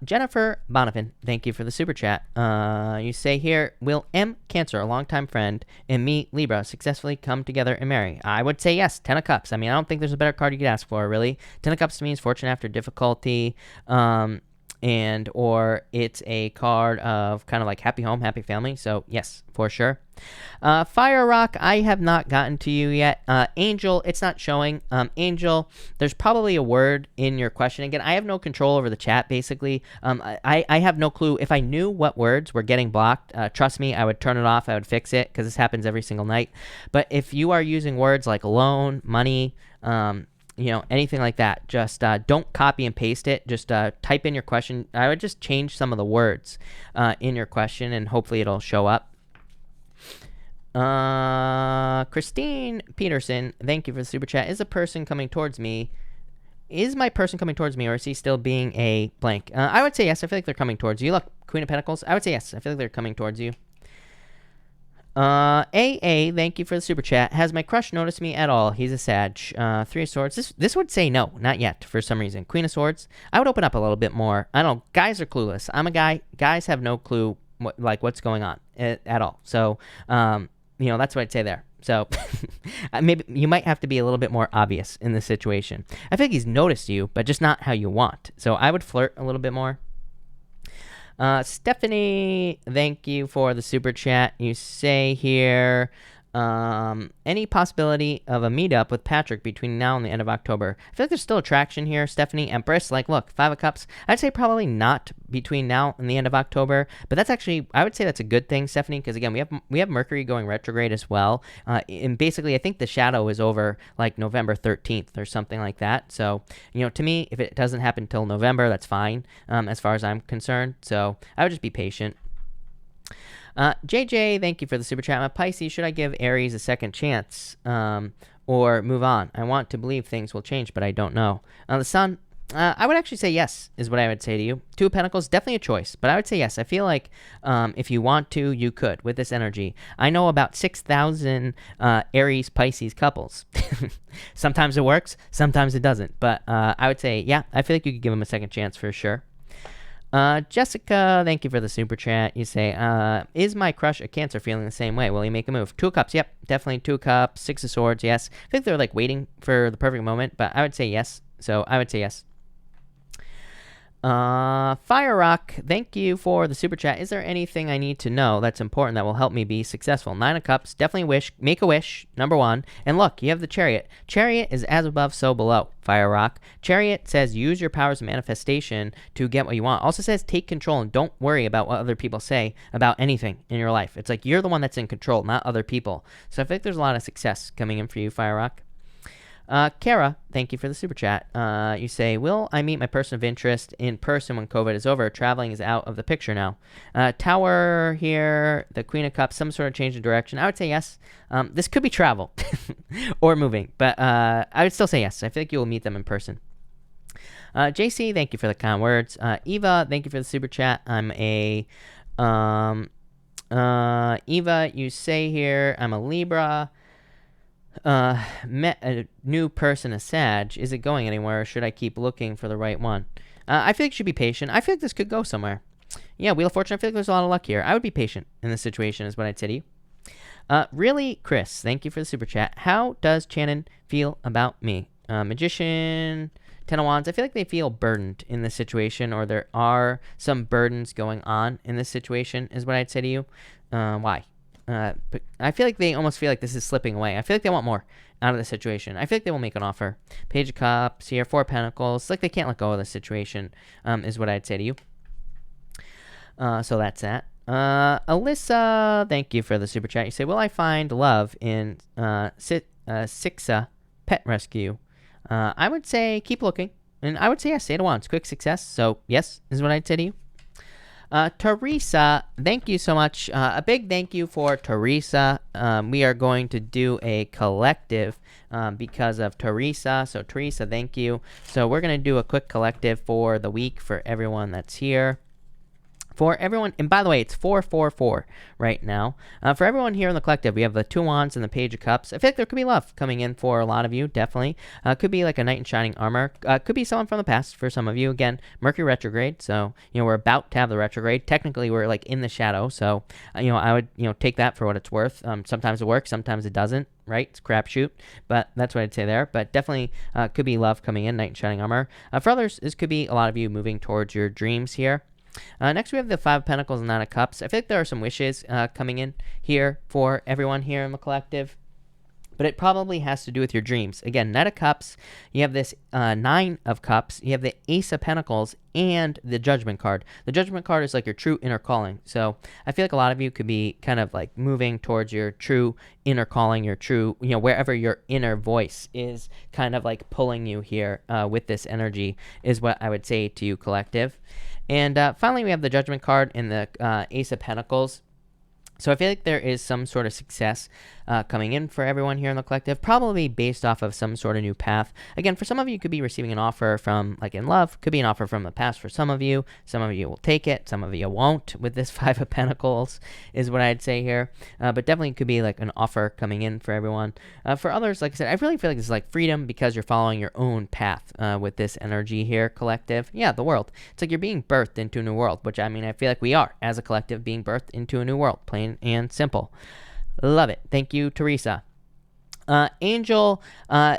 Jennifer Bonifin, thank you for the super chat. You say here, will M, Cancer, a longtime friend, and me, Libra, successfully come together and marry? I would say yes. Ten of Cups. I mean, I don't think there's a better card you could ask for, really. Ten of Cups to me is fortune after difficulty, or it's a card of kind of like happy home, happy family. So yes, for sure. Fire Rock, I have not gotten to you yet. Angel, it's not showing. Angel, there's probably a word in your question. Again, I have no control over the chat, basically. I have no clue. If I knew what words were getting blocked, trust me, I would turn it off. I would fix it because this happens every single night. But if you are using words like loan, money, anything like that, just don't copy and paste it. Just type in your question. I would just change some of the words in your question, and hopefully it'll show up. Christine Peterson, thank you for the super chat. Is a person coming towards me? Is my person coming towards me, or is he still being a blank? I would say yes. I feel like they're coming towards you. Look, Queen of Pentacles. I would say yes. I feel like they're coming towards you. AA, thank you for the super chat. Has my crush noticed me at all? He's a Sag. Three of Swords. This would say no, not yet, for some reason. Queen of Swords. I would open up a little bit more. I don't know. Guys are clueless. I'm a guy. Guys have no clue what's going on at all. So, that's what I'd say there. So, maybe you might have to be a little bit more obvious in this situation. I think he's noticed you, but just not how you want. So, I would flirt a little bit more. Stephanie, thank you for the super chat. You say here, any possibility of a meetup with Patrick between now and the end of October? I feel like there's still attraction here, Stephanie. Empress, look, Five of Cups. I'd say probably not between now and the end of October, but that's actually, I would say that's a good thing, Stephanie, because again, we have Mercury going retrograde as well, and basically I think the shadow is over November 13th or something like that. So, to me, if it doesn't happen till November, that's fine, as far as I'm concerned. So I would just be patient. JJ, thank you for the super chat. I'm a Pisces. Should I give Aries a second chance or move on? I want to believe things will change, but I don't know. The Sun, I would actually say yes, is what I would say to you. Two of Pentacles, definitely a choice, but I would say yes. I feel like if you want to, you could with this energy. I know about 6,000 Aries Pisces couples. Sometimes it works, sometimes it doesn't, but I would say, yeah, I feel like you could give them a second chance for sure. Jessica, thank you for the super chat. You say, is my crush a Cancer feeling the same way? Will he make a move? Two of Cups, yep, definitely Two of Cups. Six of Swords, yes. I think they're waiting for the perfect moment, but I would say yes. So I would say yes. Fire Rock, thank you for the super chat. Is there anything I need to know that's important that will help me be successful? Nine of Cups, definitely make a wish, number one. And look, you have the Chariot. Chariot is as above, so below, Fire Rock. Chariot says use your powers of manifestation to get what you want. Also says take control and don't worry about what other people say about anything in your life. It's you're the one that's in control, not other people. So I think there's a lot of success coming in for you, Fire Rock. Kara, thank you for the super chat. You say, will I meet my person of interest in person when COVID is over? Traveling is out of the picture now. Tower here, the Queen of Cups, some sort of change of direction. I would say yes. This could be travel or moving, but I would still say yes. I feel like you will meet them in person. JC, thank you for the kind words. Eva, thank you for the super chat. I'm a... Eva, you say here, I'm a Libra. Met a new person, a Sag. Is it going anywhere, or should I keep looking for the right one? I feel like you should be patient. I feel like this could go somewhere. Yeah, Wheel of Fortune, I feel like there's a lot of luck here. I would be patient in this situation is what I'd say to you. Really, Chris, thank you for the super chat. How does Shannon feel about me? Magician, Ten of Wands. I feel like they feel burdened in this situation, or there are some burdens going on in this situation is what I'd say to you. Why? But I feel like they almost feel like this is slipping away. I feel like they want more out of the situation. I feel like they will make an offer. Page of Cups here, Four of Pentacles. They can't let go of the situation, is what I'd say to you. So that's that. Alyssa, thank you for the super chat. You say, will I find love in Sixa Pet Rescue? I would say keep looking. And I would say yes, 8 of Wands, quick success. So yes, is what I'd say to you. Teresa, thank you so much. A big thank you for Teresa. We are going to do a collective because of Teresa. So Teresa, thank you. So we're going to do a quick collective for the week for everyone that's here. For everyone, and by the way, it's 444 right now. For everyone here in the collective, we have the Two of Wands and the Page of Cups. I feel like there could be love coming in for a lot of you, definitely. Could be like a knight in shining armor. Could be someone from the past for some of you. Again, Mercury retrograde, so we're about to have the retrograde. Technically, we're in the shadow, so I would take that for what it's worth. Sometimes it works, sometimes it doesn't. Right, it's crapshoot, but that's what I'd say there. But definitely could be love coming in, knight in shining armor. For others, this could be a lot of you moving towards your dreams here. Next, we have the Five of Pentacles and Nine of Cups. I feel like there are some wishes coming in here for everyone here in the collective, but it probably has to do with your dreams. Again, Knight of Cups, you have this Nine of Cups, you have the Ace of Pentacles, and the Judgment card. The Judgment card is your true inner calling. So I feel like a lot of you could be kind of moving towards your true inner calling, your true, wherever your inner voice is kind of pulling you here with this energy is what I would say to you, collective. And finally, we have the Judgment card and the Ace of Pentacles. So I feel like there is some sort of success coming in for everyone here in the collective, probably based off of some sort of new path. Again, for some of you, could be receiving an offer from, like in love, could be an offer from the past for some of you. Some of you will take it, some of you won't with this Five of Pentacles is what I'd say here. But definitely could be like an offer coming in for everyone. For others, like I said, I really feel like this is like freedom because you're following your own path with this energy here, collective. Yeah, the world. It's like you're being birthed into a new world, which I mean, I feel like we are, as a collective, being birthed into a new world, plain and simple. Love it. Thank you, Teresa. Angel,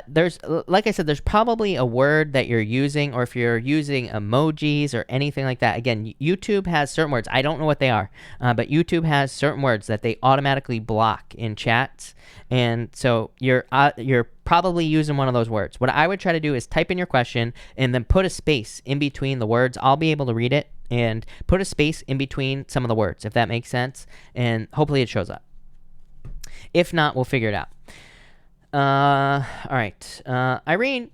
there's, like I said, there's probably a word that you're using, or if you're using emojis or anything like that. Again, YouTube has certain words. I don't know what they are, but YouTube has certain words that they automatically block in chats. And so you're probably using one of those words. What I would try to do is type in your question and then put a space in between the words. I'll be able to read it, and put a space in between some of the words, if that makes sense. And hopefully it shows up. If not, we'll figure it out. All right. Irene,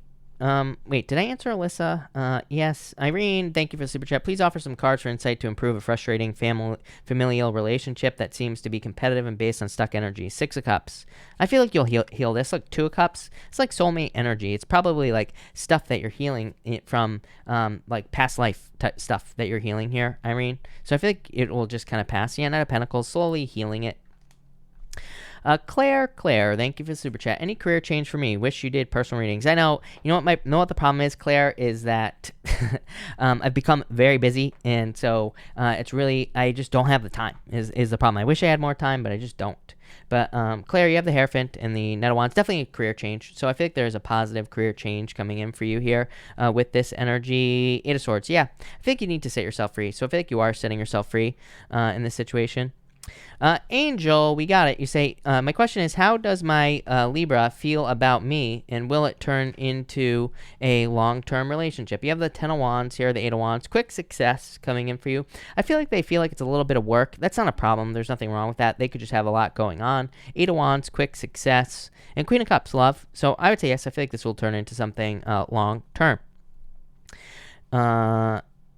wait, did I answer Alyssa? Yes. Irene, thank you for the super chat. Please offer some cards for insight to improve a frustrating familial relationship that seems to be competitive and based on stuck energy. Six of Cups. I feel like you'll heal this. Look, Two of Cups. It's like soulmate energy. It's probably like stuff that you're healing from, like past life type stuff that you're healing here, Irene. So I feel like it will just kind of pass. Yeah, Knight of Pentacles, slowly healing it. Claire, thank you for the super chat. Any career change for me? Wish you did personal readings. I know. You know what the problem is, Claire, is that I've become very busy, and so it's really, I just don't have the time. Is the problem? I wish I had more time, but I just don't. But Claire, you have the Hierophant and the Knight of Wands. Definitely a career change. So I feel like there's a positive career change coming in for you here with this energy. Eight of Swords. Yeah, I think you need to set yourself free. So I feel like you are setting yourself free in this situation. Angel, we got it. You say, my question is, how does my Libra feel about me, and will it turn into a long-term relationship? You have the Ten of Wands here, the Eight of Wands. Quick success coming in for you. I feel like they feel like it's a little bit of work. That's not a problem. There's nothing wrong with that. They could just have a lot going on. Eight of Wands, quick success. And Queen of Cups, love. So I would say yes, I feel like this will turn into something long-term.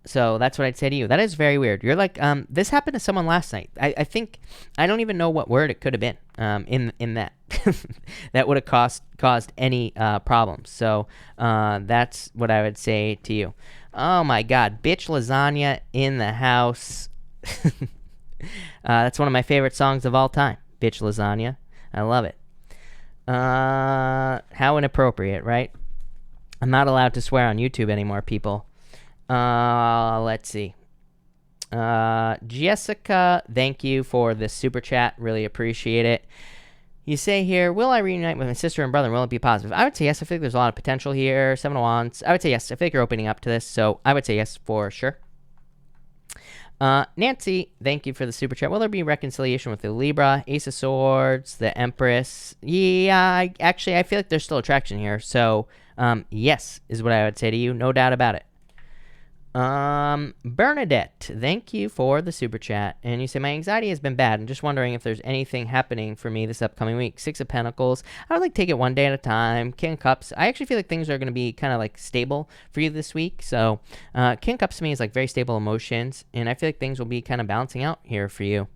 So that's what I'd say to you. That is very weird. You're like, this happened to someone last night. I think, I don't even know what word it could have been in that. That would have caused any problems. So that's what I would say to you. Oh my God. Bitch lasagna in the house. That's one of my favorite songs of all time. Bitch lasagna. I love it. How inappropriate, right? I'm not allowed to swear on YouTube anymore, people. Let's see. Jessica, thank you for the super chat. Really appreciate it. You say here, will I reunite with my sister and brother? Will it be positive? I would say yes. I think there's a lot of potential here. Seven of Wands. I would say yes. I think you're opening up to this, so I would say yes for sure. Nancy, thank you for the super chat. Will there be reconciliation with the Libra, Ace of Swords, the Empress? Yeah, actually, I feel like there's still attraction here. So, yes, is what I would say to you. No doubt about it. Bernadette, thank you for the super chat. And you say, my anxiety has been bad. I'm just wondering if there's anything happening for me this upcoming week. Six of Pentacles. I would like take it one day at a time. King of Cups. I actually feel like things are going to be kind of like stable for you this week. So, King of Cups to me is like very stable emotions. And I feel like things will be kind of balancing out here for you.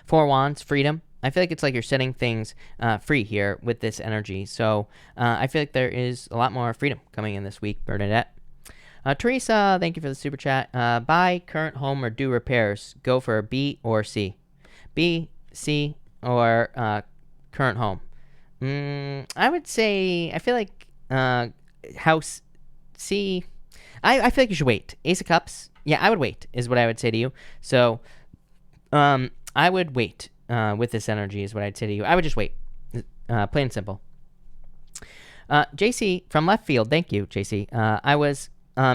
Four Wands, freedom. I feel like it's like you're setting things free here with this energy. So, I feel like there is a lot more freedom coming in this week, Bernadette. Teresa, thank you for the super chat. Buy current home or do repairs. Go for B or C. B, C, or current home. I would say, I feel like house C. I feel like you should wait. Ace of Cups. Yeah, I would wait is what I would say to you. So I would wait with this energy is what I'd say to you. I would just wait. Plain and simple. JC from left field. Thank you, JC. I was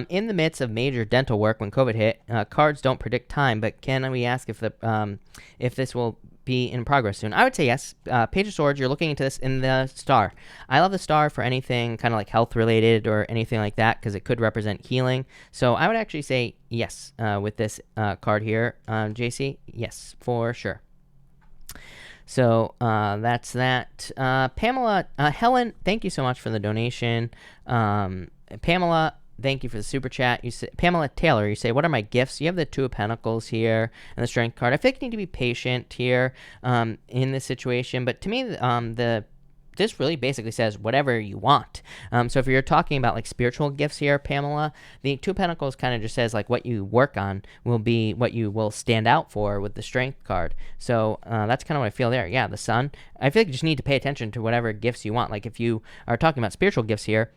in the midst of major dental work when COVID hit. Cards don't predict time, but can we ask if this will be in progress soon? I would say yes. Page of Swords, you're looking into this in the star. I love the star for anything kind of like health related or anything like that because it could represent healing. So I would actually say yes with this card here, JC. Yes, for sure. So that's that. Pamela, Helen, thank you so much for the donation. Pamela, thank you for the super chat. You say, Pamela Taylor, you say, what are my gifts? You have the Two of Pentacles here and the Strength card. I feel like you need to be patient here in this situation. But to me, this really basically says whatever you want. So if you're talking about like spiritual gifts here, Pamela, the Two of Pentacles kind of just says like what you work on will be what you will stand out for with the Strength card. So that's kind of what I feel there. Yeah, the Sun. I feel like you just need to pay attention to whatever gifts you want. Like if you are talking about spiritual gifts here,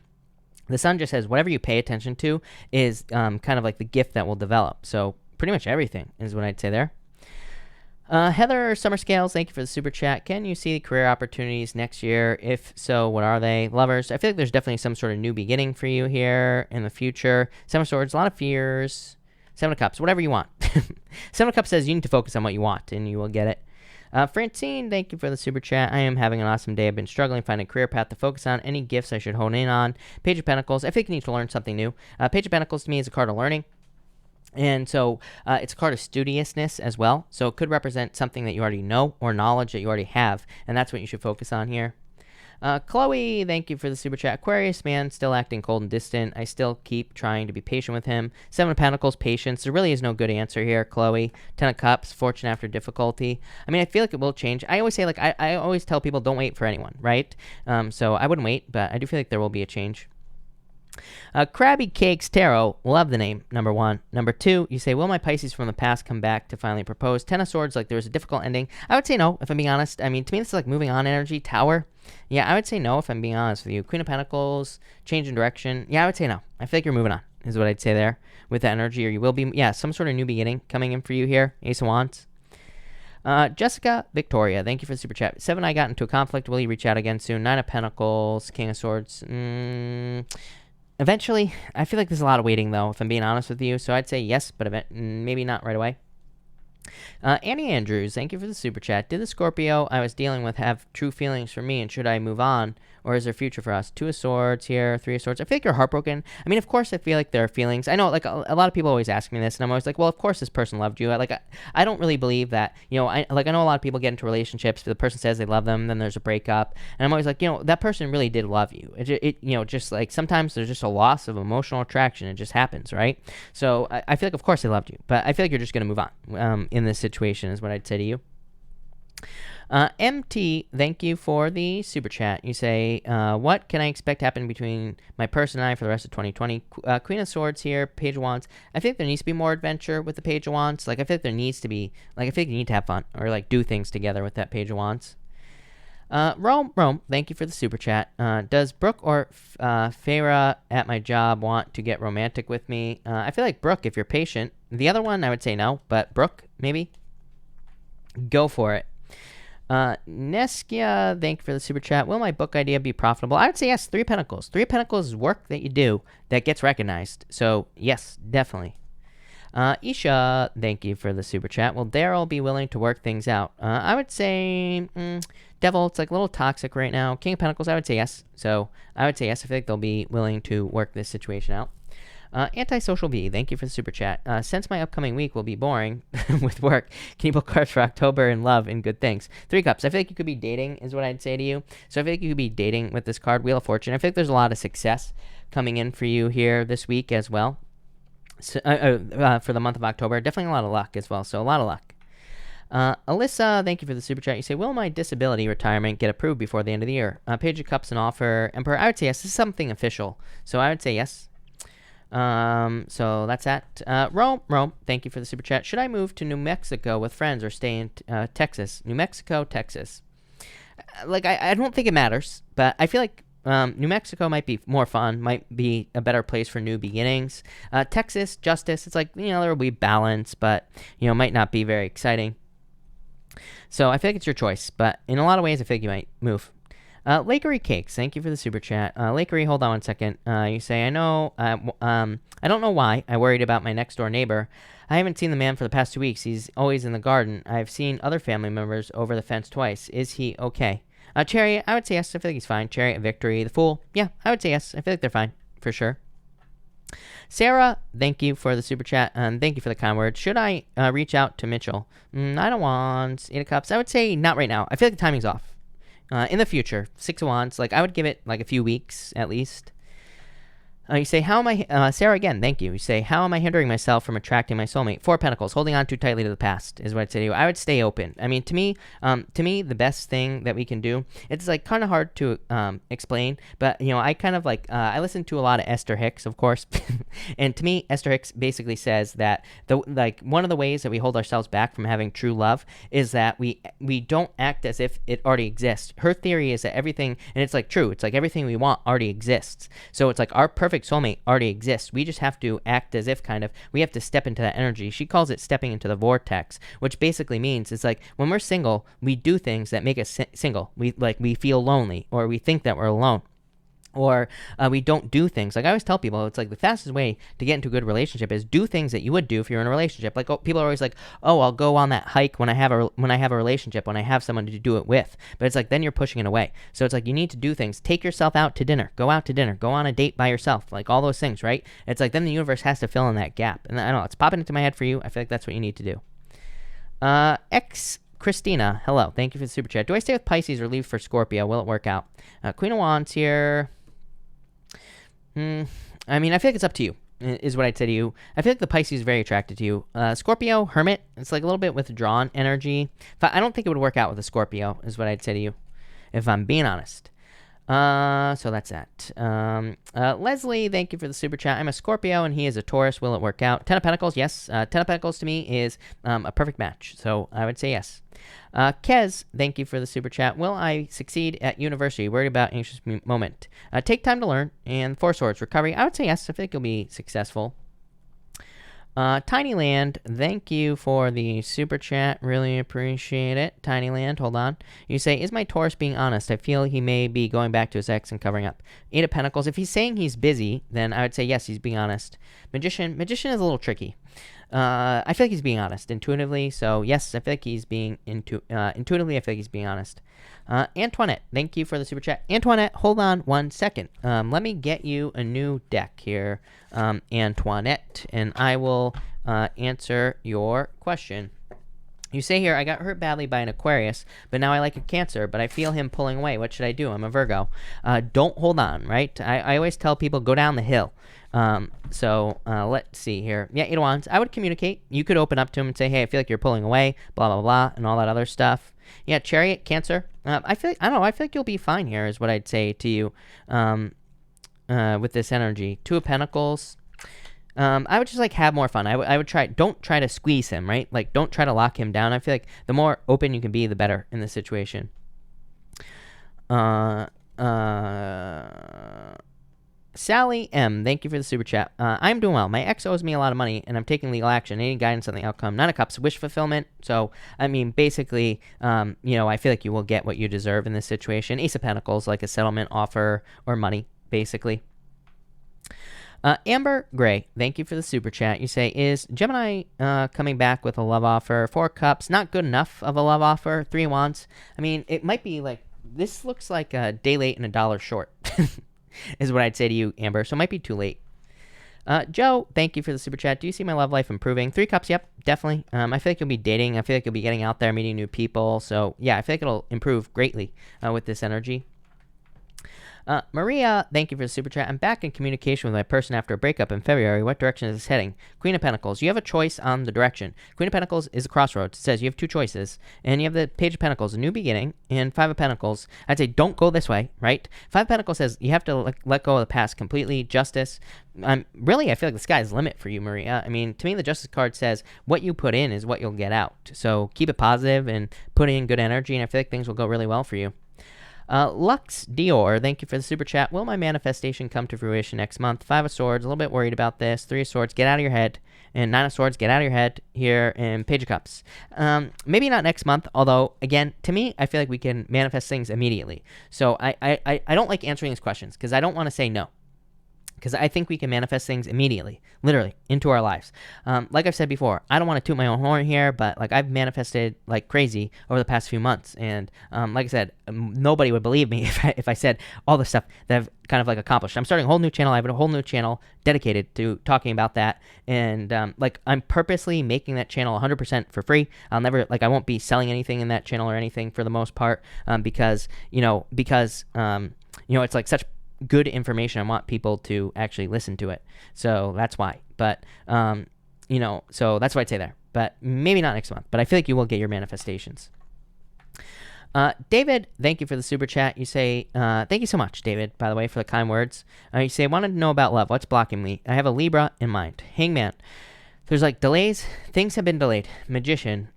the Sun just says whatever you pay attention to is kind of like the gift that will develop. So pretty much everything is what I'd say there. Heather Summer Scales, thank you for the super chat. Can you see career opportunities next year? If so, what are they? Lovers, I feel like there's definitely some sort of new beginning for you here in the future. Seven of Swords, a lot of fears. Seven of Cups, whatever you want. Seven of Cups says you need to focus on what you want, and you will get it. Francine, thank you for the super chat. I am having an awesome day. I've been struggling to find a career path to focus on. Any gifts I should hone in on? Page of Pentacles, I think you need to learn something new. Page of Pentacles to me is a card of learning. And so it's a card of studiousness as well. So it could represent something that you already know or knowledge that you already have. And that's what you should focus on here. Chloe, thank you for the super chat. Aquarius, man, still acting cold and distant. I still keep trying to be patient with him. Seven of Pentacles, patience. There really is no good answer here, Chloe. Ten of Cups, fortune after difficulty. I mean, I feel like it will change. I always say, like, I always tell people don't wait for anyone, right? So I wouldn't wait, but I do feel like there will be a change. Krabby Cakes Tarot, love the name, number one. Number two, you say, will my Pisces from the past come back to finally propose? Ten of Swords, like there was a difficult ending. I would say no, if I'm being honest. I mean, to me, this is like moving on energy. Tower, yeah, I would say no if I'm being honest with you. Queen of Pentacles, change in direction. Yeah, I would say no. I feel like you're moving on, is what I'd say there with that energy, or you will be, yeah, some sort of new beginning coming in for you here. Ace of Wands. Jessica Victoria, thank you for the super chat. Seven, I got into a conflict. Will you reach out again soon? Nine of Pentacles, King of Swords. Eventually, I feel like there's a lot of waiting, though, if I'm being honest with you. So I'd say yes, but maybe not right away. Annie Andrews, thank you for the super chat. Did the Scorpio I was dealing with have true feelings for me, and should I move on? Or is there future for us? Two of Swords here, Three of Swords. I feel like you're heartbroken. I mean, of course, I feel like there are feelings. I know, like, a lot of people always ask me this, and I'm always like, well, of course this person loved you. I don't really believe that, you know, I know a lot of people get into relationships, the person says they love them, then there's a breakup, and I'm always like, you know, that person really did love you. It you know, just like, sometimes there's just a loss of emotional attraction. It just happens, right? So I feel like, of course they loved you, but I feel like you're just going to move on in this situation is what I'd say to you. MT, thank you for the super chat. You say, what can I expect happen between my person and I for the rest of 2020? Queen of Swords here, Page of Wands. I think there needs to be more adventure with the Page of Wands. Like, I think there needs to be, like, I think you need to have fun or, like, do things together with that Page of Wands. Rome, thank you for the super chat. Does Brooke or Farah at my job want to get romantic with me? I feel like Brooke, if you're patient. The other one, I would say no, but Brooke, maybe. Go for it. Neskia, thank you for the super chat. Will my book idea be profitable? I would say yes. Three of Pentacles. Three of Pentacles is work that you do that gets recognized. So, yes, definitely. Isha, thank you for the super chat. Will Daryl be willing to work things out? I would say, Devil, it's like a little toxic right now. King of Pentacles, I would say yes. So, I would say yes. I feel like they'll be willing to work this situation out. Antisocial V, thank you for the super chat. Since my upcoming week will be boring with work, can you book cards for October and love and good things? Three Cups, I feel like you could be dating is what I'd say to you. So I feel like you could be dating with this card, Wheel of Fortune. I feel like there's a lot of success coming in for you here this week as well. So, for the month of October, definitely a lot of luck as well. So a lot of luck. Alyssa, thank you for the super chat. You say, will my disability retirement get approved before the end of the year? Page of Cups and offer. Emperor, I would say yes. This is something official. So I would say yes. So that's that. Rome, thank you for the super chat. Should I move to New Mexico with friends or stay in Texas? New Mexico, Texas. Like, I don't think it matters, but I feel like New Mexico might be more fun, might be a better place for new beginnings. Texas, Justice, it's like, you know, there will be balance, but, you know, might not be very exciting. So I feel like it's your choice, but in a lot of ways, I feel like you might move. Lakery Cakes, thank you for the super chat. Lakery, hold on one second. You say, I don't know why I worried about my next door neighbor. I haven't seen the man for the past 2 weeks. He's always in the garden. I've seen other family members over the fence twice. Is he okay? Chariot, I would say yes. I feel like he's fine. Chariot, Victory, the Fool. Yeah, I would say yes. I feel like they're fine, for sure. Sarah, thank you for the super chat, and thank you for the kind words. Should I reach out to Mitchell? I don't want Eight of Cups. I would say not right now. I feel like the timing's off. In the future, Six of Wands, like I would give it like a few weeks at least. You say, how am I, Sarah, again, thank you. You say, how am I hindering myself from attracting my soulmate? Four of Pentacles, holding on too tightly to the past is what I'd say to you. I would stay open. I mean, to me, the best thing that we can do, it's like kind of hard to explain, but, you know, I kind of like, I listen to a lot of Esther Hicks, of course, and to me, Esther Hicks basically says that, one of the ways that we hold ourselves back from having true love is that we don't act as if it already exists. Her theory is that everything, and it's like true, it's like everything we want already exists. So it's like our perfect soulmate already exists. We just have to act as if we have to step into that energy. She calls it stepping into the vortex, which basically means it's like when we're single, we do things that make us single. We feel lonely, or we think that we're alone. Or we don't do things. Like I always tell people, it's like the fastest way to get into a good relationship is do things that you would do if you're in a relationship. Like people are always like, oh, I'll go on that hike when I have a relationship, when I have someone to do it with. But it's like then you're pushing it away. So it's like you need to do things. Take yourself out to dinner. Go out to dinner. Go on a date by yourself. Like all those things, right? It's like then the universe has to fill in that gap. And I don't know, it's popping into my head for you. I feel like that's what you need to do. Christina, hello. Thank you for the super chat. Do I stay with Pisces or leave for Scorpio? Will it work out? Queen of Wands here. I mean, I feel like it's up to you, is what I'd say to you. I feel like the Pisces is very attracted to you. Scorpio, Hermit, it's like a little bit withdrawn energy. I don't think it would work out with a Scorpio, is what I'd say to you, if I'm being honest. So that's that. Leslie, thank you for the super chat. I'm a Scorpio and he is a Taurus. Will it work out? 10 of Pentacles, yes. 10 of Pentacles to me is a perfect match. So I would say yes. Kez, thank you for the super chat. Will I succeed at university? Worried about anxious moment. Take time to learn. And 4 Swords, recovery. I would say yes. I think you'll be successful. Tinyland, thank you for the super chat. Really appreciate it. Tinyland, hold on. You say, is my Taurus being honest? I feel he may be going back to his ex and covering up. 8 of Pentacles. If he's saying he's busy, then I would say yes, he's being honest. Magician is a little tricky. I feel like he's being honest intuitively. So yes, I feel like he's being intuitively. I feel like he's being honest. Antoinette, thank you for the super chat. Antoinette, hold on 1 second. Let me get you a new deck here, Antoinette, and I will answer your question. You say here, I got hurt badly by an Aquarius, but now I like a Cancer, but I feel him pulling away. What should I do? I'm a Virgo. Don't hold on, right? I always tell people, go down the hill. Let's see here. Yeah, 8 of Wands. I would communicate. You could open up to him and say, hey, I feel like you're pulling away, blah, blah, blah, and all that other stuff. Yeah, Chariot, Cancer. I feel like you'll be fine here is what I'd say to you with this energy. 2 of Pentacles. I would just like have more fun. I would don't try to squeeze him, right? Like don't try to lock him down. I feel like the more open you can be, the better in this situation. Sally M, thank you for the super chat. I'm doing well. My ex owes me a lot of money, and I'm taking legal action. Any guidance on the outcome? 9 of Cups, wish fulfillment. So, I mean, basically, I feel like you will get what you deserve in this situation. Ace of Pentacles, like a settlement offer or money, basically. Amber Gray, thank you for the super chat. You say, is Gemini coming back with a love offer? 4 Cups, not good enough of a love offer. 3 of Wands. I mean, it might be like, this looks like a day late and $1 short. Is what I'd say to you, Amber. So it might be too late. Joe, thank you for the super chat. Do you see my love life improving? 3 Cups, yep, definitely. I feel like you'll be dating. I feel like you'll be getting out there, meeting new people. So yeah, I feel like it'll improve greatly with this energy. Maria, thank you for the super chat. I'm back in communication with my person after a breakup in February. What direction is this heading? Queen of Pentacles. You have a choice on the direction. Queen of Pentacles is a crossroads. It says you have 2 choices. And you have the Page of Pentacles, a new beginning, and 5 of Pentacles. I'd say don't go this way, right? 5 of Pentacles says you have to let go of the past completely. Justice. Really, I feel like the sky's the limit for you, Maria. I mean, to me, the Justice card says what you put in is what you'll get out. So keep it positive and put in good energy, and I feel like things will go really well for you. Lux Dior, thank you for the super chat. Will my manifestation come to fruition next month? 5 of Swords, a little bit worried about this. 3 of Swords, get out of your head. And 9 of Swords, get out of your head here. And Page of Cups. Maybe not next month, although, again, to me, I feel like we can manifest things immediately. So I don't like answering these questions because I don't want to say no. Because I think we can manifest things immediately, literally, into our lives. Like I've said before, I don't want to toot my own horn here, but like I've manifested like crazy over the past few months. And like I said, nobody would believe me if I said all the stuff that I've kind of like accomplished. I'm starting a whole new channel. I have a whole new channel dedicated to talking about that. And like I'm purposely making that channel 100% for free. I'll never, like I won't be selling anything in that channel or anything for the most part because it's like such good information. I want people to actually listen to it. So that's why. But, so that's what I'd say there. But maybe not next month. But I feel like you will get your manifestations. David, thank you for the super chat. You say, thank you so much, David, by the way, for the kind words. You say, I wanted to know about love. What's blocking me? I have a Libra in mind. Hangman. There's like delays. Things have been delayed. Magician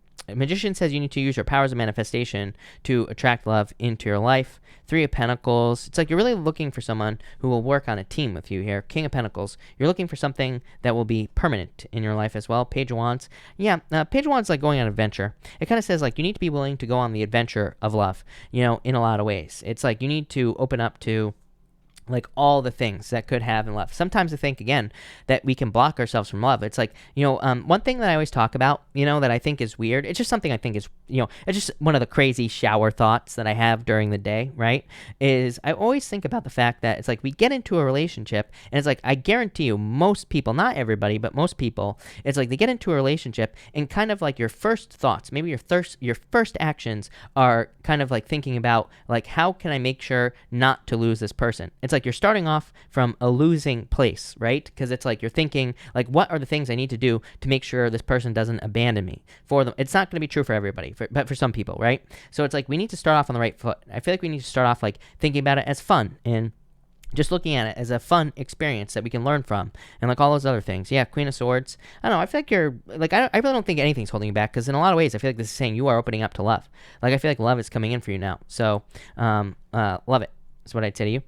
says you need to use your powers of manifestation to attract love into your life. Three of Pentacles. It's like you're really looking for someone who will work on a team with you here. King of Pentacles. You're looking for something that will be permanent in your life as well. Page of Wands. Yeah, Page of Wands is like going on an adventure. It kind of says like you need to be willing to go on the adventure of love, in a lot of ways. It's like you need to open up to like all the things that could have in love. Sometimes I think, again, that we can block ourselves from love. It's like, one thing that I always talk about, that I think is weird. It's just something I think is, it's just one of the crazy shower thoughts that I have during the day, right? Is I always think about the fact that it's like we get into a relationship and it's like, I guarantee you most people, not everybody, but most people, it's like they get into a relationship and kind of like your first thoughts, maybe your first actions are kind of like thinking about like, how can I make sure not to lose this person? It's like you're starting off from a losing place, right? Because it's like you're thinking, like, what are the things I need to do to make sure this person doesn't abandon me? For them, it's not going to be true for everybody, but for some people, right? So it's like we need to start off on the right foot. I feel like we need to start off like thinking about it as fun and just looking at it as a fun experience that we can learn from, and like all those other things. Yeah, Queen of Swords. I don't know. I feel like you're like I really don't think anything's holding you back, because in a lot of ways, I feel like this is saying you are opening up to love. Like I feel like love is coming in for you now. So, love it. That's what I'd say to you.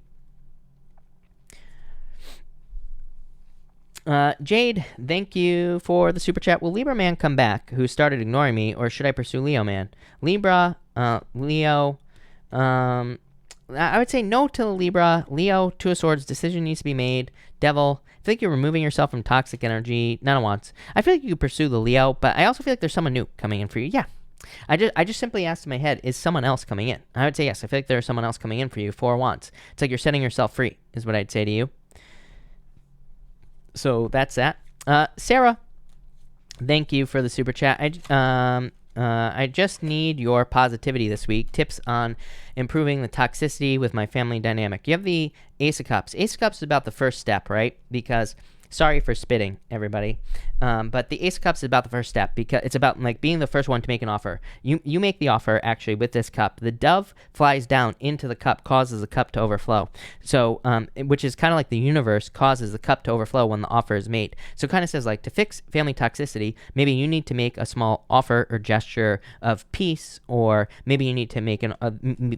Jade, thank you for the super chat. Will Libra man come back who started ignoring me, or should I pursue Leo man? Libra, Leo, I would say no to Libra. Leo, Two of Swords, decision needs to be made. Devil, I feel like you're removing yourself from toxic energy. None of wants. I feel like you could pursue the Leo, but I also feel like there's someone new coming in for you. Yeah. I just simply asked in my head, is someone else coming in? I would say yes. I feel like there's someone else coming in for you. Four of Wands. It's like you're setting yourself free, is what I'd say to you. So that's that. Sarah, thank you for the super chat. I just need your positivity this week. Tips on improving the toxicity with my family dynamic. You have the Ace of Cups. Ace of Cups is about the first step, right? Because, sorry for spitting, everybody. But the Ace of Cups is about the first step, because it's about like being the first one to make an offer. You make the offer actually with this cup. The dove flies down into the cup, causes the cup to overflow. So, which is kind of like the universe causes the cup to overflow when the offer is made. So it kind of says like to fix family toxicity, maybe you need to make a small offer or gesture of peace, or maybe you need to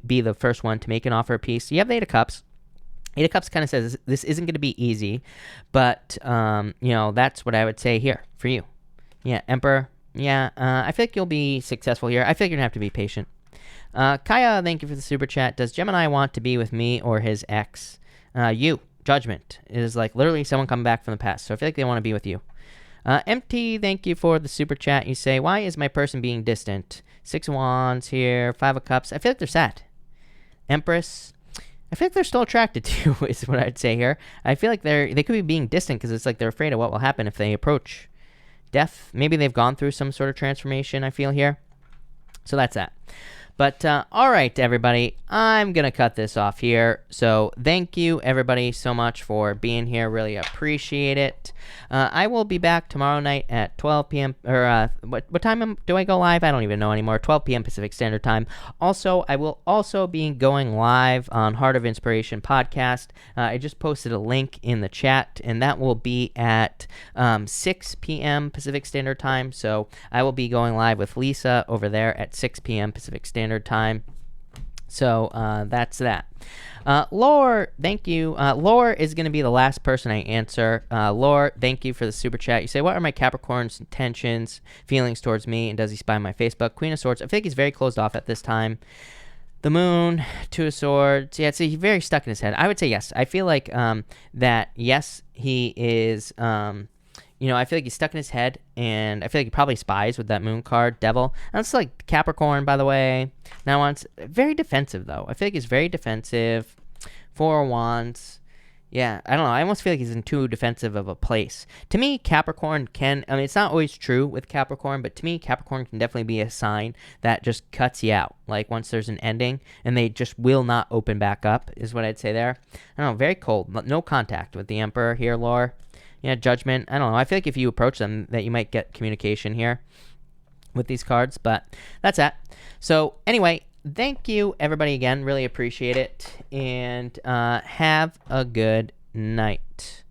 be the first one to make an offer of peace. You have the Eight of Cups. Eight of Cups kind of says this isn't going to be easy, but, that's what I would say here for you. Yeah, Emperor. Yeah, I feel like you'll be successful here. I feel like you're going to have to be patient. Kaya, thank you for the super chat. Does Gemini want to be with me or his ex? Judgment. It is like literally someone coming back from the past, so I feel like they want to be with you. Empty, thank you for the super chat. You say, why is my person being distant? Six of Wands here, Five of Cups. I feel like they're sad. Empress. I feel like they're still attracted to you, is what I'd say here. I feel like they could be being distant because it's like they're afraid of what will happen if they approach death. Maybe they've gone through some sort of transformation, I feel here. So that's that. But, all right, everybody, I'm going to cut this off here. So thank you, everybody, so much for being here. Really appreciate it. I will be back tomorrow night at 12 p.m. Or what time do I go live? I don't even know anymore. 12 p.m. Pacific Standard Time. Also, I will also be going live on Heart of Inspiration podcast. I just posted a link in the chat, and that will be at 6 p.m. Pacific Standard Time. So I will be going live with Lisa over there at 6 p.m. Pacific Standard Time. So that's that. Lore, thank you. Lore is going to be the last person I answer. Lore, thank you for the super chat. You say, what are my Capricorn's intentions, feelings towards me, and does he spy my Facebook? Queen of Swords. I think he's very closed off at this time. The Moon, Two of Swords. Yeah, he's very stuck in his head. I would say yes. I feel like that, yes, he is... I feel like he's stuck in his head, and I feel like he probably spies with that Moon card, Devil. And it's like Capricorn, by the way. Now, it's very defensive, though. I feel like he's very defensive. Four of Wands. Yeah, I don't know. I almost feel like he's in too defensive of a place. To me, Capricorn can, I mean, it's not always true with Capricorn, but to me, Capricorn can definitely be a sign that just cuts you out. Like once there's an ending and they just will not open back up, is what I'd say there. I don't know, very cold. No contact with the Emperor here, Laura. Yeah, Judgment. I don't know. I feel like if you approach them, that you might get communication here with these cards, but that's that. So, anyway, thank you, everybody, again. Really appreciate it. And have a good night.